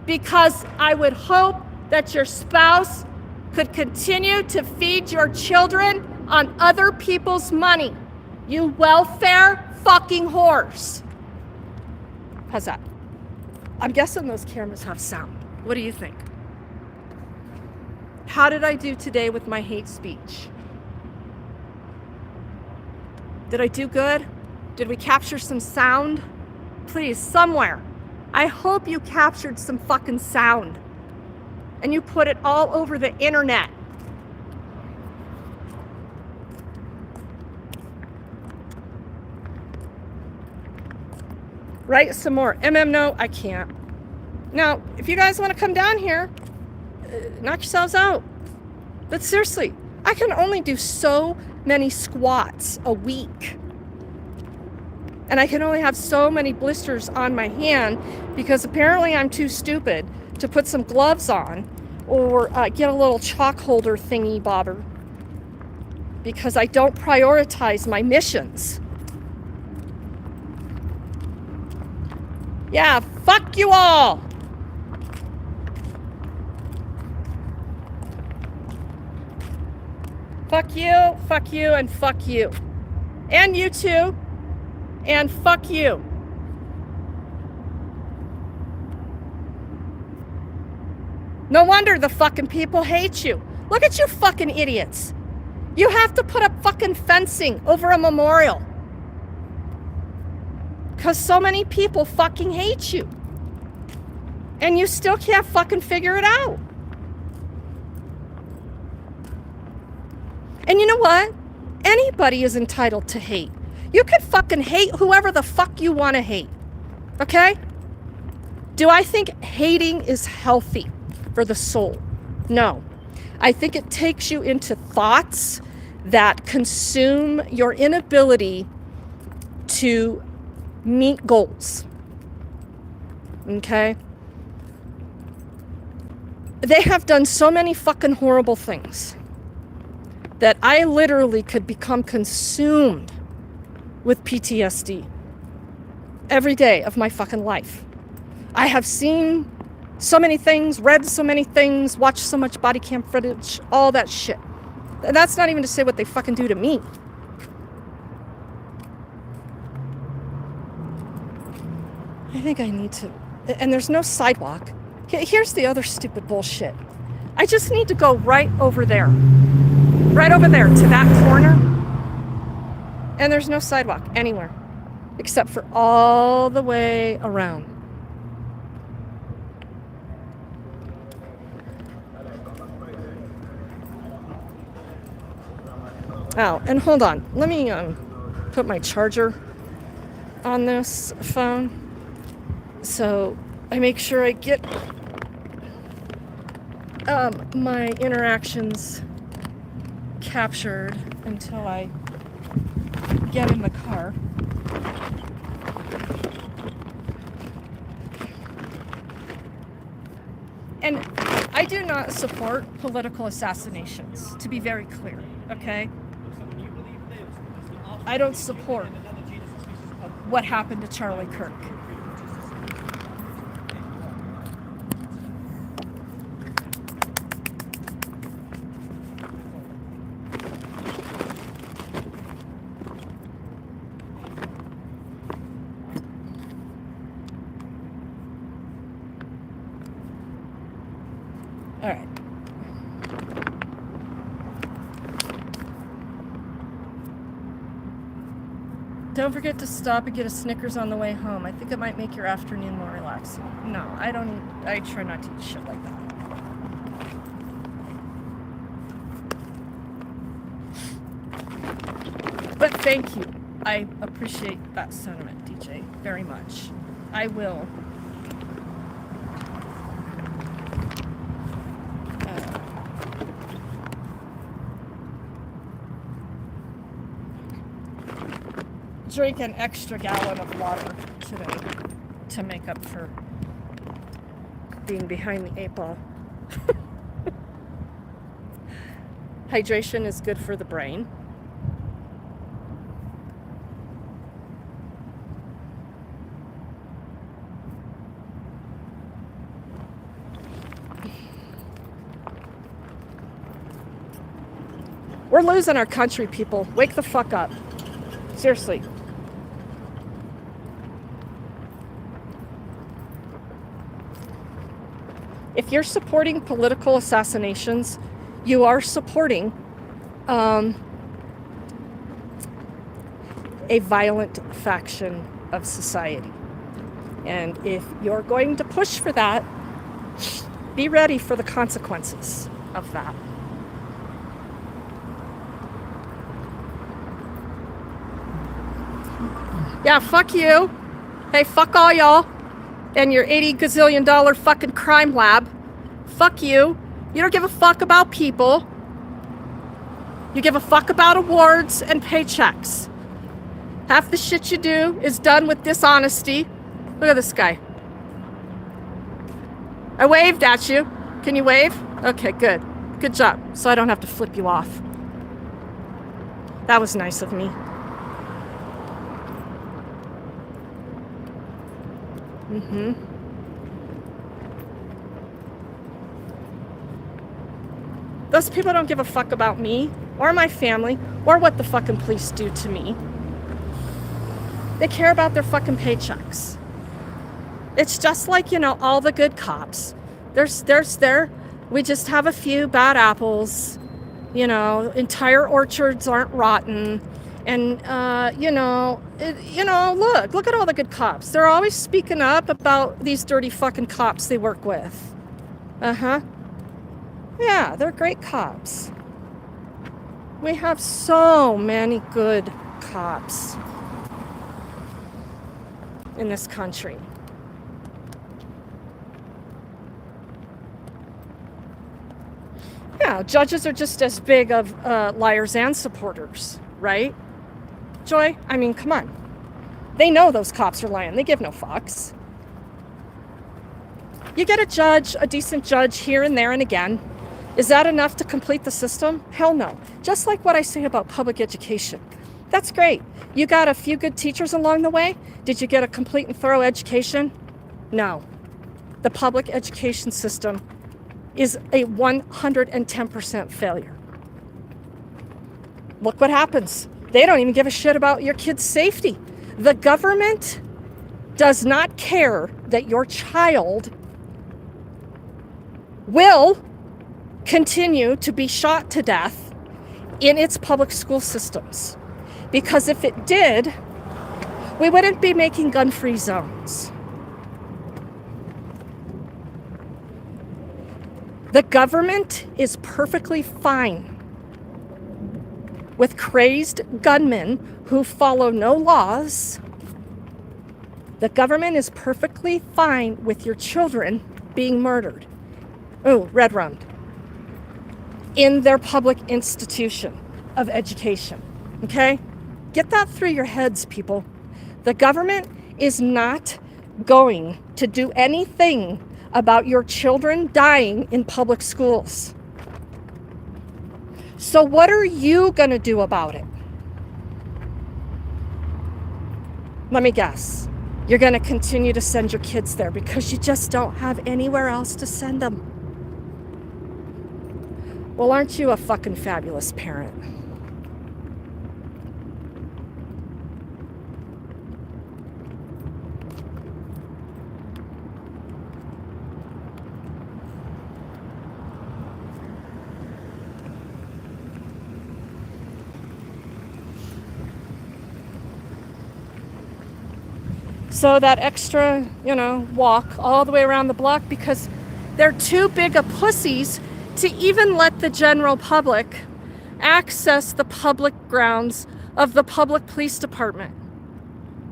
because I would hope that your spouse could continue to feed your children on other people's money. You welfare fucking whores. How's that? I'm guessing those cameras have sound. What do you think? How did I do today with my hate speech? Did I do good? Did we capture some sound? Please, somewhere. I hope you captured some fucking sound and you put it all over the internet. Write some more. No, I can't. Now, if you guys want to come down here, knock yourselves out. But seriously, I can only do so many squats a week. And I can only have so many blisters on my hand because apparently I'm too stupid to put some gloves on or get a little chalk holder thingy bobber, because I don't prioritize my missions. Yeah, fuck you all. Fuck you, and fuck you. And you too. And fuck you. No wonder the fucking people hate you. Look at you fucking idiots. You have to put up fucking fencing over a memorial because so many people fucking hate you. And you still can't fucking figure it out. And you know what? Anybody is entitled to hate. You can fucking hate whoever the fuck you want to hate. Okay? Do I think hating is healthy for the soul? No. I think it takes you into thoughts that consume your inability to meet goals. Okay? They have done so many fucking horrible things that I literally could become consumed with PTSD every day of my fucking life. I have seen so many things, read so many things, watched so much body cam footage, all that shit. And that's not even to say what they fucking do to me. I think I need to, and there's no sidewalk. Here's the other stupid bullshit. I just need to go right over there to that corner. And there's no sidewalk anywhere except for all the way around. Oh, and hold on. Let me put my charger on this phone so I make sure I get my interactions captured until I get in the car. And I do not support political assassinations, to be very clear, okay? I don't support what happened to Charlie Kirk. All right. Don't forget to stop and get a Snickers on the way home. I think it might make your afternoon more relaxing. No, I try not to eat shit like that. But thank you. I appreciate that sentiment, DJ, very much. I will. Drink an extra gallon of water today to make up for being behind the 8 ball. Hydration is good for the brain. We're losing our country, people. Wake the fuck up. Seriously. If you're supporting political assassinations, you are supporting a violent faction of society. And if you're going to push for that, be ready for the consequences of that. Yeah, fuck you. Hey, fuck all y'all and your $80 gazillion fucking crime lab. Fuck you. You don't give a fuck about people. You give a fuck about awards and paychecks. Half the shit you do is done with dishonesty. Look at this guy. I waved at you. Can you wave? Okay, good. Good job. So I don't have to flip you off. That was nice of me. Those people don't give a fuck about me or my family or what the fucking police do to me. They care about their fucking paychecks. It's just like, all the good cops. We just have a few bad apples. Entire orchards aren't rotten. And, look at all the good cops. They're always speaking up about these dirty fucking cops they work with. Yeah, they're great cops. We have so many good cops in this country. Yeah, judges are just as big of liars and supporters, right? Joy, I mean, come on. They know those cops are lying. They give no fucks. You get a decent judge here and there and again. Is that enough to complete the system? Hell no. Just like what I say about public education. That's great. You got a few good teachers along the way? Did you get a complete and thorough education? No. The public education system is a 110% failure. Look what happens. They don't even give a shit about your kid's safety. The government does not care that your child will continue to be shot to death in its public school systems. Because if it did, we wouldn't be making gun-free zones. The government is perfectly fine with crazed gunmen who follow no laws. The government is perfectly fine with your children being murdered. Oh, red-rummed. In their public institution of education. Okay? Get that through your heads, people. The government is not going to do anything about your children dying in public schools. So what are you going to do about it? Let me guess. You're going to continue to send your kids there because you just don't have anywhere else to send them. Well, aren't you a fucking fabulous parent? So that extra, walk all the way around the block because they're too big of pussies to even let the general public access the public grounds of the public police department.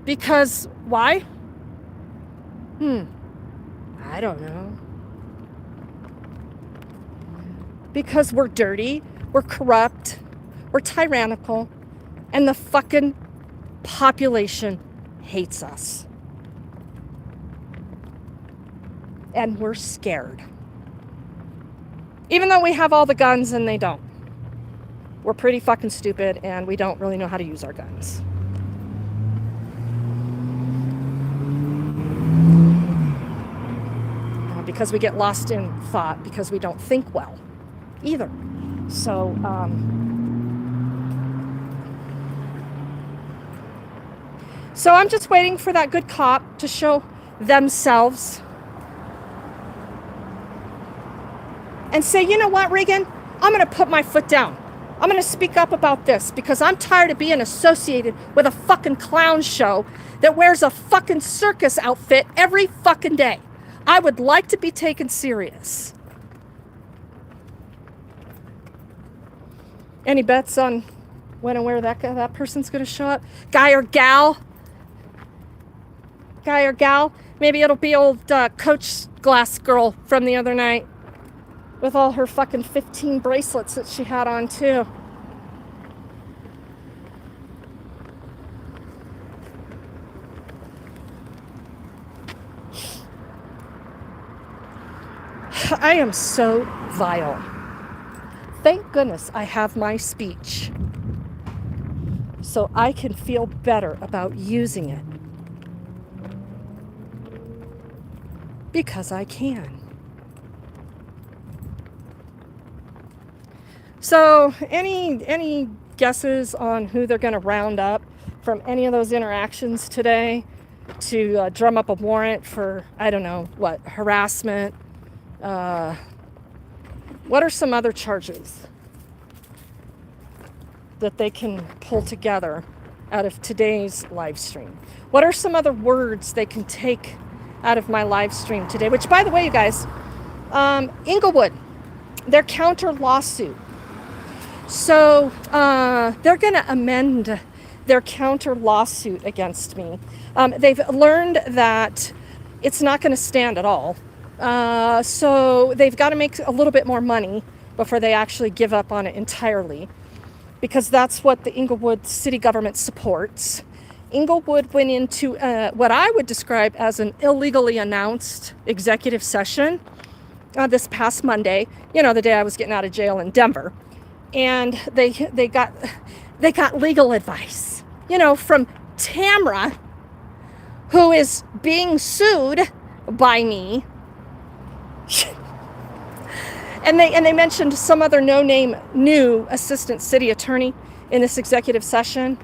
Because why? I don't know. Because we're dirty, we're corrupt, we're tyrannical, and the fucking population hates us. And we're scared. Even though we have all the guns and they don't. we're pretty fucking stupid and we don't really know how to use our guns. Because we get lost in thought, because we don't think well either. So, so I'm just waiting for that good cop to show themselves and say, you know what, Reagan, I'm going to put my foot down. I'm going to speak up about this because I'm tired of being associated with a fucking clown show that wears a fucking circus outfit every fucking day. I would like to be taken serious. Any bets on when and where that person's going to show up? Guy or gal? Guy or gal? Maybe it'll be old Coach Glass girl from the other night with all her fucking 15 bracelets that she had on too. I am so vile. Thank goodness I have my speech so I can feel better about using it. Because I can. So, any guesses on who they're going to round up from any of those interactions today to drum up a warrant for, I don't know, what, harassment? What are some other charges that they can pull together out of today's live stream? What are some other words they can take out of my live stream today? Which, by the way, you guys, Inglewood, their counter lawsuit. So they're going to amend their counter lawsuit against me. They've learned that it's not going to stand at all. So they've got to make a little bit more money before they actually give up on it entirely, because that's what the Inglewood city government supports. Inglewood went into what I would describe as an illegally announced executive session this past Monday, you know, the day I was getting out of jail in Denver. And they got legal advice, you know, from Tamra, who is being sued by me. And they mentioned some other no-name new assistant city attorney in this executive session.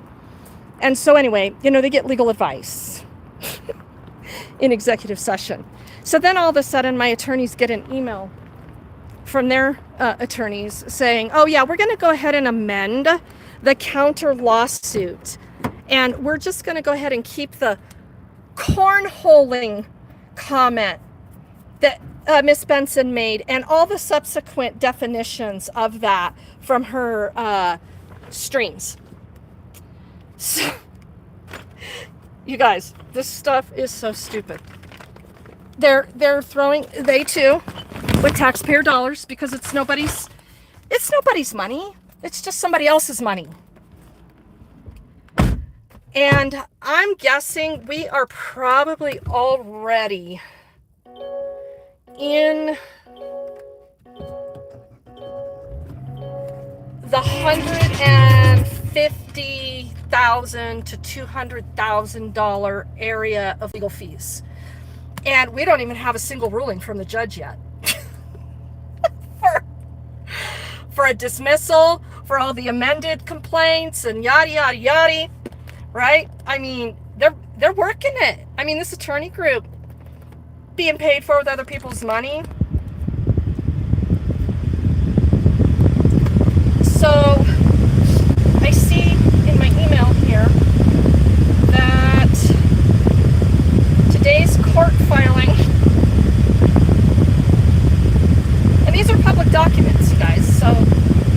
And so anyway, you know, they get legal advice in executive session. So then all of a sudden my attorneys get an email from their attorneys saying, oh yeah, we're going to go ahead and amend the counter lawsuit. And we're just going to go ahead and keep the cornholing comment that Miss Benson made and all the subsequent definitions of that from her streams. So, you guys, this stuff is so stupid. They're throwing, they too, with taxpayer dollars, because it's nobody's money. It's just somebody else's money. And I'm guessing we are probably already in the $150,000 to $200,000 area of legal fees. And we don't even have a single ruling from the judge yet. for a dismissal, for all the amended complaints and yada, yada, yada, right? I mean, they're working it. I mean, this attorney group being paid for with other people's money. So I see in my email here that today's court filing, and these are public documents, you guys, so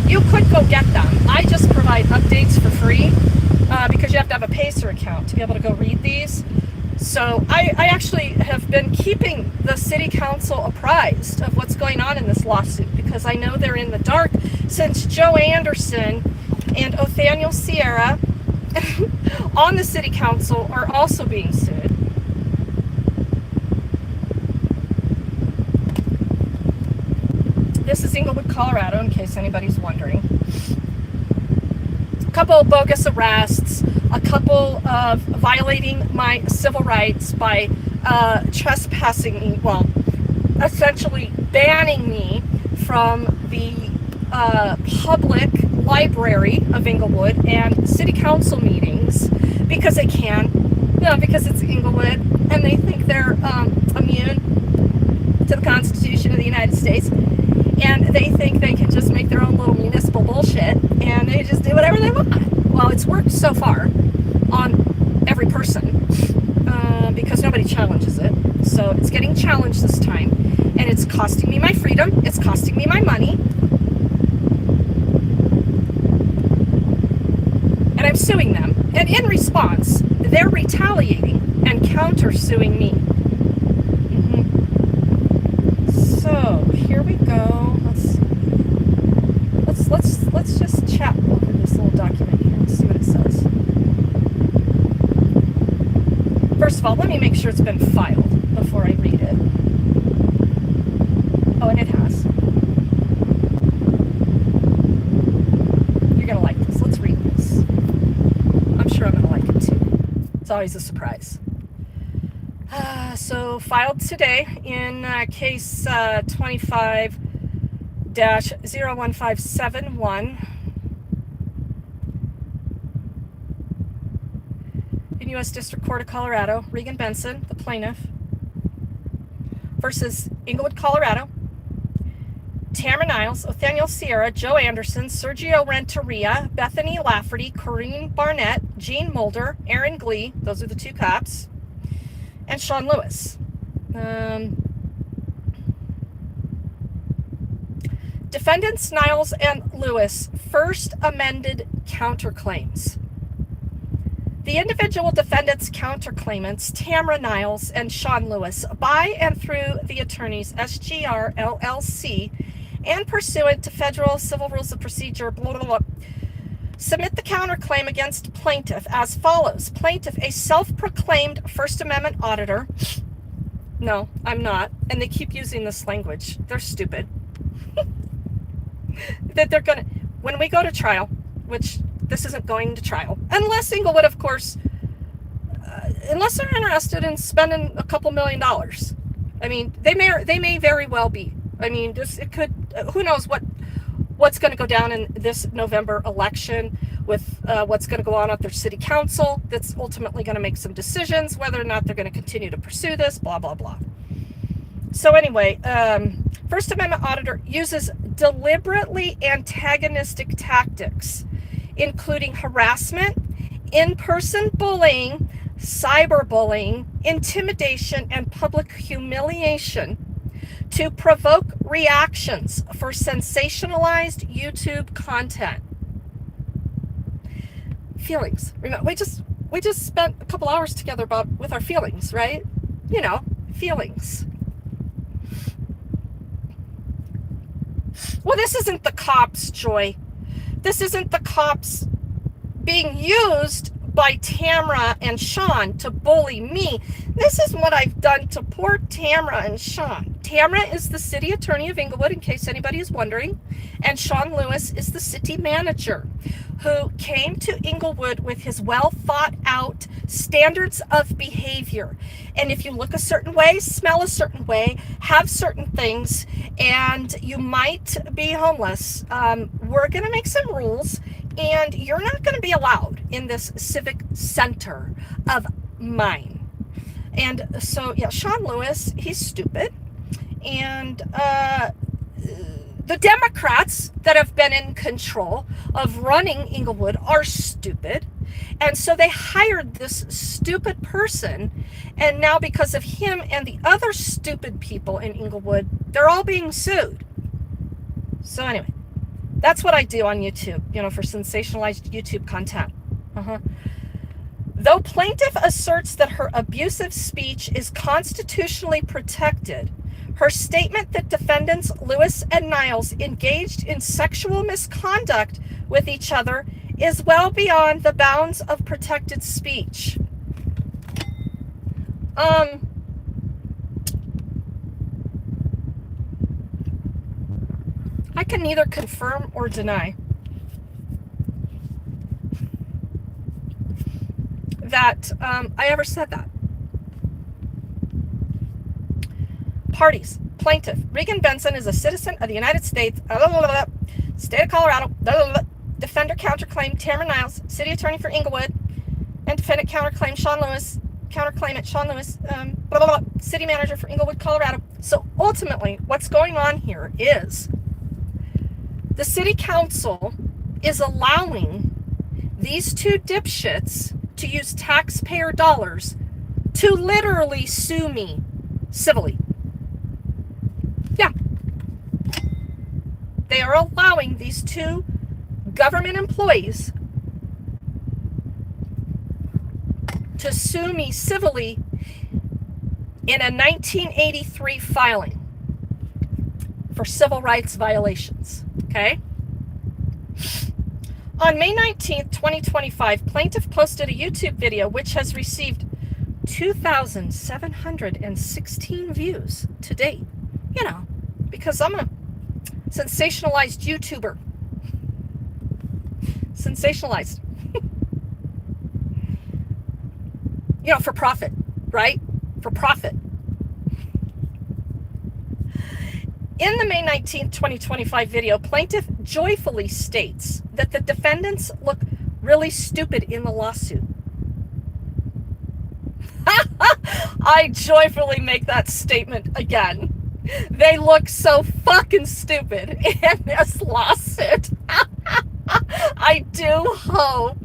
you could go get them. I just provide updates for free because you have to have a Pacer account to be able to go read these. So I actually have been keeping the city council apprised of what's going on in this lawsuit, because I know they're in the dark since Joe Anderson and Othaniel Sierra on the city council are also being sued. This is Inglewood, Colorado, in case anybody's wondering. couple of bogus arrests, a couple of violating my civil rights by trespassing me, well, essentially banning me from the public library of Inglewood and city council meetings because they can, because it's Inglewood and they think they're immune to the Constitution of the United States, and they think they can just make their own little municipal bullshit and they just do whatever they want. Well, it's worked so far on every person because nobody challenges it. So it's getting challenged this time, and it's costing me my freedom, it's costing me my money, and I'm suing them. And in response, they're retaliating and counter-suing me. So here we go. Let's just chat over this little document here and see what it says. First of all, let me make sure it's been filed before I read it. Oh, and it has. You're gonna like this. Let's read this. I'm sure I'm gonna like it too. It's always a surprise. So filed today in case 25-01571 in U.S. District Court of Colorado, Regan Benson, the plaintiff, versus Inglewood, Colorado, Tamara Niles, Othaniel Sierra, Joe Anderson, Sergio Renteria, Bethany Lafferty, Corinne Barnett, Gene Mulder, Aaron Glee, those are the two cops, and Sean Lewis. Defendants Niles and Lewis first amended counterclaims. The individual defendants' counterclaimants, Tamara Niles and Sean Lewis, by and through the attorneys SGR LLC and pursuant to federal civil rules of procedure, blah, blah, blah, submit the counterclaim against plaintiff as follows. Plaintiff, a self-proclaimed First Amendment auditor. No, I'm not. And they keep using this language. They're stupid. That they're going to, when we go to trial, which this isn't going to trial, unless Inglewood, of course, unless they're interested in spending a couple $1 million. I mean, they may very well be. I mean, it could, who knows what's going to go down in this November election with what's going to go on at their city council that's ultimately going to make some decisions whether or not they're going to continue to pursue this, blah, blah, blah. So anyway, First Amendment auditor uses deliberately antagonistic tactics, including harassment, in-person bullying, cyberbullying, intimidation, and public humiliation to provoke reactions for sensationalized YouTube content. Feelings. Remember, we just spent a couple hours together with our feelings, right? You know, feelings. Well, this isn't the cops, Joy. This isn't the cops being used by Tamara and Sean to bully me. This is what I've done to poor Tamara and Sean. Tamara is the city attorney of Inglewood, in case anybody is wondering, and Sean Lewis is the city manager who came to Inglewood with his well thought out standards of behavior. And if you look a certain way, smell a certain way, have certain things, and you might be homeless, we're going to make some rules, and you're not going to be allowed in this civic center of mine. And so, yeah, Sean Lewis, he's stupid. And the Democrats that have been in control of running Inglewood are stupid. And so they hired this stupid person. And now because of him and the other stupid people in Inglewood, they're all being sued. So anyway, that's what I do on YouTube, for sensationalized YouTube content. Though plaintiff asserts that her abusive speech is constitutionally protected, her statement that defendants Lewis and Niles engaged in sexual misconduct with each other is well beyond the bounds of protected speech. I can neither confirm or deny. that I ever said that. Parties. Plaintiff. Regan Benson is a citizen of the United States, state of Colorado. Defender counterclaim Tamara Niles, city attorney for Inglewood, and defendant counterclaimant Sean Lewis, city manager for Inglewood, Colorado. So ultimately, what's going on here is the city council is allowing these two dipshits to use taxpayer dollars to literally sue me civilly. Yeah. They are allowing these two government employees to sue me civilly in a 1983 filing for civil rights violations. Okay? On May 19th, 2025, plaintiff posted a YouTube video which has received 2,716 views to date. You know, because I'm a sensationalized YouTuber. Sensationalized. You know, for profit, right? For profit. In the May 19th, 2025 video, plaintiff joyfully states that the defendants look really stupid in the lawsuit. I joyfully make that statement again. They look so fucking stupid in this lawsuit. I do hope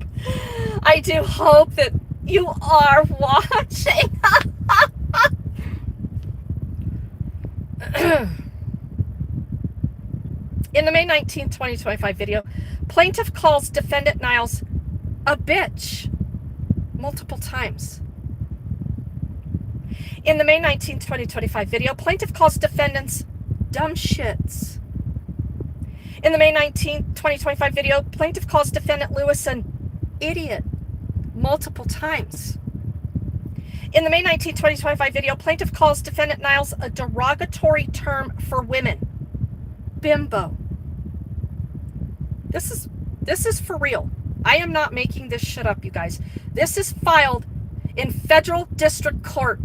that you are watching. In the May 19, 2025 video, plaintiff calls defendant Niles a bitch multiple times. In the May 19, 2025 video, plaintiff calls defendants dumb shits. In the May 19, 2025 video, plaintiff calls defendant Lewis an idiot multiple times. In the May 19, 2025 video, plaintiff calls defendant Niles a derogatory term for women. Bimbo. This is for real. I am not making this shit up, you guys. This is filed in federal district court.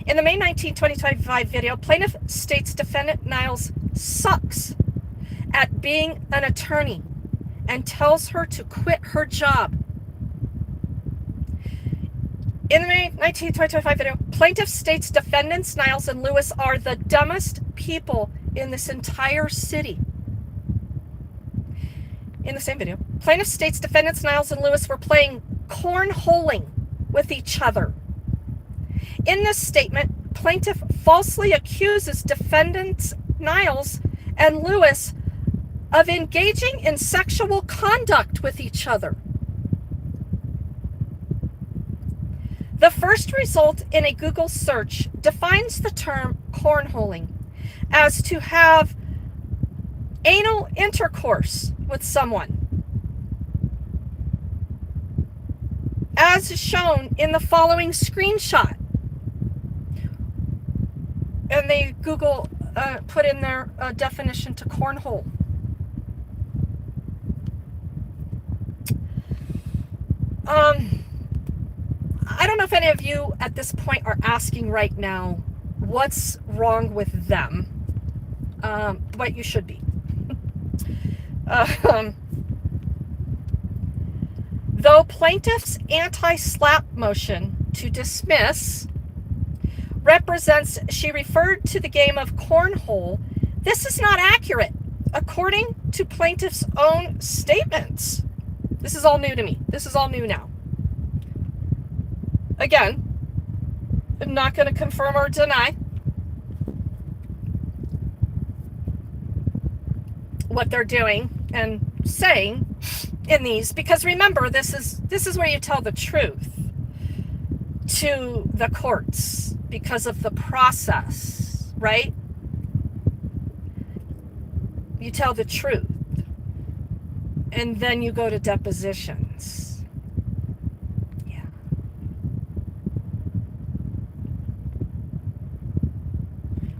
In the May 19, 2025 video, plaintiff states defendant Niles sucks at being an attorney and tells her to quit her job. In the May 19, 2025 video, plaintiff states defendants Niles and Lewis are the dumbest people in this entire city. In the same video, plaintiff states defendants Niles and Lewis were playing cornholing with each other. In this statement, plaintiff falsely accuses defendants Niles and Lewis of engaging in sexual conduct with each other. The first result in a Google search defines the term cornholing as to have anal intercourse with someone, as shown in the following screenshot. And they Google put in their definition to cornhole. I don't know if any of you at this point are asking right now what's wrong with them, but you should be. Though plaintiff's anti-slap motion to dismiss represents she referred to the game of cornhole, this is not accurate, according to plaintiff's own statements. This is all new to me. This is all new now. Again, I'm not going to confirm or deny what they're doing and saying in these, because remember, this is where you tell the truth to the courts because of the process, right? You tell the truth and then you go to depositions. Yeah.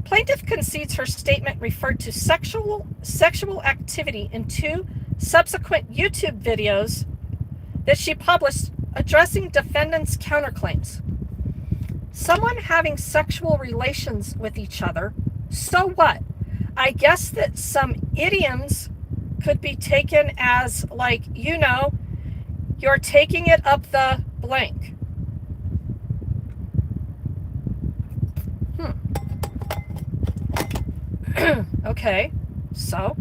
Plaintiff concedes her statement referred to sexual activity in two subsequent YouTube videos that she published addressing defendants' counterclaims. Someone having sexual relations with each other, so what? I guess that some idioms could be taken as, like, you're taking it up the blank. Okay, so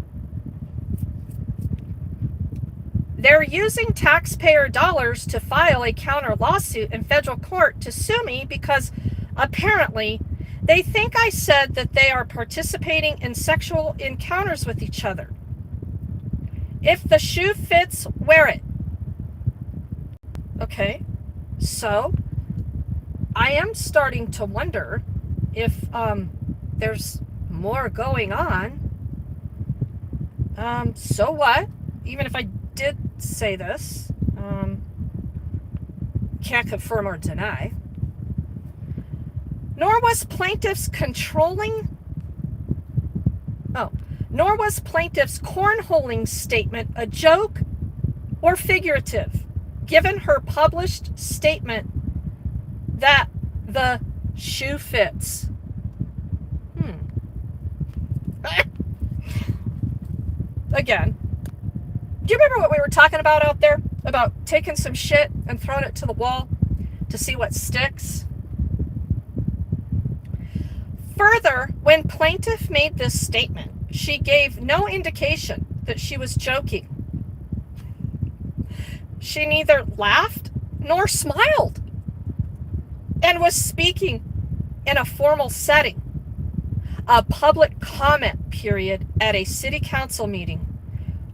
they're using taxpayer dollars to file a counter lawsuit in federal court to sue me because apparently they think I said that they are participating in sexual encounters with each other. If the shoe fits, wear it. Okay, so I am starting to wonder if there's more going on. So what? Even if I did say this, can't confirm or deny. Nor was plaintiff's cornholing statement a joke or figurative, given her published statement that the shoe fits. Again, do you remember what we were talking about out there? About taking some shit and throwing it to the wall to see what sticks? Further, when plaintiff made this statement, she gave no indication that she was joking. She neither laughed nor smiled and was speaking in a formal setting, a public comment period at a city council meeting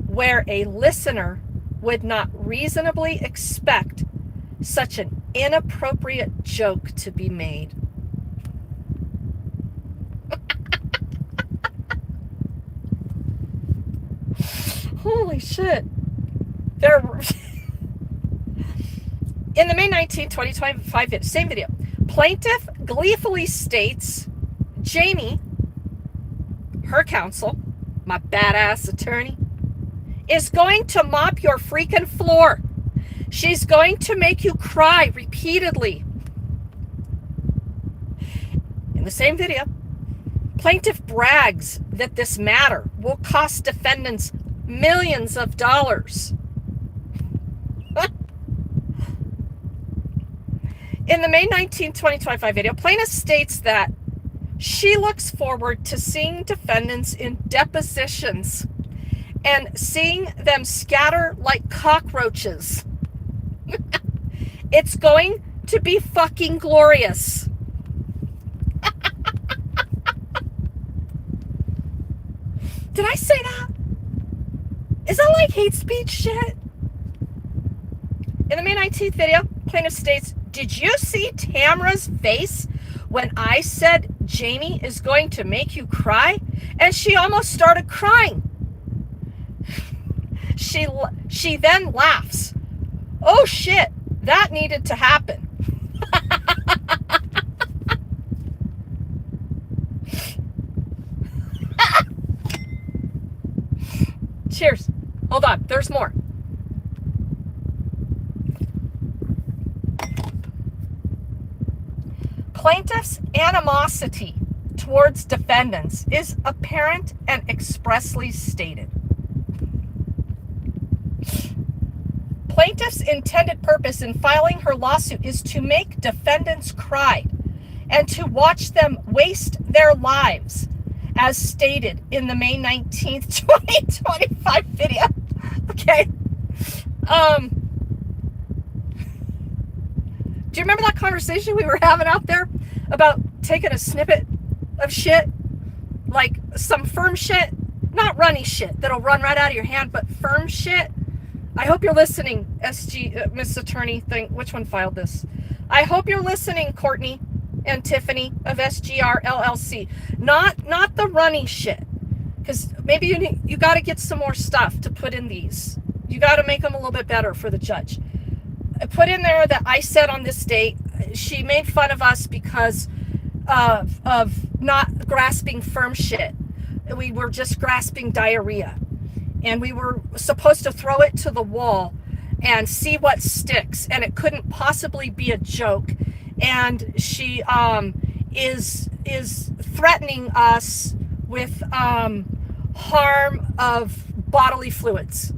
where a listener would not reasonably expect such an inappropriate joke to be made. Holy shit. In the May 19, 2025 same video, plaintiff gleefully states Jamie, her counsel, my badass attorney, is going to mop your freaking floor. She's going to make you cry repeatedly. In the same video, plaintiff brags that this matter will cost defendants millions of dollars. In the May 19, 2025 video, plaintiff states that she looks forward to seeing defendants in depositions and seeing them scatter like cockroaches. It's going to be fucking glorious. Did I say that? Is that like hate speech shit? In the May 19th video, plaintiff states, did you see Tamra's face when I said Jamie is going to make you cry? And she almost started crying. She then laughs. Oh shit, that needed to happen. Cheers. Hold on, there's more. Plaintiff's animosity towards defendants is apparent and expressly stated. Plaintiff's intended purpose in filing her lawsuit is to make defendants cry and to watch them waste their lives, as stated in the May 19th, 2025 video. Okay. Do you remember that conversation we were having out there about taking a snippet of shit? Like some firm shit, not runny shit that'll run right out of your hand, but firm shit. I hope you're listening, Miss Attorney thing. Which one filed this? I hope you're listening, Courtney and Tiffany of SGR LLC. Not the runny shit. Because maybe you got to get some more stuff to put in these. You got to make them a little bit better for the judge. I put in there that I said on this date, she made fun of us because of not grasping firm shit. We were just grasping diarrhea. And we were supposed to throw it to the wall and see what sticks, and it couldn't possibly be a joke. And she is threatening us with harm of bodily fluids,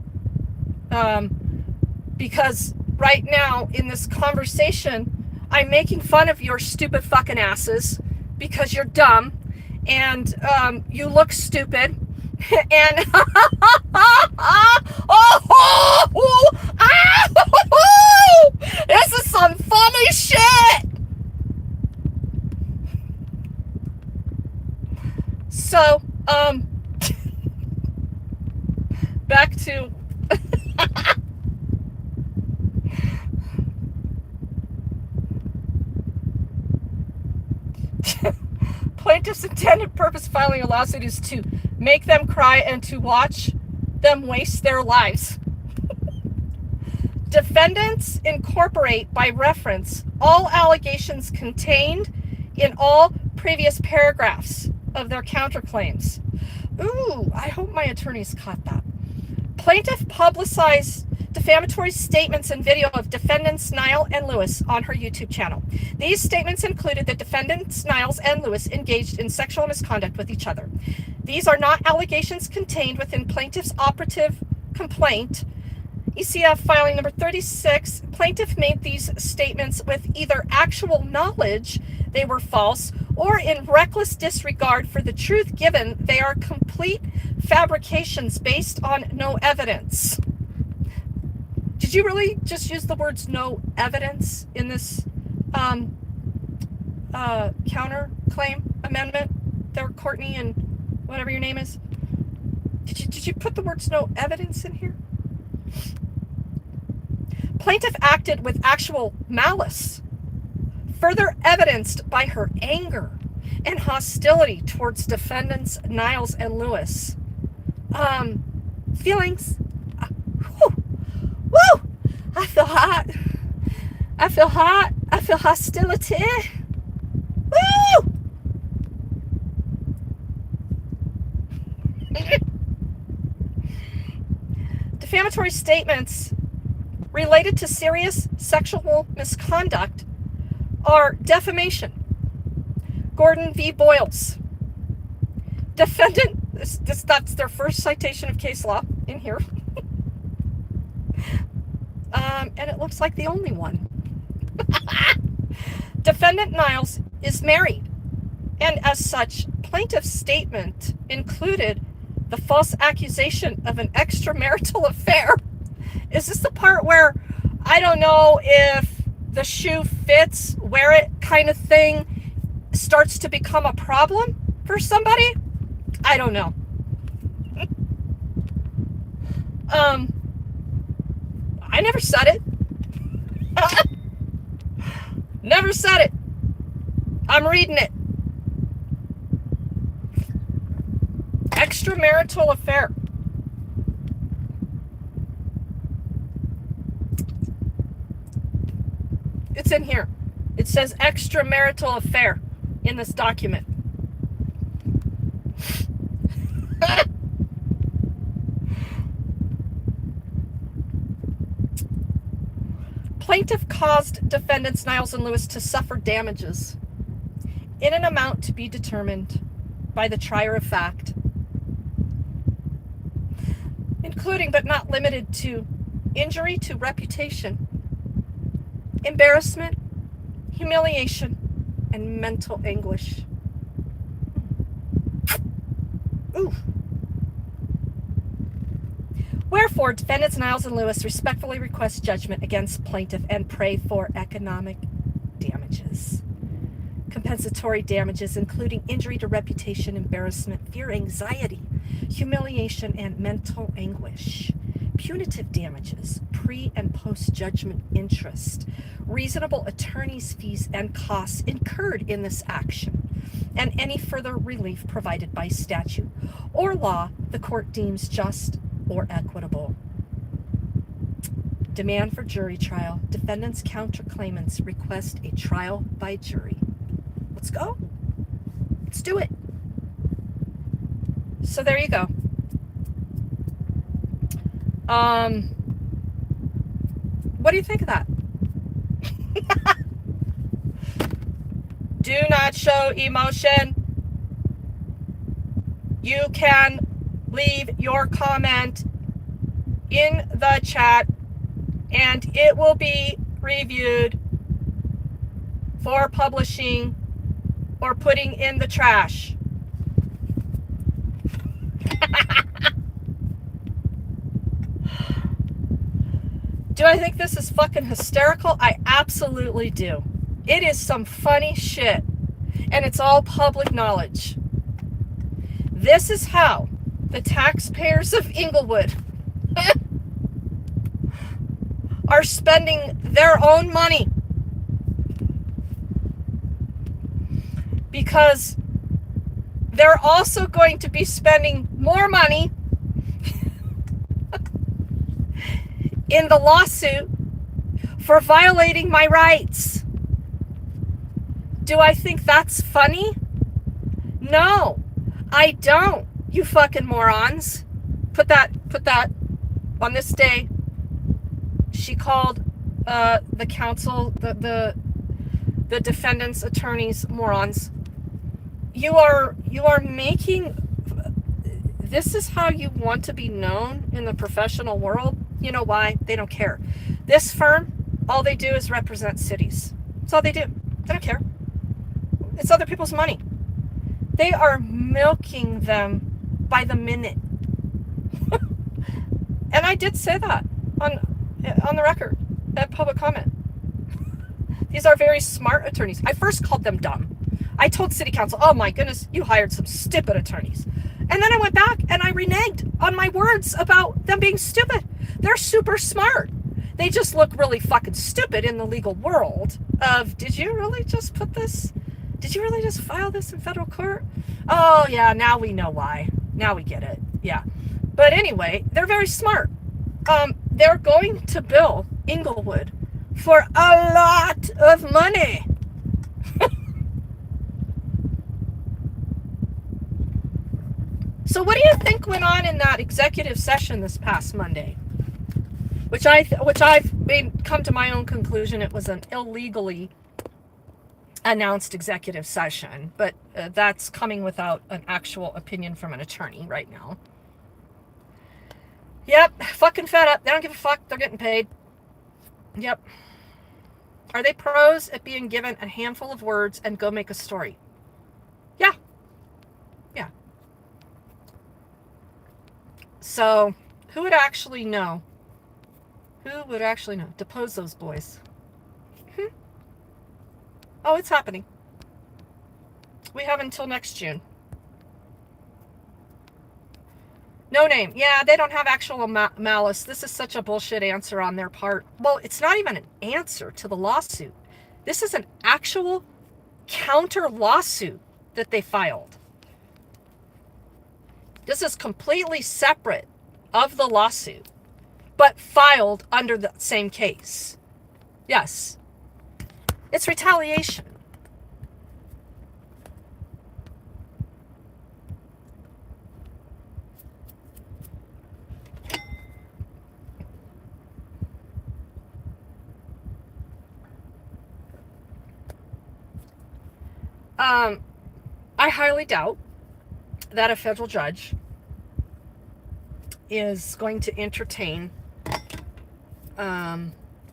because right now in this conversation I'm making fun of your stupid fucking asses because you're dumb and you look stupid and this is some funny shit. So back to plaintiff's intended purpose filing a lawsuit is to make them cry and to watch them waste their lives. Defendants incorporate by reference all allegations contained in all previous paragraphs of their counterclaims. Ooh, I hope my attorneys caught that. Plaintiff publicized defamatory statements and video of defendants Nile and Lewis on her YouTube channel. These statements included that defendants Niles and Lewis engaged in sexual misconduct with each other. These are not allegations contained within plaintiff's operative complaint. ECF filing number 36, plaintiff made these statements with either actual knowledge they were false or in reckless disregard for the truth, given they are complete fabrications based on no evidence. Did you really just use the words no evidence in this counterclaim amendment there, Courtney and whatever your name is? Did you put the words no evidence in here? Plaintiff acted with actual malice, further evidenced by her anger and hostility towards defendants Niles and Lewis. Feelings. Woo! I feel hot. I feel hot. I feel hostility. Woo! Defamatory statements related to serious sexual misconduct are defamation. Gordon v. Boyles. Defendant, that's their first citation of case law in here. And it looks like the only one. Defendant Niles is married, and as such, plaintiff's statement included the false accusation of an extramarital affair. Is this the part where I don't know if the shoe fits, wear it kind of thing starts to become a problem for somebody? I don't know. I never said it. Never said it. I'm reading it. Extramarital affair. It's in here. It says extramarital affair in this document. Plaintiff caused defendants Niles and Lewis to suffer damages in an amount to be determined by the trier of fact, including but not limited to injury to reputation, embarrassment, humiliation, and mental anguish. Ooh. Wherefore, defendants Niles and Lewis respectfully request judgment against plaintiff and pray for economic damages. Compensatory damages including injury to reputation, embarrassment, fear, anxiety, humiliation, and mental anguish. Punitive damages, pre- and post-judgment interest, reasonable attorney's fees and costs incurred in this action, and any further relief provided by statute or law the court deems just or equitable. Demand for jury trial. Defendants counterclaimants request a trial by jury. Let's go. Let's do it. So there you go. What do you think of that? Do not show emotion. You can leave your comment in the chat and it will be reviewed for publishing or putting in the trash. Do I think this is fucking hysterical? I absolutely do. It is some funny shit. And it's all public knowledge. This is how the taxpayers of Inglewood are spending their own money. Because they're also going to be spending more money in the lawsuit for violating my rights. Do I think that's funny? No, I don't, you fucking morons. Put that on this day. She called the counsel, the defendant's attorneys morons. You are making, this is how you want to be known in the professional world. You know why? They don't care. This firm, all they do is represent cities. That's all they do. They don't care. It's other people's money. They are milking them by the minute. And I did say that on the record at public comment. These are very smart attorneys. I first called them dumb. I told city council, oh my goodness, you hired some stupid attorneys. And then I went back and I reneged on my words about them being stupid. They're super smart. They just look really fucking stupid in the legal world of, did you really just put this? Did you really just file this in federal court? Oh yeah, now we know why. Now we get it. Yeah. But anyway, they're very smart. They're going to bill Inglewood for a lot of money. So what do you think went on in that executive session this past Monday? Which I've come to my own conclusion it was an illegally announced executive session, but that's coming without an actual opinion from an attorney right now. Yep, fucking fed up. They don't give a fuck. They're getting paid. Yep. Are they pros at being given a handful of words and go make a story? Yeah. Yeah. So, who would actually know? Who would actually know? Depose those boys. Oh, it's happening. We have until next June. No name. Yeah, they don't have actual malice. This is such a bullshit answer on their part. Well, it's not even an answer to the lawsuit. This is an actual counter lawsuit that they filed. This is completely separate of the lawsuit, but filed under the same case. Yes. It's retaliation. I highly doubt that a federal judge is going to entertain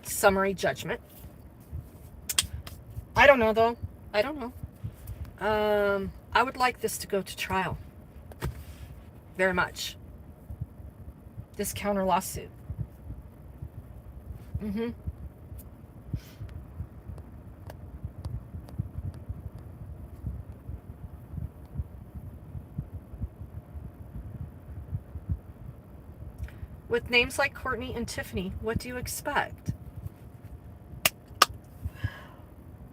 summary judgment. I don't know, though. I don't know. I would like this to go to trial. Very much. This counter lawsuit. With names like Courtney and Tiffany, what do you expect?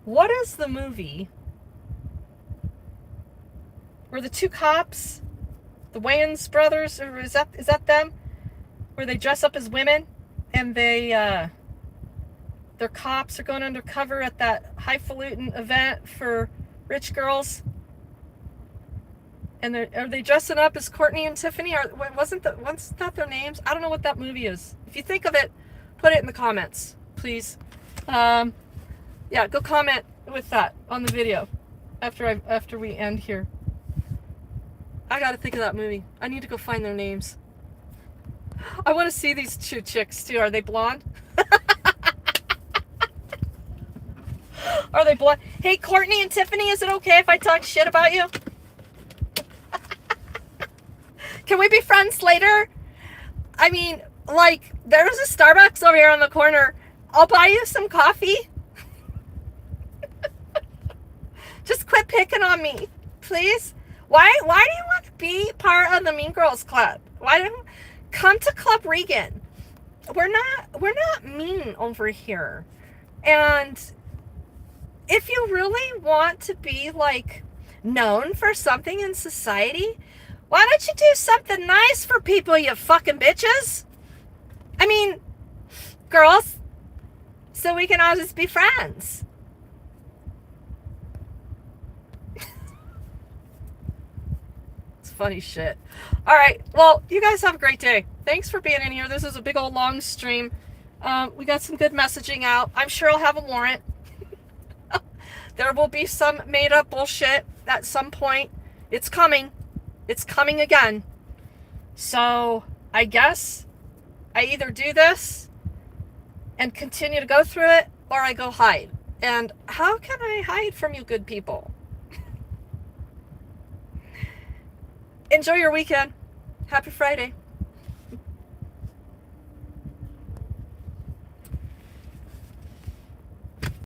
What is the movie where the two cops, the Wayans brothers, or is that them? Where they dress up as women and they're cops are going undercover at that highfalutin event for rich girls. And are they dressing up as Courtney and Tiffany? Wasn't that their names? I don't know what that movie is. If you think of it, put it in the comments. please. Yeah, go comment with that on the video after we end here. I gotta think of that movie. I need to go find their names. I want to see these two chicks too. Are they blonde? Are they blonde? Hey, Courtney and Tiffany, is it okay if I talk shit about you? Can we be friends later? I mean, like, there's a Starbucks over here on the corner. I'll buy you some coffee. Just quit picking on me, please. Why do you want to be part of the Mean Girls Club? Why don't come to Club Regan? We're not mean over here. And if you really want to be like known for something in society, why don't you do something nice for people, you fucking bitches? I mean, girls, so we can all just be friends. It's funny shit. All right, well, you guys have a great day. Thanks for being in here. This is a big old long stream. We got some good messaging out. I'm sure I'll have a warrant. There will be some made up bullshit at some point. It's coming. It's coming again. So I guess I either do this and continue to go through it, or I go hide. And how can I hide from you good people? Enjoy your weekend. Happy Friday.